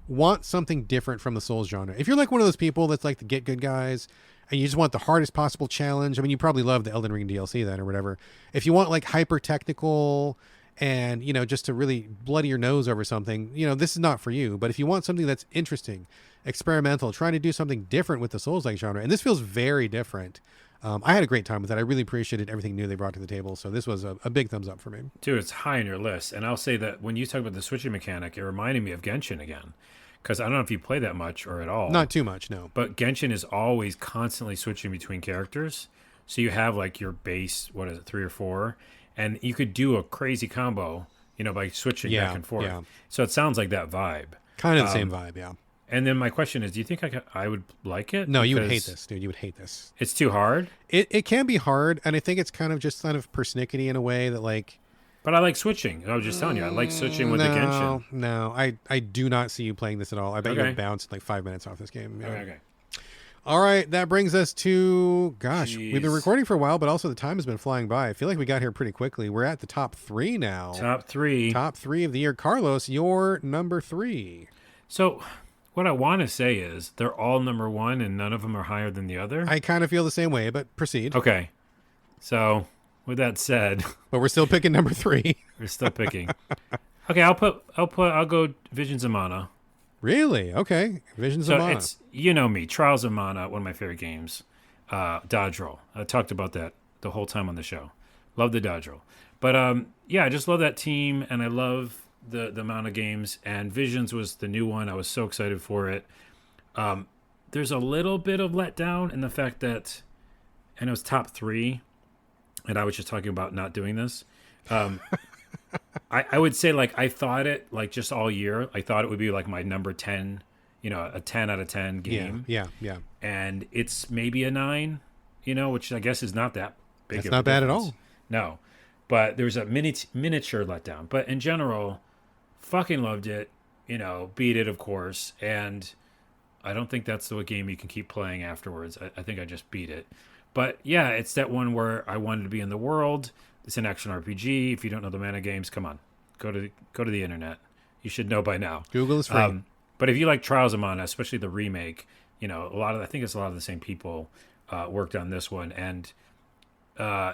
want something different from the Souls genre. If you're like one of those people that's like the get good guys and you just want the hardest possible challenge, I mean, you probably love the Elden Ring DLC then or whatever. If you want like hyper technical and, you know, just to really bloody your nose over something, you know, this is not for you. But if you want something that's interesting, experimental, trying to do something different with the Souls-like genre, and this feels very different. I had a great time with it. I really appreciated everything new they brought to the table. So this was a big thumbs up for me. Dude, it's high on your list. And I'll say that when you talk about the switching mechanic, it reminded me of Genshin again. Because I don't know if you play that much or at all. Not too much, no. But Genshin is always constantly switching between characters. So you have like your base, 3 or 4? And you could do a crazy combo, you know, by switching back and forth. Yeah. So it sounds like that vibe. Kind of the same vibe, yeah. And then my question is, do you think I would like it? No, you would hate this, dude. You would hate this. It's too hard? It can be hard, and I think it's kind of persnickety in a way that like... But I like switching. I was just telling you, I like switching with the Genshin. No, I do not see you playing this at all. I bet you would bounce like 5 minutes off this game. Yeah. Okay. All right, that brings us to... Gosh, we've been recording for a while, but also the time has been flying by. I feel like we got here pretty quickly. We're at the top 3 now. Top 3. Top 3 of the year. Carlos, you're number 3. So... what I want to say is they're all number 1 and none of them are higher than the other. I kind of feel the same way, but proceed. Okay. So, with that said, but we're still picking number 3. We're still picking. Okay, I'll go Visions of Mana. Really? Okay. Visions of Mana. It's, you know me, Trials of Mana, one of my favorite games. Dodge roll. I talked about that the whole time on the show. Love the dodge roll. But yeah, I just love that team, and I love the amount of games, and Visions was the new one. I was so excited for it. there's a little bit of letdown in the fact that, and it was top 3, and I was just talking about not doing this. I would say like I thought it like just all year. I thought it would be like my number 10, a 10 out of 10 game. Yeah. And it's maybe a 9, which I guess is not that big. That's of not a bad at difference. all. No, but there's a miniature letdown. But in general, fucking loved it. Beat it, of course, and I don't think that's the game you can keep playing afterwards. I think I just beat it. But yeah, it's that one where I wanted to be in the world. It's an action RPG. If you don't know the Mana Games, come on, go to the internet. You should know by now. Google is free. But if you like Trials of Mana, especially the remake, I think it's a lot of the same people worked on this one, and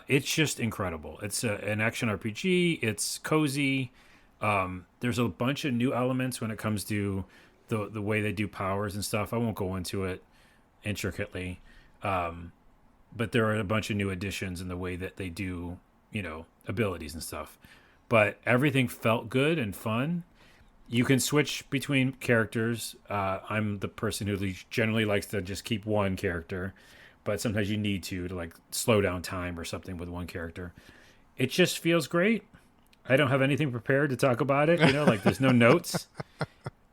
it's just incredible. It's an action RPG. It's cozy. There's a bunch of new elements when it comes to the way they do powers and stuff. I won't go into it intricately, but there are a bunch of new additions in the way that they do, abilities and stuff. But everything felt good and fun. You can switch between characters. I'm the person who generally likes to just keep one character, but sometimes you need to like slow down time or something with one character. It just feels great. I don't have anything prepared to talk about it. Like there's no notes.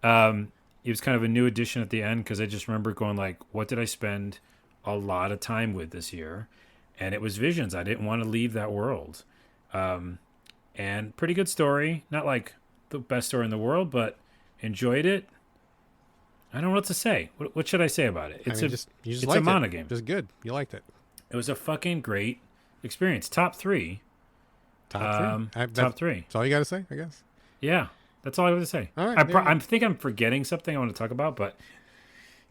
It was kind of a new addition at the end because I just remember going like, what did I spend a lot of time with this year? And it was Visions. I didn't want to leave that world. And pretty good story. Not like the best story in the world, but enjoyed it. I don't know what to say. What should I say about it? It's a Mana game. Just good. You liked it. It was a fucking great experience. Top 3. Top 3? Top 3. That's all you got to say, I guess. Yeah. That's all I have to say. All right. I think I'm forgetting something I want to talk about, but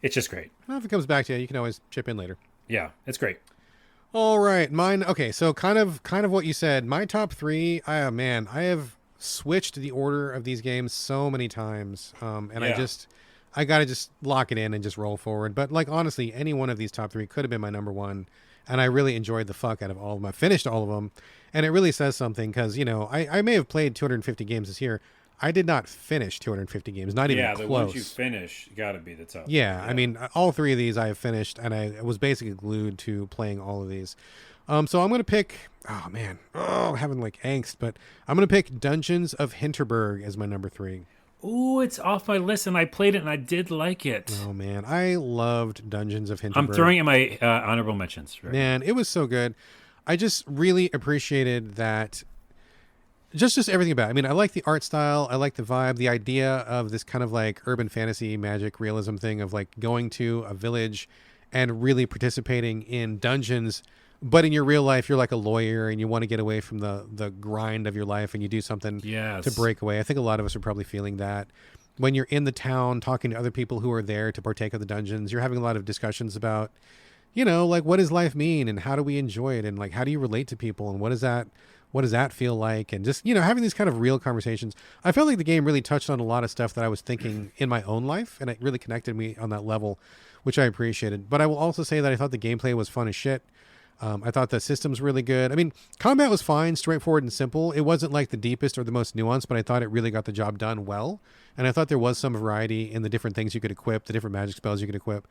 it's just great. Well, if it comes back to you can always chip in later. Yeah, it's great. All right. Mine. Okay. So kind of what you said. My top 3. I have switched the order of these games so many times. I got to just lock it in and just roll forward. But like, honestly, any one of these top 3 could have been my number 1. And I really enjoyed the fuck out of all of them. I finished all of them. And it really says something because, I may have played 250 games this year. I did not finish 250 games, not even close. Yeah, the ones you finish got to be the top. Yeah, I mean, all 3 of these I have finished, and I was basically glued to playing all of these. So I'm going to pick, I'm having like angst, but I'm going to pick Dungeons of Hinterberg as my number 3. Ooh, it's off my list, and I played it, and I did like it. Oh, man, I loved Dungeons of Hinterberg. I'm throwing in my honorable mentions. Right? Man, it was so good. I just really appreciated that. Just everything about it. I mean, I like the art style. I like the vibe. The idea of this kind of like urban fantasy, magic realism thing of like going to a village and really participating in dungeons. But in your real life, you're like a lawyer and you want to get away from the grind of your life and you do something to break away. I think a lot of us are probably feeling that. When you're in the town talking to other people who are there to partake of the dungeons, you're having a lot of discussions about, like what does life mean and how do we enjoy it? And like, how do you relate to people? And what does that feel like? And just, having these kind of real conversations. I felt like the game really touched on a lot of stuff that I was thinking in my own life. And it really connected me on that level, which I appreciated. But I will also say that I thought the gameplay was fun as shit. I thought the system's really good. I mean, combat was fine, straightforward and simple. It wasn't like the deepest or the most nuanced, but I thought it really got the job done well. And I thought there was some variety in the different things you could equip, the different magic spells you could equip.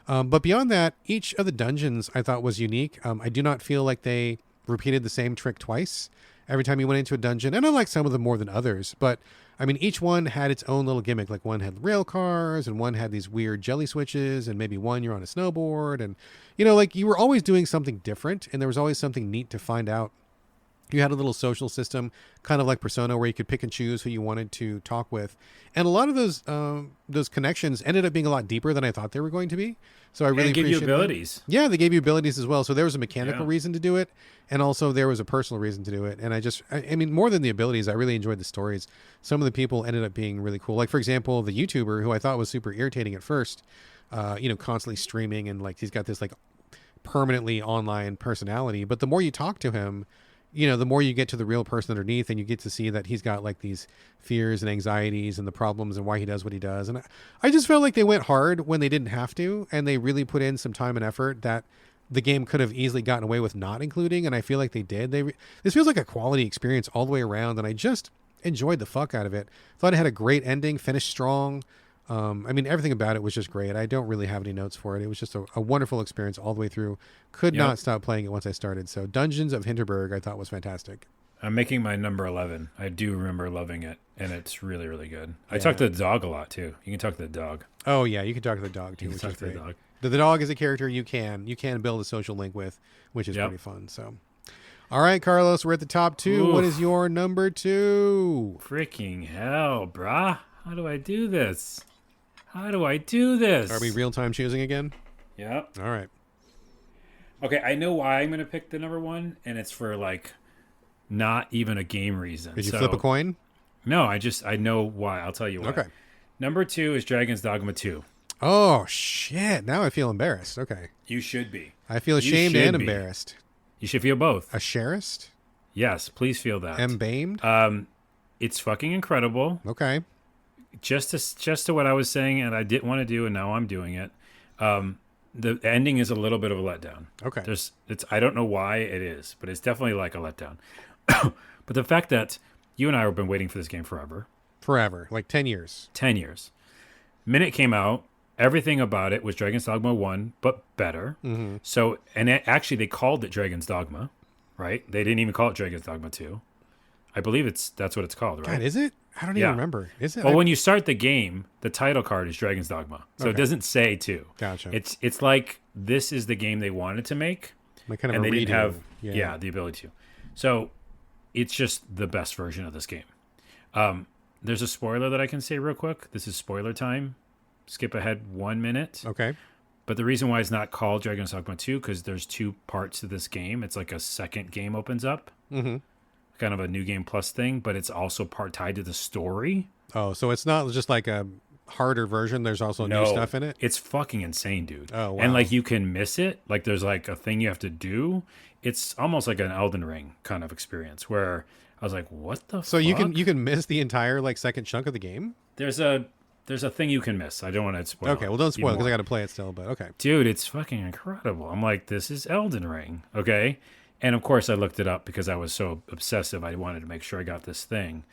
But beyond that, each of the dungeons I thought was unique. I do not feel like they repeated the same trick twice every time you went into a dungeon. And I like some of them more than others. But, I mean, each one had its own little gimmick. Like one had rail cars and one had these weird jelly switches and maybe one you're on a snowboard. And, like you were always doing something different and there was always something neat to find out. You had a little social system, kind of like Persona, where you could pick and choose who you wanted to talk with. And a lot of those connections ended up being a lot deeper than I thought they were going to be. So I really appreciate you abilities. That. Yeah, they gave you abilities as well. So there was a mechanical reason to do it. And also there was a personal reason to do it. And I mean, more than the abilities, I really enjoyed the stories. Some of the people ended up being really cool. Like, for example, the YouTuber who I thought was super irritating at first, constantly streaming and like he's got this like permanently online personality. But the more you talk to him, the more you get to the real person underneath and you get to see that he's got like these fears and anxieties and the problems and why he does what he does. And I just felt like they went hard when they didn't have to. And they really put in some time and effort that the game could have easily gotten away with not including. And I feel like they did. This feels like a quality experience all the way around. And I just enjoyed the fuck out of it. Thought it had a great ending, finished strong. I mean, everything about it was just great. I don't really have any notes for it. It was just a wonderful experience all the way through. Could not stop playing it once I started. So Dungeons of Hinterberg I thought was fantastic. I'm making my number 11. I do remember loving it, and it's really, really good. I talk to the dog a lot, too. You can talk to the dog. Oh, yeah, you can talk to the dog, too, which is great. The dog is a character you can build a social link with, which is pretty fun. So, all right, Carlos, we're at the top 2. Oof. What is your number 2? Freaking hell, brah. How do I do this? How do I do this? Are we real-time choosing again? Yep. All right. Okay, I know why I'm going to pick the number 1, and it's for, like, not even a game reason. Did you flip a coin? No, I know why. I'll tell you why. Okay. Number 2 is Dragon's Dogma 2. Oh, shit. Now I feel embarrassed. Okay. You should be. I feel ashamed and embarrassed. You should feel both. Asherist? Yes, please feel that. Embamed? It's fucking incredible. Okay. Just to what I was saying, and I didn't want to do, and now I'm doing it. The ending is a little bit of a letdown. Okay. I don't know why it is, but it's definitely like a letdown. But the fact that you and I have been waiting for this game forever. Forever. Like 10 years. 10 years. Minute came out. Everything about it was Dragon's Dogma 1, but better. Mm-hmm. So, and actually they called it Dragon's Dogma, right? They didn't even call it Dragon's Dogma 2. I believe that's what it's called, right? God, is it? I don't even remember. Is it? Well, when you start the game, the title card is Dragon's Dogma. So it doesn't say 2. Gotcha. It's like this is the game they wanted to make. Like kind of and a they redo. didn't have the ability to. So it's just the best version of this game. There's a spoiler that I can say real quick. This is spoiler time. Skip ahead 1 minute. Okay. But the reason why it's not called Dragon's Dogma 2, because there's 2 parts to this game. It's like a second game opens up. Mm-hmm. Kind of a new game plus thing, but it's also part tied to the story. Oh, so it's not just like a harder version. There's also new stuff in it. It's fucking insane, dude. Oh, wow. And like you can miss it. Like there's like a thing you have to do. It's almost like an Elden Ring kind of experience where I was like, what the So fuck? you can miss the entire like second chunk of the game? There's a thing you can miss. I don't want to spoil. Okay, well don't spoil because I got to play it still, but okay. Dude, it's fucking incredible. I'm like, this is Elden Ring, okay? And of course I looked it up because I was so obsessive. I wanted to make sure I got this thing.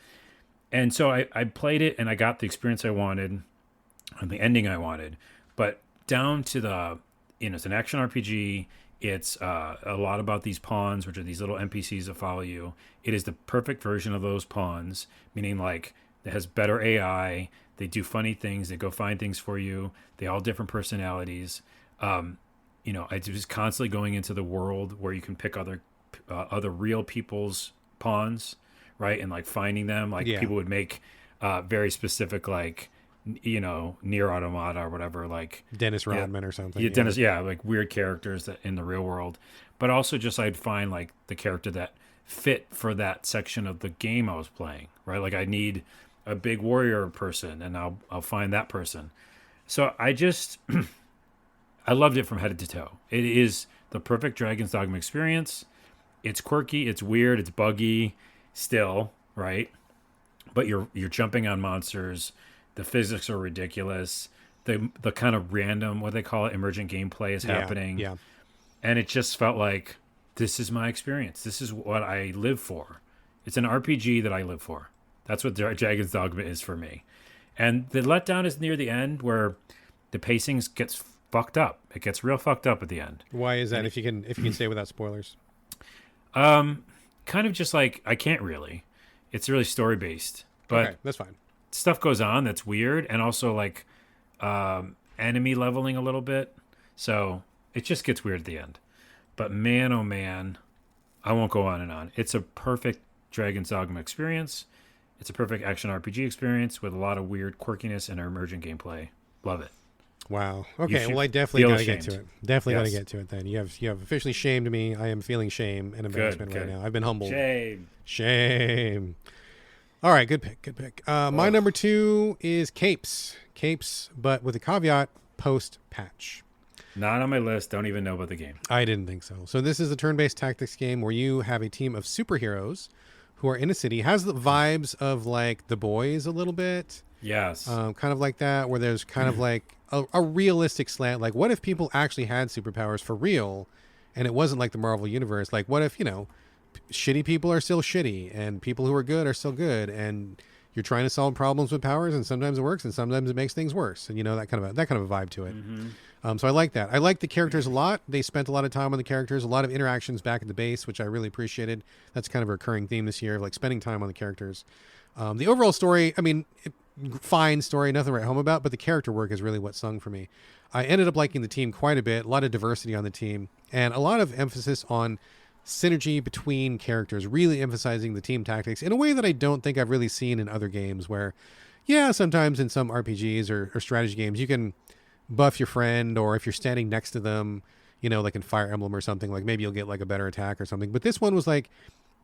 And so I played it and I got the experience I wanted and the ending I wanted. But down to the, it's an action RPG. It's a lot about these pawns, which are these little NPCs that follow you. It is the perfect version of those pawns, meaning like it has better AI. They do funny things. They go find things for you. They all different personalities. I was constantly going into the world where you can pick other real people's pawns, right? And like finding them. Like people would make very specific, like, Nier Automata or whatever, like Dennis Rodman or something. Yeah, Dennis, like weird characters that in the real world. But also just I'd find like the character that fit for that section of the game I was playing, right? Like I need a big warrior person and I'll find that person. So I just I loved it from head to toe. It is the perfect Dragon's Dogma experience. It's quirky, it's weird, it's buggy still, right? But you're jumping on monsters. The physics are ridiculous. The kind of random, what they call it, emergent gameplay is happening. Yeah. And it just felt like this is my experience. This is what I live for. It's an RPG that I live for. That's what Dragon's Dogma is for me. And the letdown is near the end where the pacing gets fucked up. It gets real fucked up at the end. Why is that? If you can say without spoilers. Kind of just like I can't really. It's really story based, but okay, that's fine. Stuff goes on that's weird, and also like enemy leveling a little bit. So it just gets weird at the end. But man, oh man, I won't go on and on. It's a perfect Dragon's Dogma experience. It's a perfect action RPG experience with a lot of weird quirkiness and emergent gameplay. Love it. Wow. Okay. Well, I definitely got to get to it. Definitely got to Yes. get to it. Then you have officially shamed me. I am feeling shame and embarrassment right now. I've been humbled. Shame. All right. Good pick. Good pick. My number 2 is Capes. Capes, but with a caveat: post patch. Not on my list. Don't even know about the game. I didn't think so. So this is a turn-based tactics game where you have a team of superheroes who are in a city. Has the vibes of like The Boys a little bit. Yes. Kind of like that, where there's kind of like a realistic slant. Like, what if people actually had superpowers for real, and it wasn't like the Marvel universe? Like, what if shitty people are still shitty, and people who are good are still good, and you're trying to solve problems with powers, and sometimes it works, and sometimes it makes things worse, and that kind of a vibe to it. So I like that. I like the characters a lot. They spent a lot of time on the characters, a lot of interactions back at the base, which I really appreciated. That's kind of a recurring theme this year, like spending time on the characters. The overall story, I mean, fine story, nothing to write home about, but the character work is really what sung for me. I ended up liking the team quite a bit, a lot of diversity on the team, and a lot of emphasis on synergy between characters, really emphasizing the team tactics in a way that I don't think I've really seen in other games where, yeah, sometimes in some RPGs or strategy games, you can buff your friend, or if you're standing next to them, like in Fire Emblem or something, like maybe you'll get like a better attack or something. But this one was like,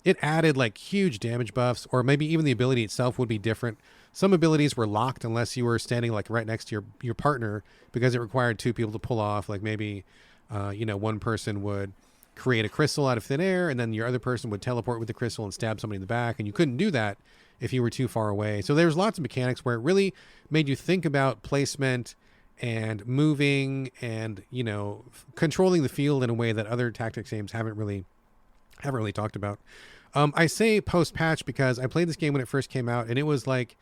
it added like huge damage buffs, or maybe even the ability itself would be different. Some abilities were locked unless you were standing like right next to your partner, because it required two people to pull off. Like maybe, one person would create a crystal out of thin air, and then your other person would teleport with the crystal and stab somebody in the back, and you couldn't do that if you were too far away. So there's lots of mechanics where it really made you think about placement and moving and controlling the field in a way that other tactics games haven't really talked about. I say post patch because I played this game when it first came out, and it was like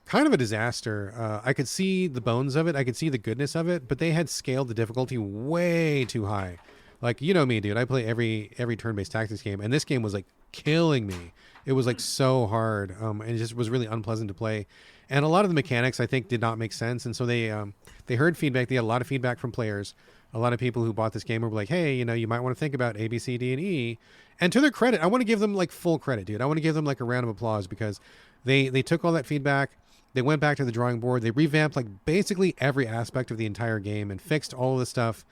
kind of a disaster. I could see the bones of it, I could see the goodness of it, but they had scaled the difficulty way too high. Like, me, dude, I play every turn-based tactics game, and this game was like killing me. It was like so hard, and it just was really unpleasant to play. And a lot of the mechanics, I think, did not make sense. And so they heard feedback. They had a lot of feedback from players. A lot of people who bought this game were like, hey, you might want to think about A, B, C, D, and E. And to their credit, I want to give them like full credit, dude. I want to give them like a round of applause, because they took all that feedback. They went back to the drawing board. They revamped like basically every aspect of the entire game and fixed all of the stuff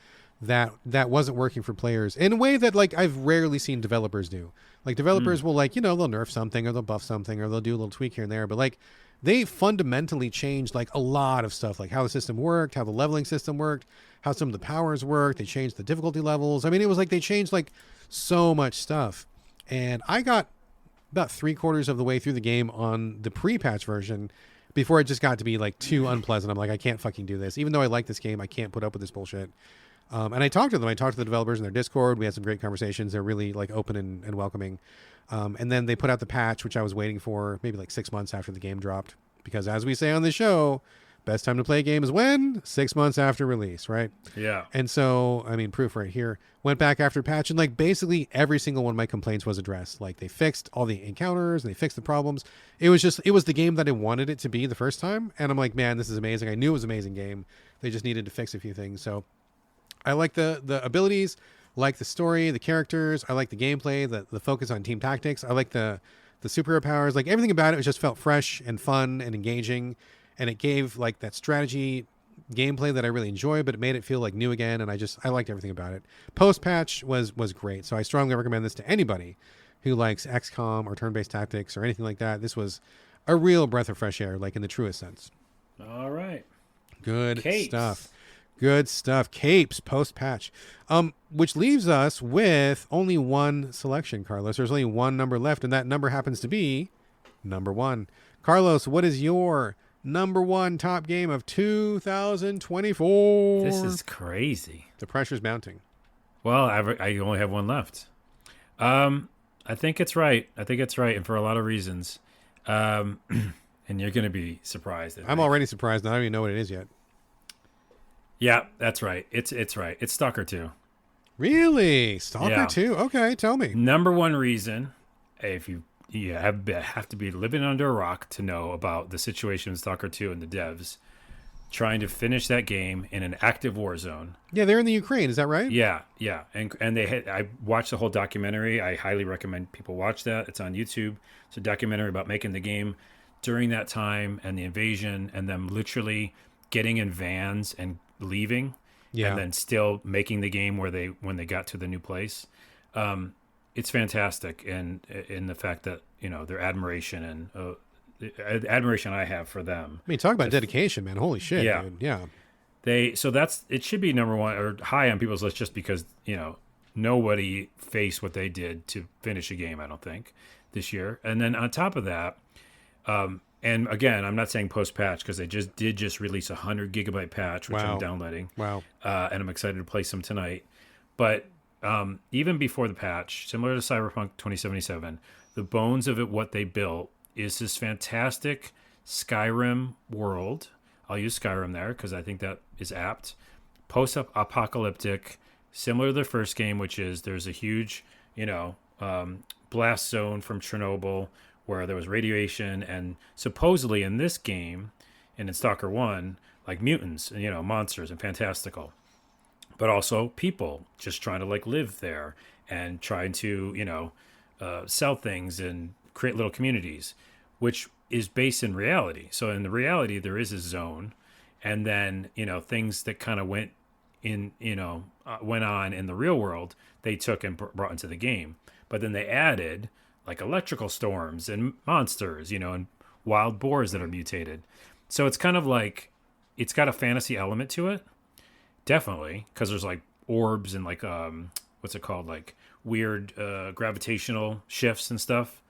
that wasn't working for players in a way that like I've rarely seen developers do. Like developers will like, they'll nerf something, or they'll buff something, or they'll do a little tweak here and there. But like they fundamentally changed like a lot of stuff, like how the system worked, how the leveling system worked, how some of the powers worked. They changed the difficulty levels. I mean, it was like they changed like so much stuff. And I got about 3/4 of the way through the game on the pre-patch version before it just got to be like too unpleasant. I'm like, I can't fucking do this. Even though I like this game, I can't put up with this bullshit. And I talked to them. I talked to the developers in their Discord. We had some great conversations. They're really like open and welcoming. And then they put out the patch, which I was waiting for maybe like 6 months after the game dropped. Because as we say on the show, best time to play a game is when? 6 months after release, right? Yeah. And so, I mean, proof right here. Went back after patch, and like basically every single one of my complaints was addressed. Like they fixed all the encounters and they fixed the problems. It was the game that I wanted it to be the first time. And I'm like, man, this is amazing. I knew it was an amazing game. They just needed to fix a few things. So I like the abilities, like the story, the characters. I like the gameplay, the focus on team tactics. I like the superhero powers. Like everything about it just felt fresh and fun and engaging, and it gave like that strategy gameplay that I really enjoy, but it made it feel like new again. And I liked everything about it. Post patch was great. So I strongly recommend this to anybody who likes XCOM or turn-based tactics or anything like that. This was a real breath of fresh air, like in the truest sense. All right. Good Capes. stuff. Good stuff. Capes, post-patch. Which leaves us with only one selection, Carlos. There's only one number left, and that number happens to be number 1. Carlos, what is your number 1 top game of 2024? This is crazy. The pressure's mounting. Well, I only have one left. I think it's right. And for a lot of reasons. And you're going to be surprised. I'm already surprised. I don't even know what it is yet. Yeah, that's right. It's right. It's Stalker 2. Really? Stalker 2? Okay, tell me. Number 1 reason, if you have to be living under a rock to know about the situation in Stalker 2 and the devs trying to finish that game in an active war zone. Yeah, they're in the Ukraine. Is that right? Yeah. And I watched the whole documentary. I highly recommend people watch that. It's on YouTube. It's a documentary about making the game during that time and the invasion, and them literally getting in vans and leaving, and then still making the game when they got to the new place. It's fantastic, and in the fact that their admiration and admiration I have for them. I mean, talk about dedication, man. Holy shit, yeah. dude. Yeah. So it should be number 1 or high on people's list, just because nobody faced what they did to finish a game, I don't think, this year. And then on top of that, and again, I'm not saying post-patch, because they did release a 100-gigabyte patch, which I'm downloading. Wow. And I'm excited to play some tonight. But even before the patch, similar to Cyberpunk 2077, the bones of it, what they built, is this fantastic Skyrim world. I'll use Skyrim there because I think that is apt. Post-apocalyptic, similar to the first game, which is there's a huge, blast zone from Chernobyl where there was radiation, and supposedly in this game and in Stalker 1, like mutants, monsters and fantastical, but also people just trying to like live there and trying to, sell things and create little communities, which is based in reality. So in the reality, there is a zone, and then, things that kind of went on in the real world, they took and brought into the game. But then they added like electrical storms and monsters, and wild boars that are mutated. So it's kind of like, it's got a fantasy element to it. Definitely. Because there's like orbs and like, what's it called? Like weird gravitational shifts and stuff.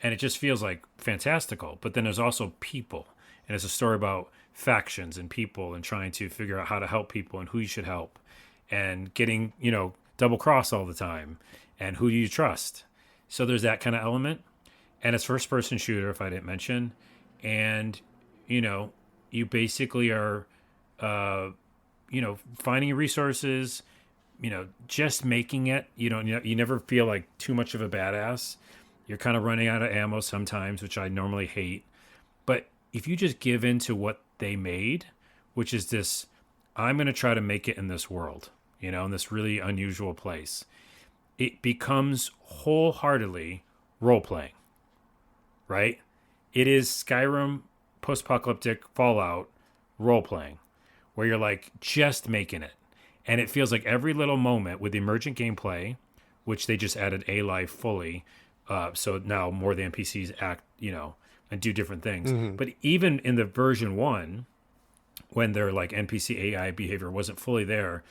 And it just feels like fantastical. But then there's also people. And it's a story about factions and people and trying to figure out how to help people and who you should help. And getting, double cross all the time. And who do you trust? So there's that kind of element. And it's first person shooter, if I didn't mention. And, you basically are, finding resources, just making it. You never feel like too much of a badass. You're kind of running out of ammo sometimes, which I normally hate. But if you just give in to what they made, which is this, I'm going to try to make it in this world, in this really unusual place, it becomes wholeheartedly role-playing, right? It is Skyrim, post-apocalyptic, Fallout, role-playing, where you're like just making it. And it feels like every little moment with the emergent gameplay, which they just added a life fully, so now more of the NPCs act, and do different things. Mm-hmm. But even in the version 1, when their like NPC AI behavior wasn't fully there,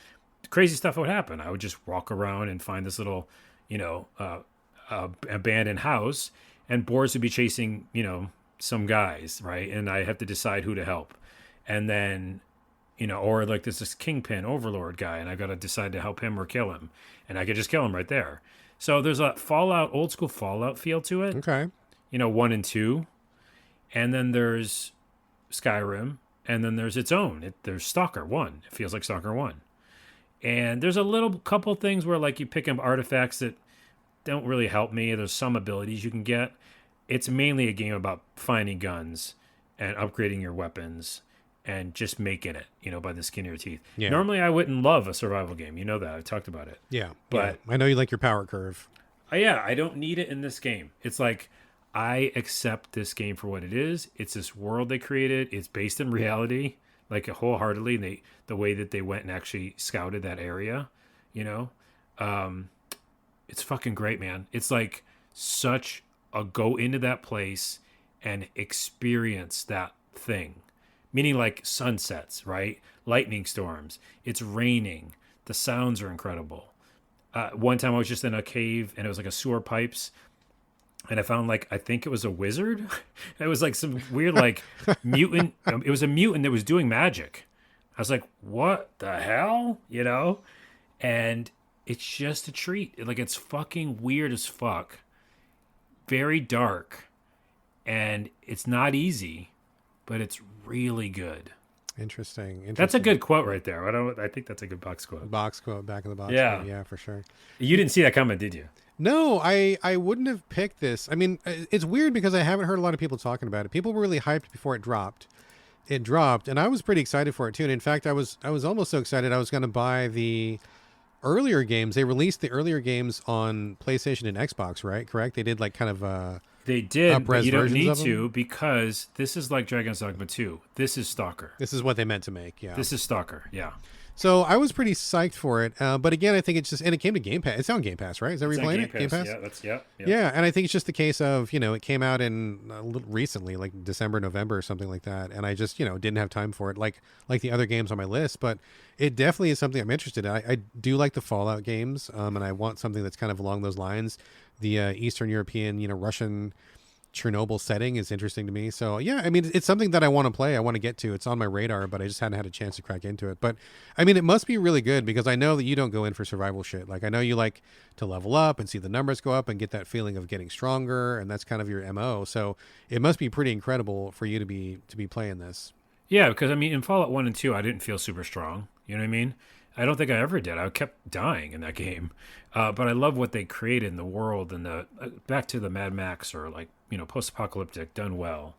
crazy stuff would happen. I would just walk around and find this little, abandoned house, and boars would be chasing, some guys, right? And I have to decide who to help. And then, or like there's this kingpin overlord guy, and I got to decide to help him or kill him. And I could just kill him right there. So there's a Fallout, old school Fallout feel to it. Okay. 1 and 2. And then there's Skyrim, and then there's its own. There's Stalker 1. It feels like Stalker 1. And there's a little couple things where like you pick up artifacts that don't really help me. There's some abilities you can get. It's mainly a game about finding guns and upgrading your weapons and just making it, by the skin of your teeth. Yeah. Normally I wouldn't love a survival game. You know that. I've talked about it. Yeah. But I know you like your power curve. I don't need it in this game. It's like, I accept this game for what it is. It's this world they created. It's based in reality, like wholeheartedly. And the way that they went and actually scouted that area, it's fucking great, man. It's like such a go into that place and experience that thing, meaning like sunsets, right? Lightning storms. It's raining. The sounds are incredible. One time I was just in a cave and it was like a sewer pipes. And I found I think it was a wizard. It was like some weird mutant. It was a mutant that was doing magic. I was like, what the hell? And it's just a treat. It's fucking weird as fuck. Very dark. And it's not easy, but it's really good. Interesting. That's a good quote right there. I think that's a good box quote. Box quote, back in the box. Yeah. Quote. Yeah, for sure. You didn't see that coming, did you? No, I wouldn't have picked this. I mean, it's weird because I haven't heard a lot of people talking about it. People were really hyped before it dropped. It dropped, and I was pretty excited for it too. And in fact, I was almost so excited I was going to buy the earlier games. They released the earlier games on PlayStation and Xbox, right? Correct? They did kind of they did, but you don't need to because this is like Dragon's Dogma 2. This is Stalker. This is what they meant to make, yeah. This is Stalker, yeah. So I was pretty psyched for it, but again, I think it's just, and it came to Game Pass. It's on Game Pass, right? Is that where you're playing it? Game Pass? Yeah, Yeah, and I think it's just the case of, it came out in recently, like December, November, or something like that, and I just, didn't have time for it, like the other games on my list, but it definitely is something I'm interested in. I do like the Fallout games, and I want something that's kind of along those lines. The Eastern European, Russian Chernobyl setting is interesting to me. So yeah, I mean, it's something that I want to play. I want to get to. It's on my radar, but I just hadn't had a chance to crack into it. But I mean, it must be really good because I know that you don't go in for survival shit. Like I know you like to level up and see the numbers go up and get that feeling of getting stronger, and that's kind of your MO. So it must be pretty incredible for you to be playing this. Yeah, because I mean, in Fallout 1 and 2, I didn't feel super strong. You know what I mean? I don't think I ever did. I kept dying in that game. But I love what they created in the world and the back to the Mad Max or like, post-apocalyptic done well.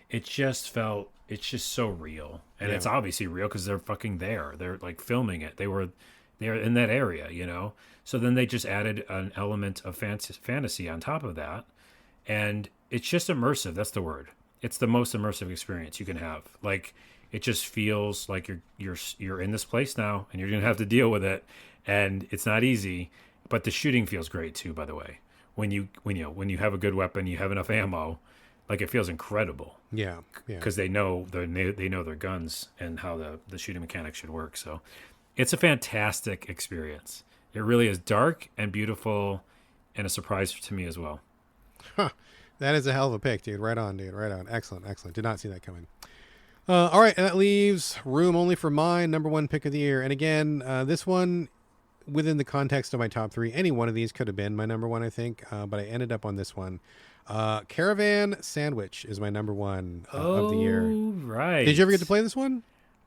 It just felt it's just so real. And Yeah. it's obviously real because they're fucking there. They're like filming it. They're in that area, So then they just added an element of fantasy on top of that. And it's just immersive. That's the word. It's the most immersive experience you can have. Like it just feels like you're in this place now, and you're gonna have to deal with it, and it's not easy. But the shooting feels great too. By the way, when you have a good weapon, you have enough ammo, like it feels incredible Yeah. Yeah. because they know their guns and how the shooting mechanics should work. So it's a fantastic experience. It really is dark and beautiful, and a surprise to me as well. Huh. That is a hell of a pick, dude. Right on, dude. Right on. Excellent. Excellent. Did not see that coming. All right. And that leaves room only for my number one pick of the year. And again, this one, within the context of my top three, any one of these could have been my number one, I think. But I ended up on this one. Caravan Sandwich is my number one of the year. Right. Did you ever get to play this one?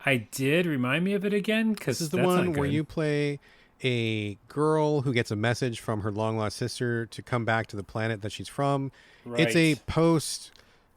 I did. Remind me of it again, because This is the one where you play a girl who gets a message from her long lost sister to come back to the planet that she's from. Right. It's a post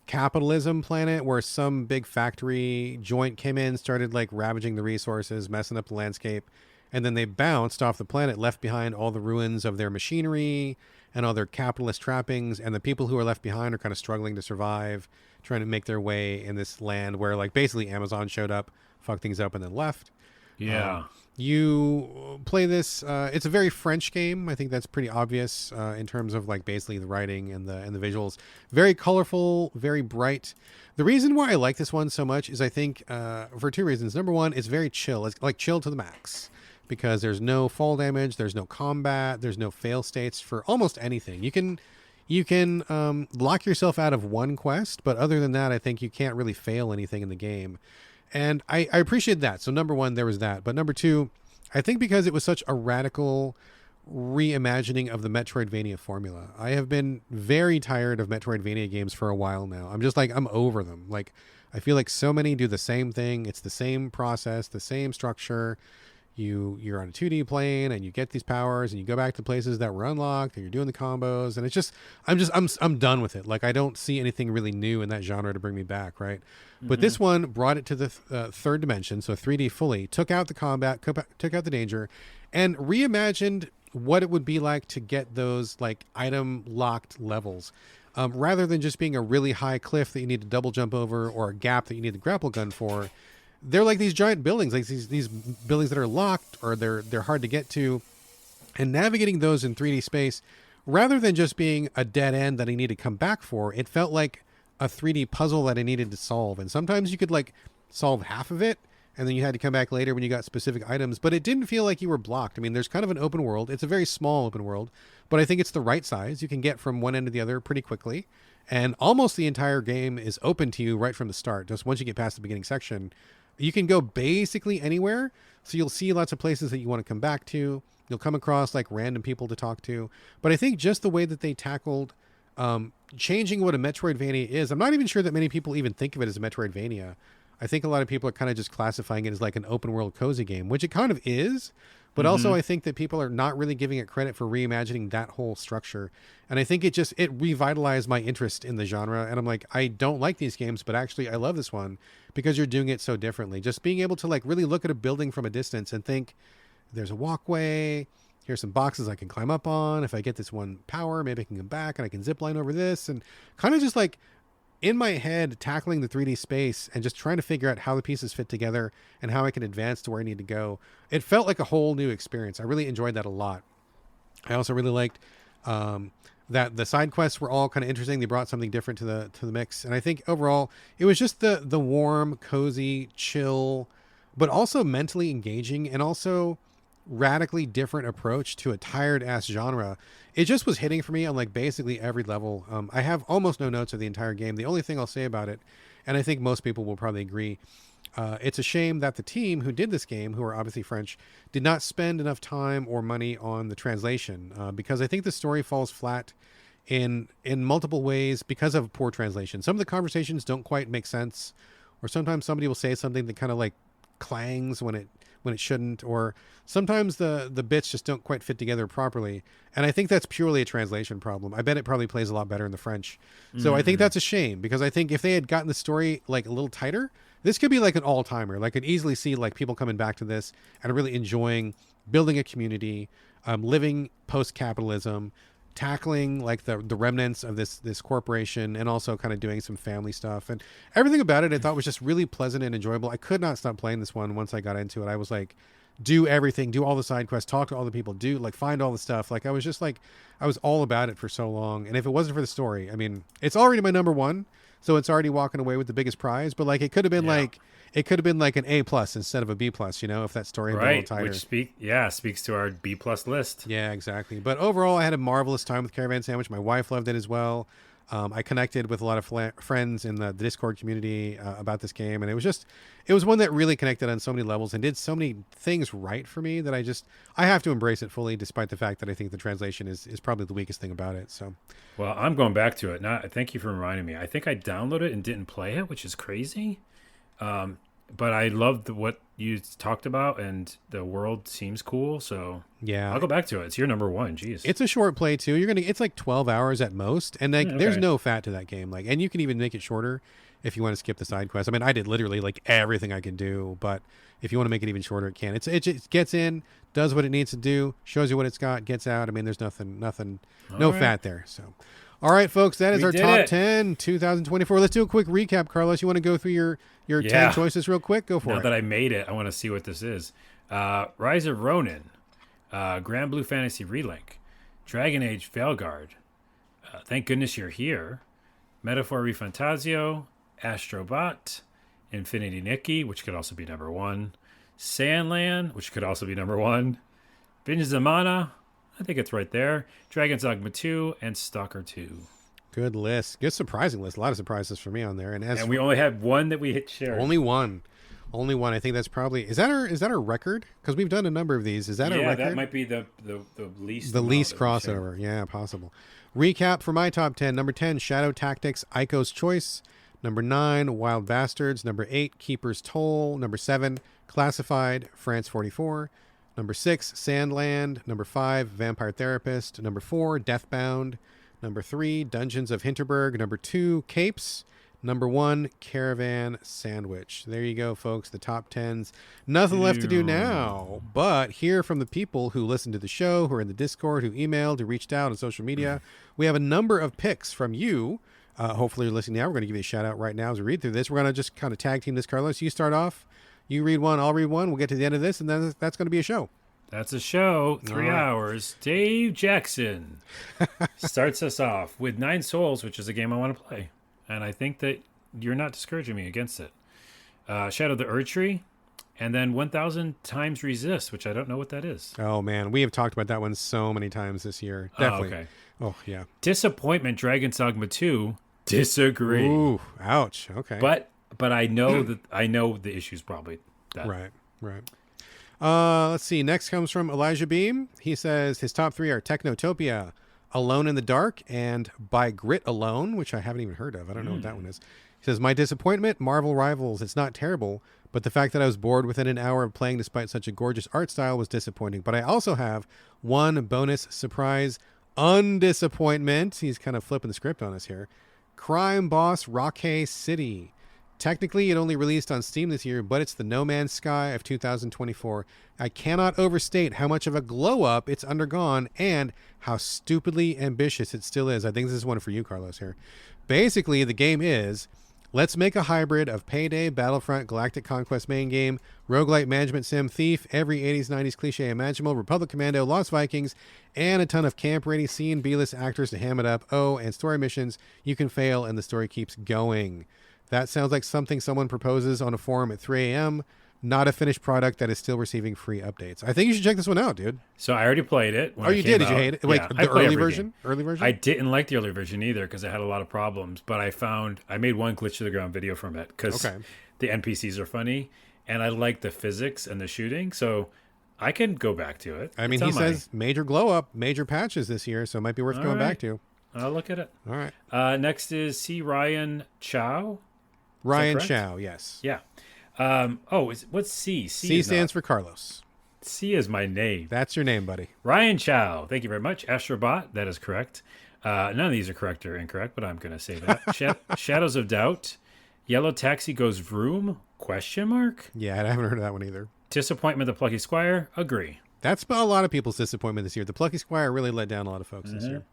capitalism planet where some big factory joint came in, started like ravaging the resources, messing up the landscape, and then they bounced off the planet, left behind all the ruins of their machinery and all their capitalist trappings, and the people who are left behind are kind of struggling to survive, trying to make their way in this land where like basically Amazon showed up, fucked things up, and then left. Yeah. You play this. It's a very French game. I think that's pretty obvious in terms of like basically the writing and the visuals. Very colorful, very bright. The reason why I like this one so much is I think for two reasons. Number one, it's very chill. It's like chill to the max because there's no fall damage, there's no combat, there's no fail states for almost anything. You can lock yourself out of one quest, but other than that, I think you can't really fail anything in the game. And I appreciate that. So number one, there was that. But number two, I think because it was such a radical reimagining of the Metroidvania formula. I have been very tired of Metroidvania games for a while now. I'm just like, I'm over them. Like, I feel like so many do the same thing. It's the same process, the same structure. You're on a 2D plane and you get these powers and you go back to places that were unlocked and you're doing the combos, and it's just I'm done with it. Like I don't see anything really new in that genre to bring me back, right? But this one brought it to the third dimension, so 3D fully, took out the combat, took out the danger, and reimagined what it would be like to get those like item locked levels. Rather than just being a really high cliff that you need to double jump over or a gap that you need the grapple gun for, they're like these giant buildings, like these buildings that are locked or they're hard to get to, and navigating those in 3D space, rather than just being a dead end that I need to come back for, it felt like a 3D puzzle that I needed to solve. And sometimes you could like solve half of it, and then you had to come back later when you got specific items, but it didn't feel like you were blocked. I mean, there's kind of an open world. It's a very small open world, but I think it's the right size. You can get from one end to the other pretty quickly. And almost the entire game is open to you right from the start. Just once you get past the beginning section, you can go basically anywhere. So you'll see lots of places that you want to come back to. You'll come across like random people to talk to. But I think just the way that they tackled changing what a Metroidvania is, I'm not even sure that many people even think of it as a Metroidvania. I think a lot of people are kind of just classifying it as like an open world cozy game, which it kind of is. But also I think that people are not really giving it credit for reimagining that whole structure. And I think it revitalized my interest in the genre. And I'm like, I don't like these games, but actually I love this one because you're doing it so differently. Just being able to like really look at a building from a distance and think there's a walkway, here's some boxes I can climb up on. If I get this one power, maybe I can come back and I can zip line over this, and kind of just like in my head tackling the 3D space and just trying to figure out how the pieces fit together and how I can advance to where I need to go. It felt like a whole new experience. I really enjoyed that a lot. I also really liked that the side quests were all kind of interesting. They brought something different to the mix. And I think overall it was just the warm, cozy, chill, but also mentally engaging and also radically different approach to a tired ass genre. It just was hitting for me on like basically every level. I have almost no notes of the entire game. The only thing I'll say about it, and I think most people will probably agree, it's a shame that the team who did this game, who are obviously French, did not spend enough time or money on the translation, because I think the story falls flat in multiple ways because of poor translation. Some of the conversations don't quite make sense, or sometimes somebody will say something that kind of like clangs when it shouldn't, or sometimes the bits just don't quite fit together properly. And I think that's purely a translation problem. I bet it probably plays a lot better in the French. So I think that's a shame, because I think if they had gotten the story like a little tighter, this could be like an all-timer. Like, I could easily see like people coming back to this and really enjoying building a community, living post-capitalism, tackling like the remnants of this corporation, and also kind of doing some family stuff. And everything about it I thought was just really pleasant and enjoyable. I could not stop playing this one once I got into it. I was like, do everything, do all the side quests, talk to all the people, find all the stuff. Like, I was just like, I was all about it for so long. And if it wasn't for the story, I mean, it's already my number one, so it's already walking away with the biggest prize. But like, it could have been like an A+ instead of a B+, if that story had been a little tighter. Which speaks to our B+ list. Yeah, exactly. But overall, I had a marvelous time with Caravan Sandwich. My wife loved it as well. I connected with a lot of friends in the Discord community about this game, and it was one that really connected on so many levels and did so many things right for me that I have to embrace it fully, despite the fact that I think the translation is probably the weakest thing about it. So, well, I'm going back to it. Thank you for reminding me. I think I downloaded it and didn't play it, which is crazy. But I loved what you talked about, and the world seems cool. So yeah, I'll go back to it. It's your number one. Jeez, it's a short play too. It's like 12 hours at most, and like there's no fat to that game. Like, and you can even make it shorter if you want to skip the side quest. I mean, I did literally like everything I can do, but if you want to make it even shorter, it can. It just gets in, does what it needs to do, shows you what it's got, gets out. I mean, there's no fat there. So. All right, folks, that is our top 10 2024. Let's do a quick recap, Carlos. You want to go through your 10 choices real quick? Go for it. Now that I made it, I want to see what this is. Rise of Ronin, Grand Blue Fantasy Relink, Dragon Age Veilguard, Thank Goodness You're Here, Metaphor Refantasio, Astrobot, Infinity Nikki, which could also be number one, Sandland, which could also be number one, Binge Zamana, I think it's right there, Dragon's Dogma 2, and Stalker 2. Good list. Good surprising list. A lot of surprises for me on there. And we only had one that we hit share. Only one. I think that's probably... Is that our record? Because we've done a number of these. Is that our record? Yeah, that might be the least... The least crossover. Yeah, possible. Recap for my top 10. Number 10, Shadow Tactics, Ico's Choice. Number 9, Wild Bastards. Number 8, Keeper's Toll. Number 7, Classified, France 44. Number 6, Sandland. Number 5, Vampire Therapist. Number 4, Deathbound. Number 3, Dungeons of Hinterberg. Number 2, Capes. Number 1, Caravan Sandwich. There you go, folks. The top 10s. Nothing left to do now, but hear from the people who listen to the show, who are in the Discord, who emailed, who reached out on social media. We have a number of picks from you. Hopefully you're listening now. We're going to give you a shout out right now as we read through this. We're going to just kind of tag team this, Carlos. You start off. You read one, I'll read one. We'll get to the end of this, and then that's going to be a show. That's a show. 3 hours. Dave Jackson starts us off with 9 Souls, which is a game I want to play. And I think that you're not discouraging me against it. Shadow the Erdtree, and then 1000 Times Resist, which I don't know what that is. Oh, man. We have talked about that one so many times this year. Definitely. Oh, okay. Oh, yeah. Disappointment, Dragon's Dogma 2. Disagree. Ooh, ouch. Okay. But I know the issue's probably that. Right. Let's see. Next comes from Elijah Beam. He says his top 3 are Technotopia, Alone in the Dark, and By Grit Alone, which I haven't even heard of. I don't know what that one is. He says, my disappointment, Marvel Rivals. It's not terrible, but the fact that I was bored within an hour of playing despite such a gorgeous art style was disappointing. But I also have one bonus surprise undisappointment. He's kind of flipping the script on us here. Crime Boss Rocky City. Technically, it only released on Steam this year, but it's the No Man's Sky of 2024. I cannot overstate how much of a glow-up it's undergone and how stupidly ambitious it still is. I think this is one for you, Carlos, here. Basically, the game is, let's make a hybrid of Payday, Battlefront, Galactic Conquest main game, roguelite management sim, Thief, every 80s, 90s cliche imaginable, Republic Commando, Lost Vikings, and a ton of camp-ready C and B-list actors to ham it up. Oh, and story missions. You can fail, and the story keeps going. That sounds like something someone proposes on a forum at 3 a.m. not a finished product that is still receiving free updates. I think you should check this one out, dude. So I already played it. When Oh, it you came did? Did you out. hate it? Wait, Yeah, the I play early every version? game. Early version? I didn't like the early version either because it had a lot of problems. But I made one glitch to the ground video from it because the NPCs are funny, and I like the physics and the shooting. So I can go back to it. I mean, he says major glow up, major patches this year, so it might be worth going back to. I'll look at it. All right. Next is C. Ryan Chow. Ryan Chow, yes. Yeah. What's C? C stands for Carlos. C is my name. That's your name, buddy. Ryan Chow. Thank you very much. Astrobot. That is correct. None of these are correct or incorrect, but I'm going to say that. Shadows of Doubt. Yellow Taxi Goes Vroom? Question mark? Yeah, I haven't heard of that one either. Disappointment the Plucky Squire. Agree. That's a lot of people's disappointment this year. The Plucky Squire really let down a lot of folks this year.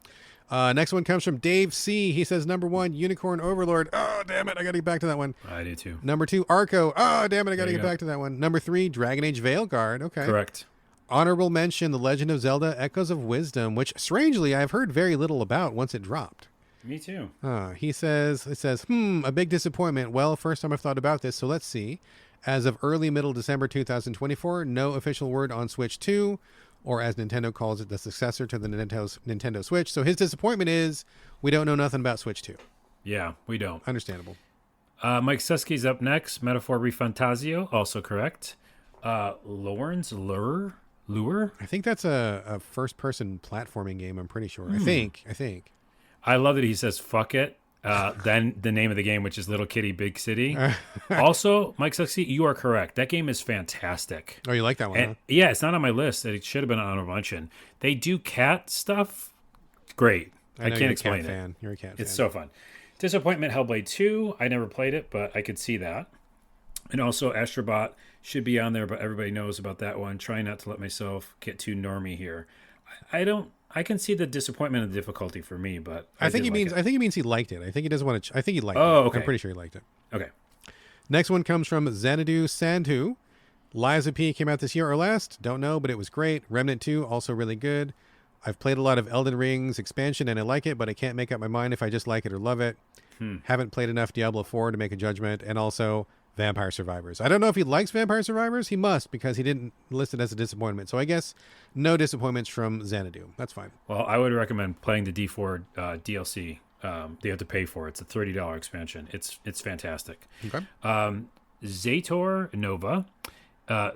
Next one comes from Dave C. He says, number 1, Unicorn Overlord. Oh, damn it. I got to get back to that one. I do too. Number 2, Arco. Oh, damn it. I got to get back to that one. Number 3, Dragon Age Veilguard. Okay. Correct. Honorable mention, The Legend of Zelda Echoes of Wisdom, which strangely I've heard very little about once it dropped. Me too. It says, a big disappointment. Well, first time I've thought about this, so let's see. As of early middle December 2024, no official word on Switch 2, or as Nintendo calls it, the successor to the Nintendo Switch. So his disappointment is we don't know nothing about Switch 2. Yeah, we don't. Understandable. Mike Susky's up next. Metaphor Refantazio, also correct. Lawrence Lure? I think that's a first-person platforming game, I'm pretty sure. I think. I love that he says, fuck it. Then the name of the game, which is Little Kitty, Big City. Also, Mike Susky, you are correct. That game is fantastic. Oh, you like that one, huh? Yeah, it's not on my list. It should have been on honorable mention. They do cat stuff. Great. I can't explain it. You're a cat fan. It's so fun. Disappointment Hellblade 2. I never played it, but I could see that. And also Astrobot should be on there, but everybody knows about that one. Trying not to let myself get too normie here. I can see the disappointment and the difficulty for me, but I think he means he liked it. I think he doesn't want to. I think he liked it. Oh, okay. I'm pretty sure he liked it. Okay. Next one comes from Xanadu Sandhu. Liza P came out this year or last. Don't know, but it was great. Remnant 2 also really good. I've played a lot of Elden Ring's expansion and I like it, but I can't make up my mind if I just like it or love it. Haven't played enough Diablo 4 to make a judgment, and also Vampire Survivors. I don't know if he likes Vampire Survivors. He must, because he didn't list it as a disappointment. So I guess no disappointments from Xanadu. That's fine. Well, I would recommend playing the D4 DLC. You have to pay for it. It's a $30 expansion. It's fantastic. Okay. Zator Nova.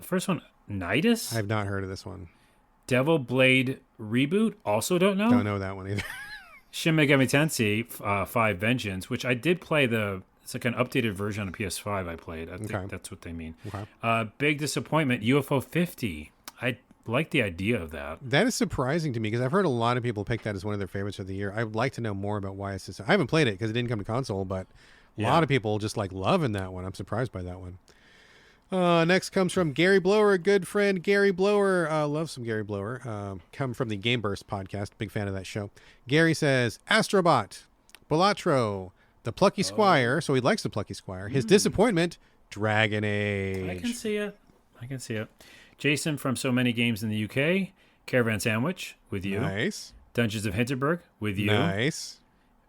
First one, Nidus. I have not heard of this one. Devil Blade Reboot. Also don't know. Don't know that one either. Shin Megami Tensei 5 Vengeance, which I did play it's like an updated version on PS5 I played. I think that's what they mean. Okay. Big disappointment, UFO 50. I like the idea of that. That is surprising to me because I've heard a lot of people pick that as one of their favorites of the year. I would like to know more about why it's just... I haven't played it because it didn't come to console, but a lot of people just like loving that one. I'm surprised by that one. Next comes from Gary Blower, a good friend. Gary Blower, love some Gary Blower. Come from the Game Burst podcast. Big fan of that show. Gary says, Astrobot, Balatro, the Plucky Squire. So he likes the Plucky Squire. His disappointment, Dragon Age. I can see it. Jason from So Many Games in the UK. Caravan Sandwich, with you. Nice. Dungeons of Hinterberg, with you. Nice.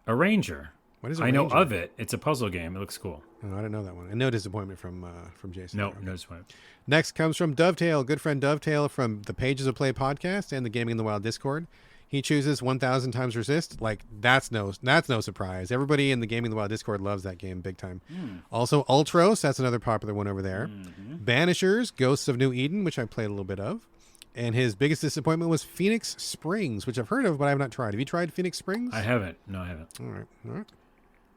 Arranger. What is Arranger? I know of it. It's a puzzle game. It looks cool. Oh, I didn't know that one. And no disappointment from Jason. No disappointment. Next comes from Dovetail, good friend Dovetail from the Pages of Play podcast and the Gaming in the Wild Discord. He chooses 1,000 Times Resist. Like, that's no surprise. Everybody in the Gaming in the Wild Discord loves that game big time. Also, Ultros, that's another popular one over there. Banishers, Ghosts of New Eden, which I played a little bit of. And his biggest disappointment was Phoenix Springs, which I've heard of, but I have not tried. Have you tried Phoenix Springs? I haven't. No, I haven't. All right.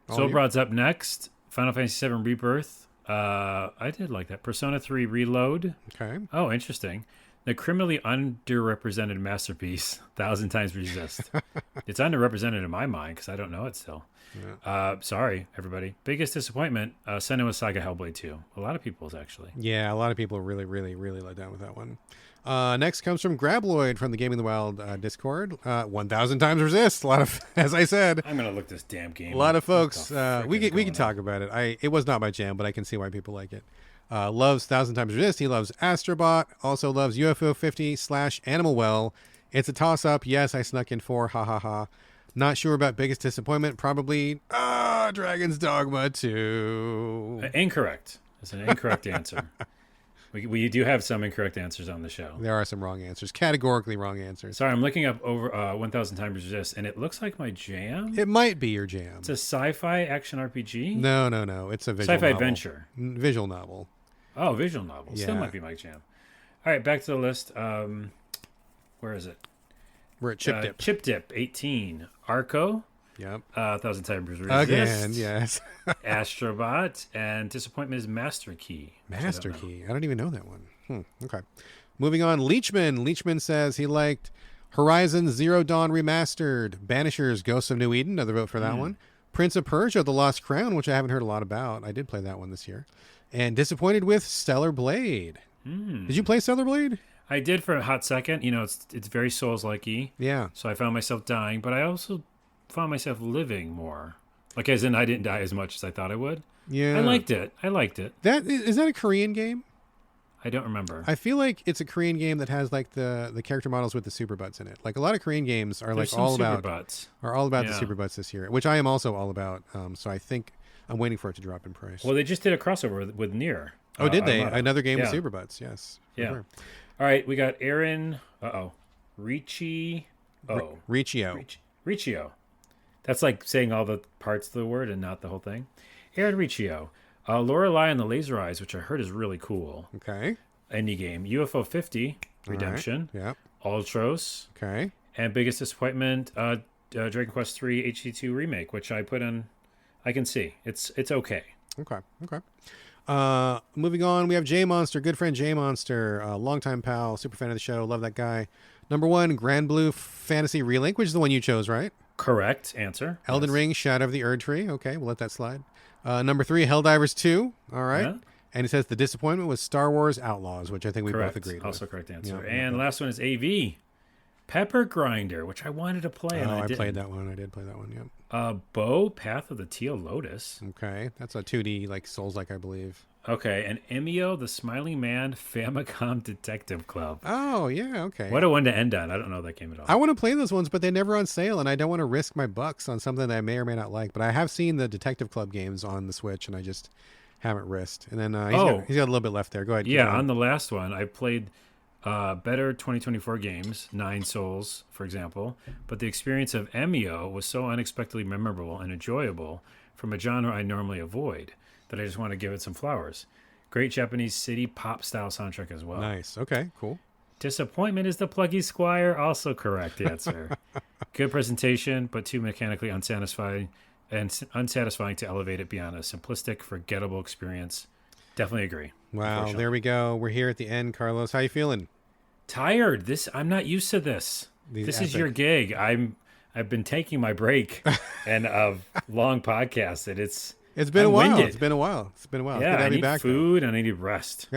Sobrod's up next. Final Fantasy VII Rebirth. I did like that. Persona 3 Reload. Okay. Oh, interesting. The criminally underrepresented masterpiece, 1,000 Times Resist. It's underrepresented in my mind because I don't know it still. Yeah. Sorry, everybody. Biggest disappointment, Senua Saga Hellblade 2. A lot of people's, actually. Yeah, a lot of people really, really, really let down with that one. Next comes from Grabloid from the Gaming in the Wild Discord. 1,000 Times Resist. A lot of, as I said. I'm going to look this damn game. A lot of folks. We can talk about it. It was not my jam, but I can see why people like it. Loves 1,000 Times Resist. He loves Astrobot. Also loves UFO 50 / Animal Well. It's a toss-up. Yes, I snuck in 4. Ha ha ha. Not sure about biggest disappointment. Probably Dragon's Dogma 2. Incorrect. It's an incorrect answer. We do have some incorrect answers on the show. There are some wrong answers, categorically wrong answers. Sorry, I'm looking up over 1,000 Times Resist, and it looks like my jam. It might be your jam. It's a sci-fi action RPG. No. It's a visual Sci-fi novel. adventure. Visual novel. Oh, visual novel. Yeah. Still might be my jam. All right, back to the list. Where is it? We're at Chip Dip. Chip Dip, 18. Arco, Yep. 1,000 Times Resist. Again, yes. Astrobot, and Disappointment is Master Key. Master Key. I don't even know that one. Okay. Moving on. Leechman. Leechman says he liked Horizon Zero Dawn Remastered, Banishers Ghosts of New Eden. Another vote for that one. Prince of Persia, The Lost Crown, which I haven't heard a lot about. I did play that one this year. And disappointed with Stellar Blade. Did you play Stellar Blade? I did for a hot second. You know, it's very Souls-like-y. Yeah. So I found myself dying, but I also found myself living more. Like, as in, I didn't die as much as I thought I would. Yeah. I liked it. Is that a Korean game? I don't remember. I feel like it's a Korean game that has like the character models with the super butts in it. Like a lot of Korean games are There's like all some super about butts. the super butts this year, which I am also all about. So I think I'm waiting for it to drop in price. Well, they just did a crossover with Nier. Oh, did they? Automata. Another game with Yeah. super butts. Yes. for Yeah. sure. All right, we got Aaron. Ricci. Riccio. Riccio. That's like saying all the parts of the word and not the whole thing. Aaron Riccio. Lorelei and the Laser Eyes, which I heard is really cool. Okay. Indie game. UFO 50 Redemption. All right. Yep. Ultros. Okay. And biggest disappointment, Dragon Quest 3 HD2 remake, which I put on. I can see it's okay. Okay. Moving on, we have J Monster, good friend J Monster, longtime pal, super fan of the show, love that guy. Number 1, Grand Blue Fantasy Relink, which is the one you chose, right? Correct answer. Elden Ring, Shadow of the Erd Tree. Okay, we'll let that slide. Number 3, Helldivers 2. All right. Yeah. And it says the disappointment was Star Wars Outlaws, which I think we Correct. both agreed Also with. correct answer. Yeah, And last one is AV. Pepper Grinder, which I wanted to play and I didn't. played that one. I did play that one, yep. Bo, Path of the Teal Lotus. Okay, that's a 2D, like Souls-like, I believe. Okay, and Emio, the Smiling Man Famicom Detective Club. Oh, yeah, okay. What a one to end on. I don't know that game at all. I want to play those ones, but they're never on sale, and I don't want to risk my bucks on something that I may or may not like. But I have seen the Detective Club games on the Switch, and I just haven't risked. And then he's got a little bit left there. Go ahead. Yeah, on the last one, I played better 2024 games, Nine Souls, for example. But the experience of Emio was so unexpectedly memorable and enjoyable from a genre I normally avoid that I just want to give it some flowers. Great Japanese city pop style soundtrack as well. Nice. Okay, cool. Disappointment is the Pluggy Squire. Also correct answer. Good presentation, but too mechanically unsatisfying to elevate it beyond a simplistic, forgettable experience. Definitely agree. Wow, there we go. We're here at the end, Carlos. How you feeling? Tired. I'm not used to this. This is your gig. I've been taking my break and a long podcast, and it's been a while. Winded. It's been a while. Yeah, I need back, food and I need rest.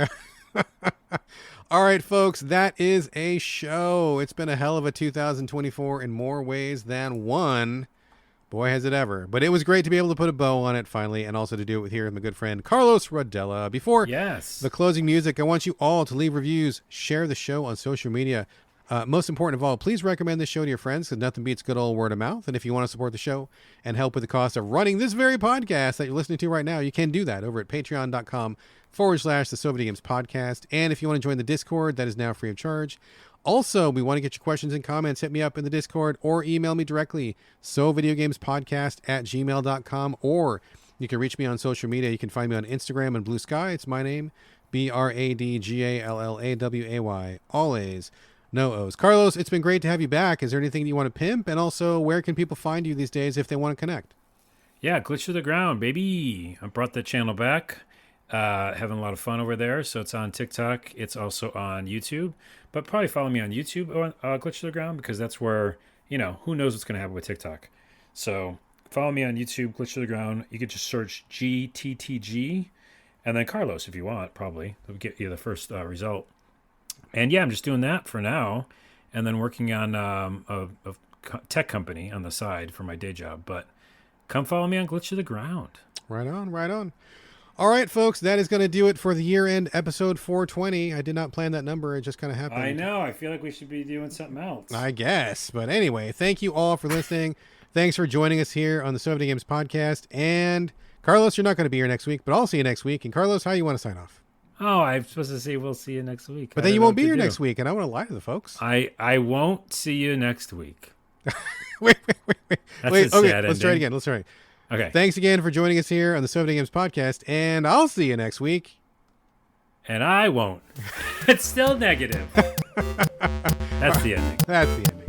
All right, folks, that is a show. It's been a hell of a 2024 in more ways than one. Boy, has it ever. But it was great to be able to put a bow on it finally, and also to do it with here with my good friend Carlos Rodela. Before the closing music, I want you all to leave reviews, share the show on social media. Most important of all, please recommend this show to your friends, because nothing beats good old word of mouth. And if you want to support the show and help with the cost of running this very podcast that you're listening to right now, you can do that over at patreon.com/the So Video Games Podcast. And if you want to join the Discord, that is now free of charge. Also, we want to get your questions and comments. Hit me up in the Discord or email me directly, sovideogamespodcast@gmail.com, or you can reach me on social media. You can find me on Instagram and Blue Sky. It's my name, BRADGALLAWAY. Always. No O's. Carlos, it's been great to have you back. Is there anything you want to pimp? And also, where can people find you these days if they want to connect? Yeah, Glitch to the Ground, baby. I brought the channel back. Having a lot of fun over there. So it's on TikTok. It's also on YouTube. But probably follow me on YouTube on Glitch to the Ground, because that's where, who knows what's going to happen with TikTok. So follow me on YouTube, Glitch to the Ground. You could just search GTTG and then Carlos if you want, probably. It'll get you the first result. And yeah, I'm just doing that for now, and then working on a tech company on the side for my day job. But come follow me on Glitch to the Ground. Right on, right on. All right, folks, that is going to do it for the year-end episode 420. I did not plan that number. It just kind of happened. I know. I feel like we should be doing something else. I guess. But anyway, thank you all for listening. Thanks for joining us here on the So Video Games Podcast. And Carlos, you're not going to be here next week, but I'll see you next week. And Carlos, how you want to sign off? Oh, I'm supposed to say we'll see you next week. But then you won't be here next week, and I want to lie to the folks. I won't see you next week. wait. That's a Okay, sad let's try it ending. again. Let's try it. Okay. Thanks again for joining us here on the Video Games podcast, and I'll see you next week. And I won't. It's still negative. That's the ending. That's the ending.